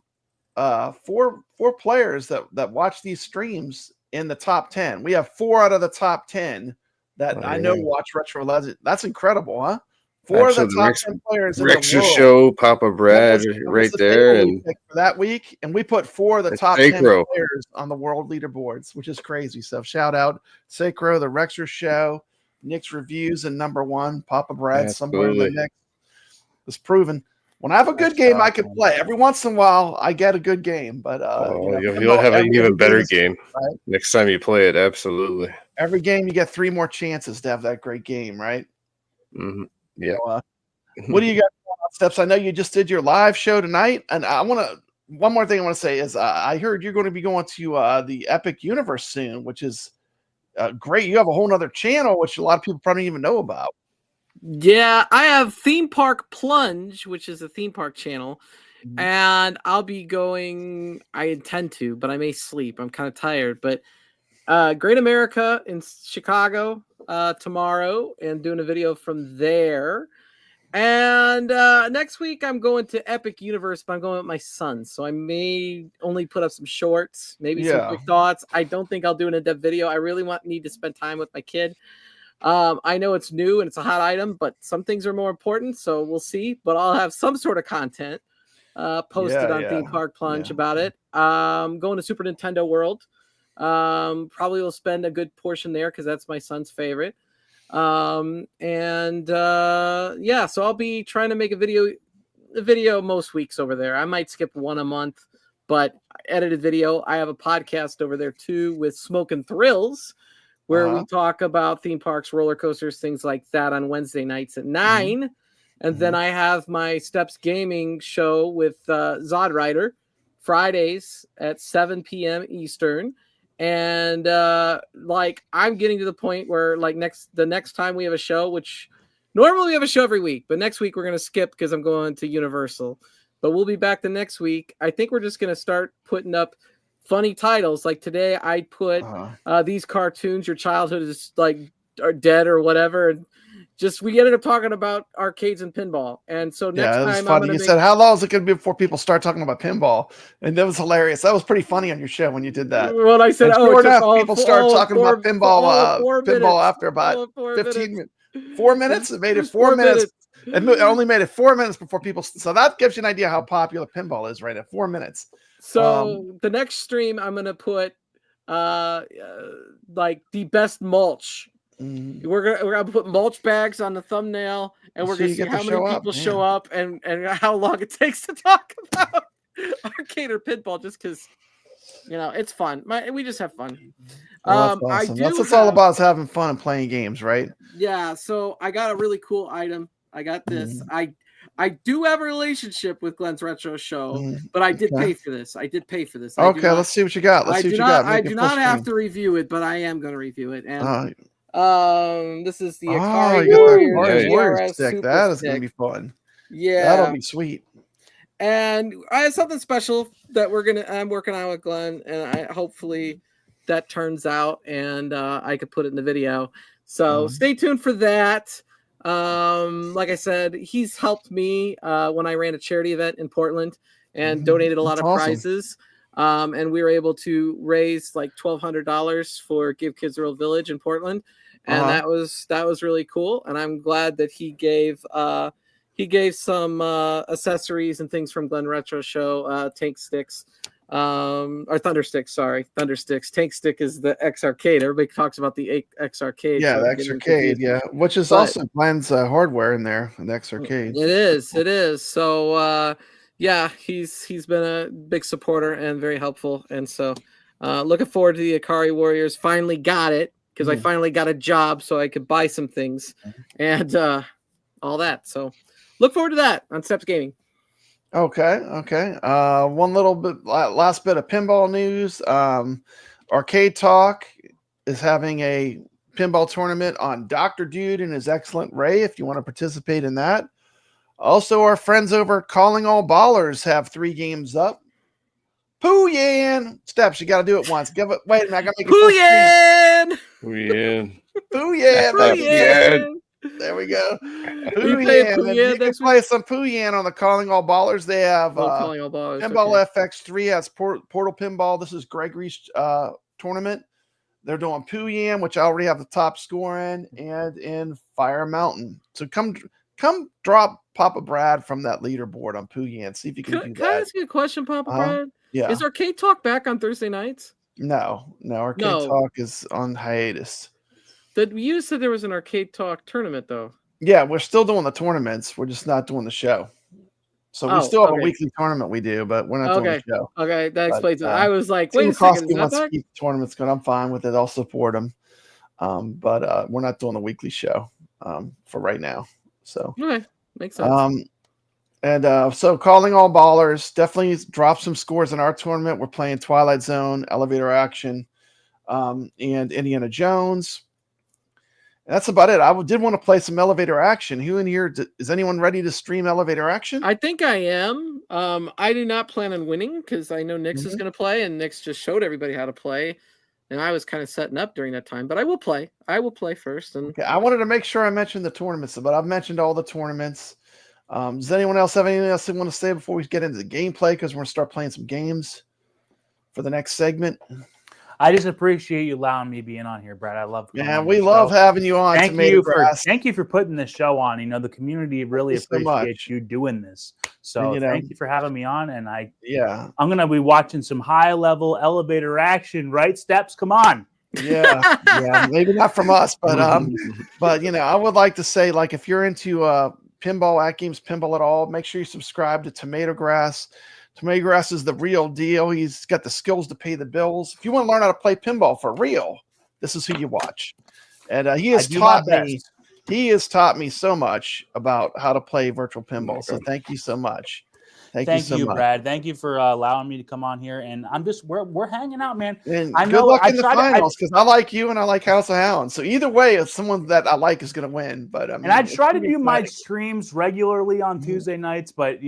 four players that watch these streams in the top 10. We have 4 out of the top 10 that I know watch Retro Legends. That's incredible, huh? 4 of the top 10 players in the Rexer world. Show, Papa Brad, right there, and for that week, and we put 4 of the top 10 players on the world leaderboards, which is crazy. So shout out Sacro, the Rexer Show, NixReviews, and number 1, Papa Brad, somewhere in the mix. It's proven. When I have a good game, I can play. Every once in a while, I get a good game, but you'll have an even better game next time you play it. Absolutely. Every game, you get 3 more chances to have that great game, right? Mm-hmm. Yeah. So, what do you got on Steps? I know you just did your live show tonight, and I want to. One more thing I want to say is I heard you're going to be going to the Epic Universe soon, which is great. You have a whole nother channel, which a lot of people probably don't even know about. Yeah, I have Theme Park Plunge, which is a theme park channel, and I'll be going. I intend to, but I may sleep. I'm kind of tired, but Great America in Chicago tomorrow, and doing a video from there. And next week I'm going to Epic Universe, but I'm going with my son, so I may only put up some shorts, maybe some quick thoughts. I don't think I'll do an in-depth video. I really need to spend time with my kid. I know it's new and it's a hot item, but some things are more important, so we'll see. But I'll have some sort of content posted on Theme Park Plunge about it. Going to Super Nintendo World. Probably will spend a good portion there because that's my son's favorite. So I'll be trying to make a video most weeks over there. I might skip one a month, but edited video. I have a podcast over there too with Smoke and Thrills, where we talk about theme parks, roller coasters, things like that on Wednesday nights at 9. And then I have my Steps Gaming show with Zod Rider Fridays at 7 p.m. Eastern. And I'm getting to the point where the next time we have a show, which normally we have a show every week, but next week we're going to skip because I'm going to Universal. But we'll be back the next week. I think we're just going to start putting up funny titles. Like today I put these cartoons, your childhood is are dead or whatever. And we ended up talking about arcades and pinball. And so next time funny. You said, how long is it going to be before people start talking about pinball? And that was hilarious. That was pretty funny on your show when you did that. Well, I said, people started talking about pinball after about 15 minutes. 4 minutes? It made it 4 minutes. It only made it 4 minutes before people. So that gives you an idea how popular pinball is right at 4 minutes. So the next stream, I'm going to put the best mulch. We're gonna put mulch bags on the thumbnail, and we're gonna see how many people show up and how long it takes to talk about arcade or pinball, just because it's fun. We just have fun. That's awesome. That's what it's all about, is having fun and playing games, right? Yeah. So I got a really cool item. I got this. I do have a relationship with Glenn's Retro Show, but I did pay for this. Okay, let's see what you got. I do not have to review it, but I am going to review it. And this is the Akari Warrior stick. That is going to be fun. Yeah, that'll be sweet. And I have something special that I'm working on with Glenn, and hopefully that turns out, and I could put it in the video. So stay tuned for that. Like I said, he's helped me when I ran a charity event in Portland and donated a lot of prizes. And we were able to raise like $1,200 for Give Kids a Real Village in Portland. And that was really cool. And I'm glad that he gave some accessories and things from Glen Retro Show, Tanksticks, or Thundersticks, sorry. Thundersticks. Tankstick is the X Arcade. Everybody talks about the X Arcade. Yeah, the X Arcade, which is also Glenn's hardware in there, the X Arcade. It is. So he's been a big supporter and very helpful. And so looking forward to the Akari Warriors. Finally got it, because I finally got a job so I could buy some things and all that. So look forward to that on Steps Gaming. Okay. One little bit, last bit of pinball news. Arcade Talk is having a pinball tournament on Dr. Dude and his excellent Ray if you want to participate in that. Also, our friends over at Calling All Ballers have 3 games up. Pooh-yan! Steps, you got to do it once. Give it. Wait a minute, I got to make it full screen. Pooh-yan. Pooh-yan. Pooh-yan. There we go. Pooh-yan. You can play some Pooh-yan on the Calling All Ballers. They have Calling All Ballers. Pinball Okay. FX3 has Portal Pinball. This is Gregory's tournament. They're doing Pooh-yan, which I already have the top score in, and in Fire Mountain. So come drop Papa Brad from that leaderboard on Pooh-yan. See if you can do Can I that. ask you a question, Papa Brad? Yeah. Is Arcade Talk back on Thursday nights? No. Arcade Talk is on hiatus. You said there was an Arcade Talk tournament, though. Yeah, we're still doing the tournaments. We're just not doing the show. So we still have a weekly tournament we do, but we're not doing the show. Okay, that explains it. I was like, wait a Team second, is that wants to back? keep the tournaments going. I'm fine with it. I'll support them. But we're not doing the weekly show for right now. So Okay, makes sense. So Calling All Ballers, definitely drop some scores in our tournament. We're playing Twilight Zone, Elevator Action, and Indiana Jones. And that's about it. I did want to play some Elevator Action. Who in here is anyone ready to stream Elevator Action? I think I am. I do not plan on winning because I know Nix is going to play, and Nix just showed everybody how to play. And I was kind of setting up during that time, but I will play. I will play first. And okay, I wanted to make sure I mentioned the tournaments, but I've mentioned all the tournaments. Does anyone else have anything else they want to say before we get into the gameplay? Because we're going to start playing some games for the next segment. I just appreciate you allowing me being on here, Brad. I love. Yeah, we love having you on. Thank you for putting this show on. You know, the community really appreciates you doing this. So thank you for having me on. And I'm gonna be watching some high level elevator action. Right, Steps? Come on. Yeah, maybe not from us, but I would like to say, like, if you're into pinball, AtGames Pinball at all, make sure you subscribe to TomatoGrass. TomatoGrass is the real deal. He's got the skills to pay the bills. If you want to learn how to play pinball for real, this is who you watch. And he has taught me so much about how to play virtual pinball. So thank you so much. Thank you, Brad. Thank you for allowing me to come on here. And we're hanging out, man. And good luck in the finals, because I like you and I like House of Hounds. So either way, it's someone that I like is going to win. But I try to do my streams regularly on Tuesday nights, but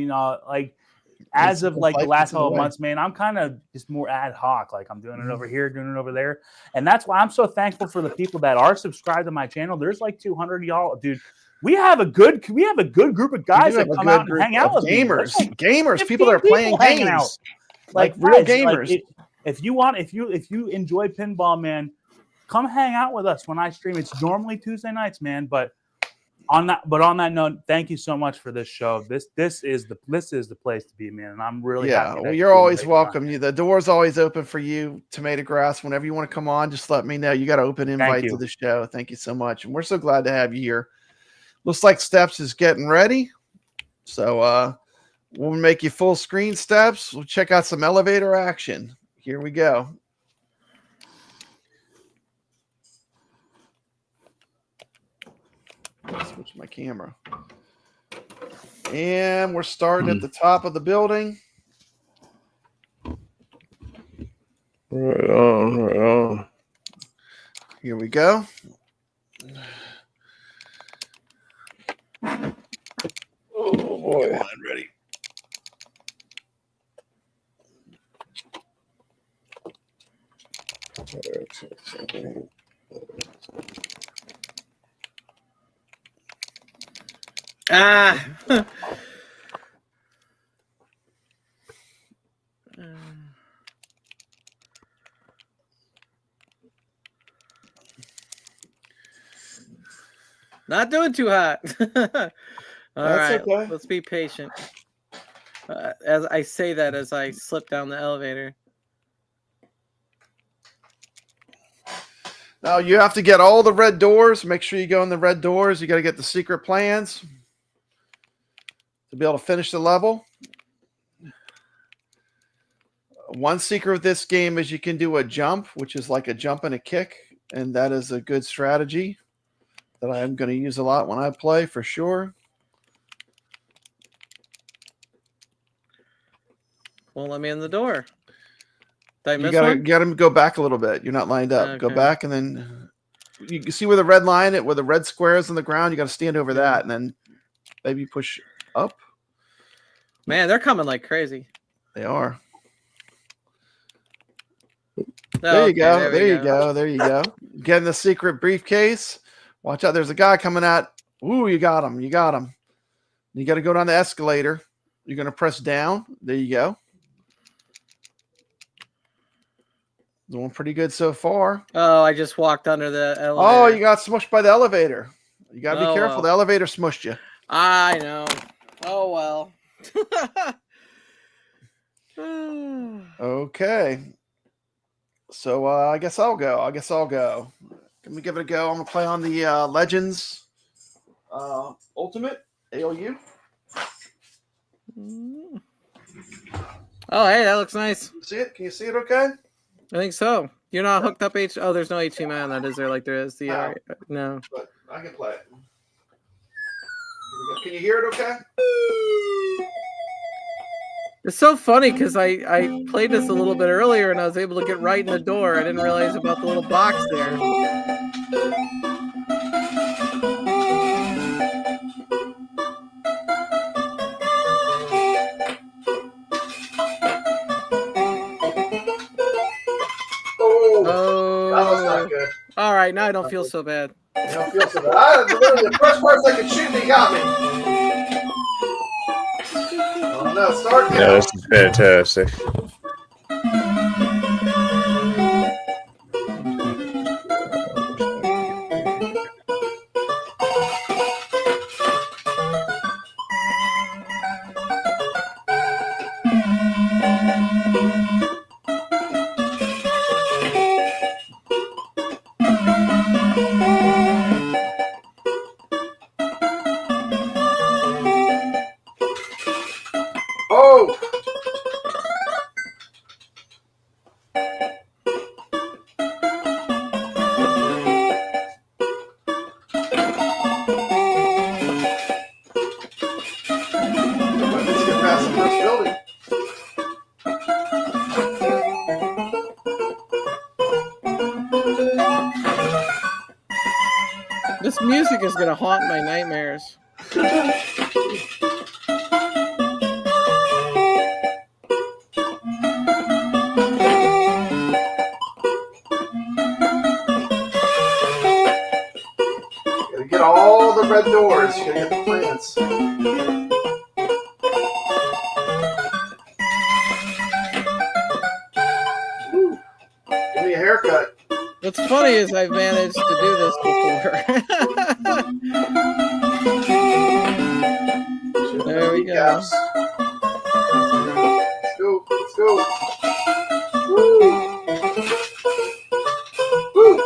as of the last couple of months, man, I'm kind of just more ad hoc. Like I'm doing it over here, doing it over there. And that's why I'm so thankful for the people that are subscribed to my channel. There's like 200 y'all, dude. We have a good group of guys that come out and hang out with gamers. Like gamers, people that are playing games. Out. Like real gamers. If you enjoy pinball, man, come hang out with us when I stream. It's normally Tuesday nights, man, but on that note, thank you so much for this show. This is the place to be, man. And I'm really happy. Well, you're always welcome. The door's always open for you, TomatoGrass. Whenever you want to come on, just let me know. You got an open invite to the show. Thank you so much. And we're so glad to have you here. Looks like Steps is getting ready. So we'll make you full screen, Steps. We'll check out some elevator action. Here we go. Switch my camera. And we're starting at the top of the building. Right on. Here we go. Oh boy. Come on, ready. Not doing too hot. All right, okay. let's be patient. As I say that, as I slip down the elevator. Now you have to get all the red doors. Make sure you go in the red doors. You got to get the secret plans to be able to finish the level. One secret of this game is you can do a jump, which is like a jump and a kick, and that is a good strategy that I am going to use a lot when I play for sure. Won't let me in the door. Did I You miss gotta one? get him go back a little bit. You're not lined up. Go Okay. back, and then you can see where the red line, where the red square is on the ground. You got to stand over that, and then maybe push up. Man, they're coming like crazy. They are. Oh, There you okay, go. there we There you go. go. There you go. Getting the secret briefcase. Watch out. There's a guy coming out. Ooh, you got him. You got him. You got to go down the escalator. You're going to press down. There you go. Doing pretty good so far. Oh, I just walked under the elevator. Oh, you got smushed by the elevator. You got to be Oh, careful. well. The elevator smushed you. I know. Oh well. Okay. So I guess I'll go. Let me give it a go. I'm going to play on the Legends Ultimate ALU. Oh, hey, that looks nice. See it? Can you see it okay? I think so. You're not hooked up Oh, there's no HDMI on that, is there? Like there is the no. But I can play it. Can you hear it okay? It's so funny because I played this a little bit earlier and I was able to get right in the door. I didn't realize about the little box there. Oh, that was not good. All right, now I don't feel so bad. I don't feel so bad. Literally, the first person that could shoot me got me. Oh no, start now. Yeah, this is fantastic. Oh! Let's get past the first building. This music is gonna haunt my nightmares. Gotta get all the red doors. You gotta get the plants. Woo. Give me a haircut. What's funny is I've managed to do this before. There we go. Let's go. Let's go. Woo. Woo.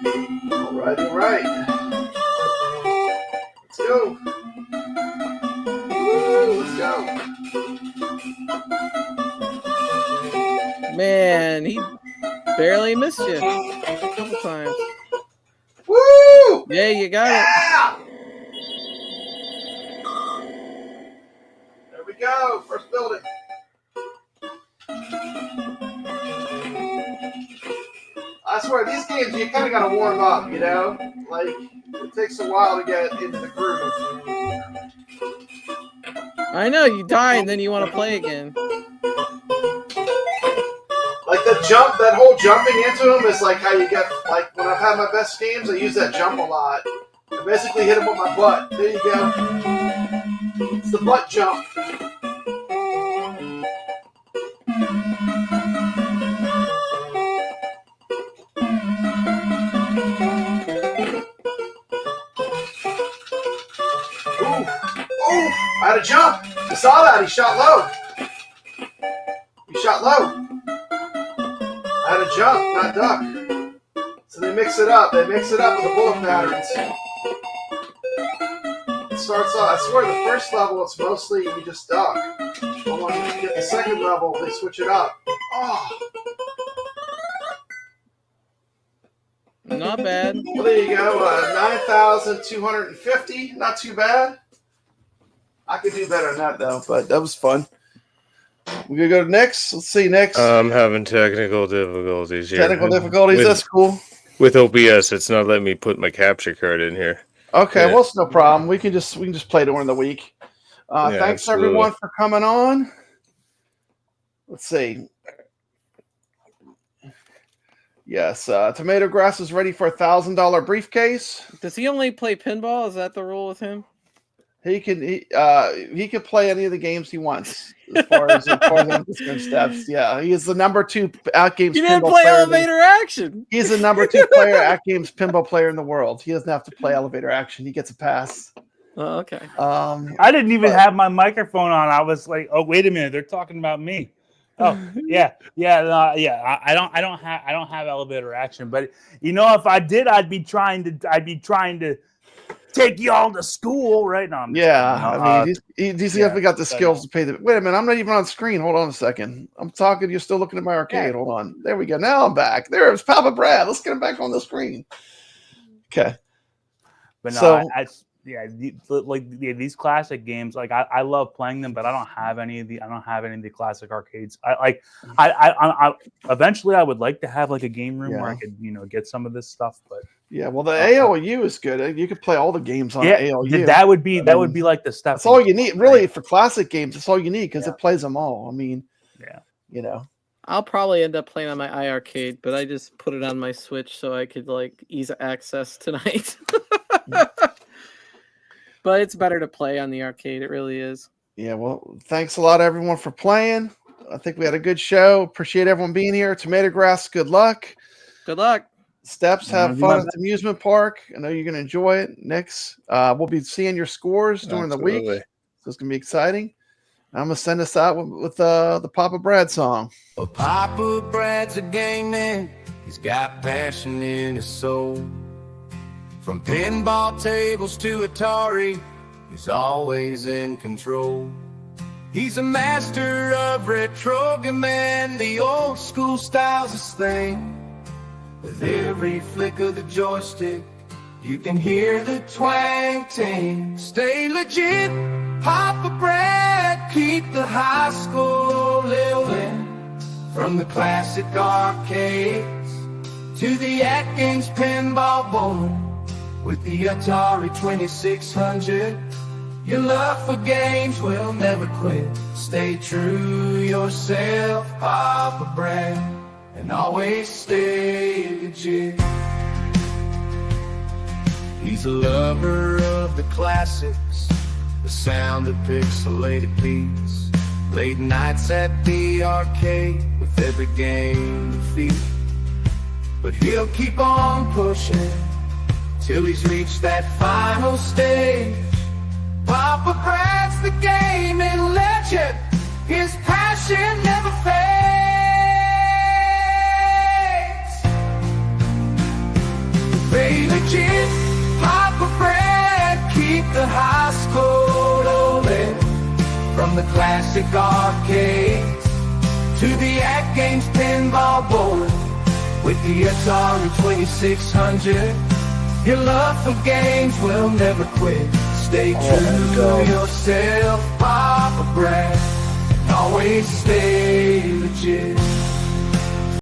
All right. Let's go. Woo, let's go. Man, he barely missed you a couple times. Woo! Yeah, you got it. There we go. First building. I swear, these games, you kind of got to warm up, you know? Like, it takes a while to get into the groove. I know, you die and then you want to play again. Like the jump, that whole jumping into them is like how you get, like when I've had my best games, I use that jump a lot. I basically hit him with my butt. There you go. It's the butt jump. Ooh, I had a jump. You saw that? He shot low. He shot low. I had a jump, not duck. So they mix it up. They mix it up with the bullet patterns. It starts off, I swear the first level it's mostly you just duck. But when you get the second level, they switch it up. Oh. Not bad. Well, there you go. 9,250. Not too bad. I could do better than that, though, but that was fun. We're going to go to Nix. Let's see, Nix. I'm having technical difficulties here. Technical difficulties, that's cool. With OBS, it's not letting me put my capture card in here. Okay, well, it's no problem. We can just play during the week. Thanks, absolutely. everyone, for coming on. Let's see. Yes, TomatoGrass is ready for a $1,000 briefcase. Does he only play pinball? Is that the rule with him? He can play any of the games he wants as far as I'm concerned. Steps. Yeah, he is the number 2 AtGames. He didn't play elevator action. He's the number 2 player AtGames pinball player in the world. He doesn't have to play elevator action. He gets a pass. Oh, okay. I didn't even have my microphone on. I was like, "Oh, wait a minute, they're talking about me." Oh, yeah. I don't have elevator action, but if I did, I'd be trying to take y'all to school, right now. I mean, he's definitely got the skills to pay the. Wait a minute, I'm not even on screen. Hold on a second. I'm talking. You're still looking at my arcade. Hold on. There we go. Now I'm back. There's Papa Brad. Let's get him back on the screen. Okay. But no, so, these classic games, like I love playing them, but I don't have any of the classic arcades. I eventually I would like to have like a game room where I could get some of this stuff, but yeah, well the ALU is good. You could play all the games on ALU. That would be like the stuff. That's all you need, really, for classic games. That's all you need because it plays them all. I mean, I'll probably end up playing on my iArcade, but I just put it on my Switch so I could like ease access tonight. But it's better to play on the arcade. It really is. Yeah, well, thanks a lot, everyone, for playing. I think we had a good show. Appreciate everyone being here. TomatoGrass, good luck. Good luck. Steps, have fun at the amusement park. I know you're going to enjoy it. Nix, we'll be seeing your scores during the week. So it's going to be exciting. I'm going to send us out with the Papa Brad song. Well, Papa Brad's a game man. He's got passion in his soul. From pinball tables to Atari, he's always in control. He's a master of RetroGamer, the old school style's his thing. With every flick of the joystick, you can hear the twang ting. Stay legit, Papa Brad, keep the high school living. From the classic arcades to the AtGames pinball board. With the Atari 2600, your love for games will never quit. Stay true yourself, Papa Brad, and always stay legit. He's a lover of the classics, the sound of pixelated beats. Late nights at the arcade with every game defeat. But he'll keep on pushing till he's reached that final stage. Papa Brad's the gaming legend. His passion never fades. Stay legit, Papa Brad, keep the high school rolling. From the classic arcades to the AtGames pinball board. With the Atari 2600, your love for games will never quit. Stay true to yourself, Papa Brad, and always stay legit.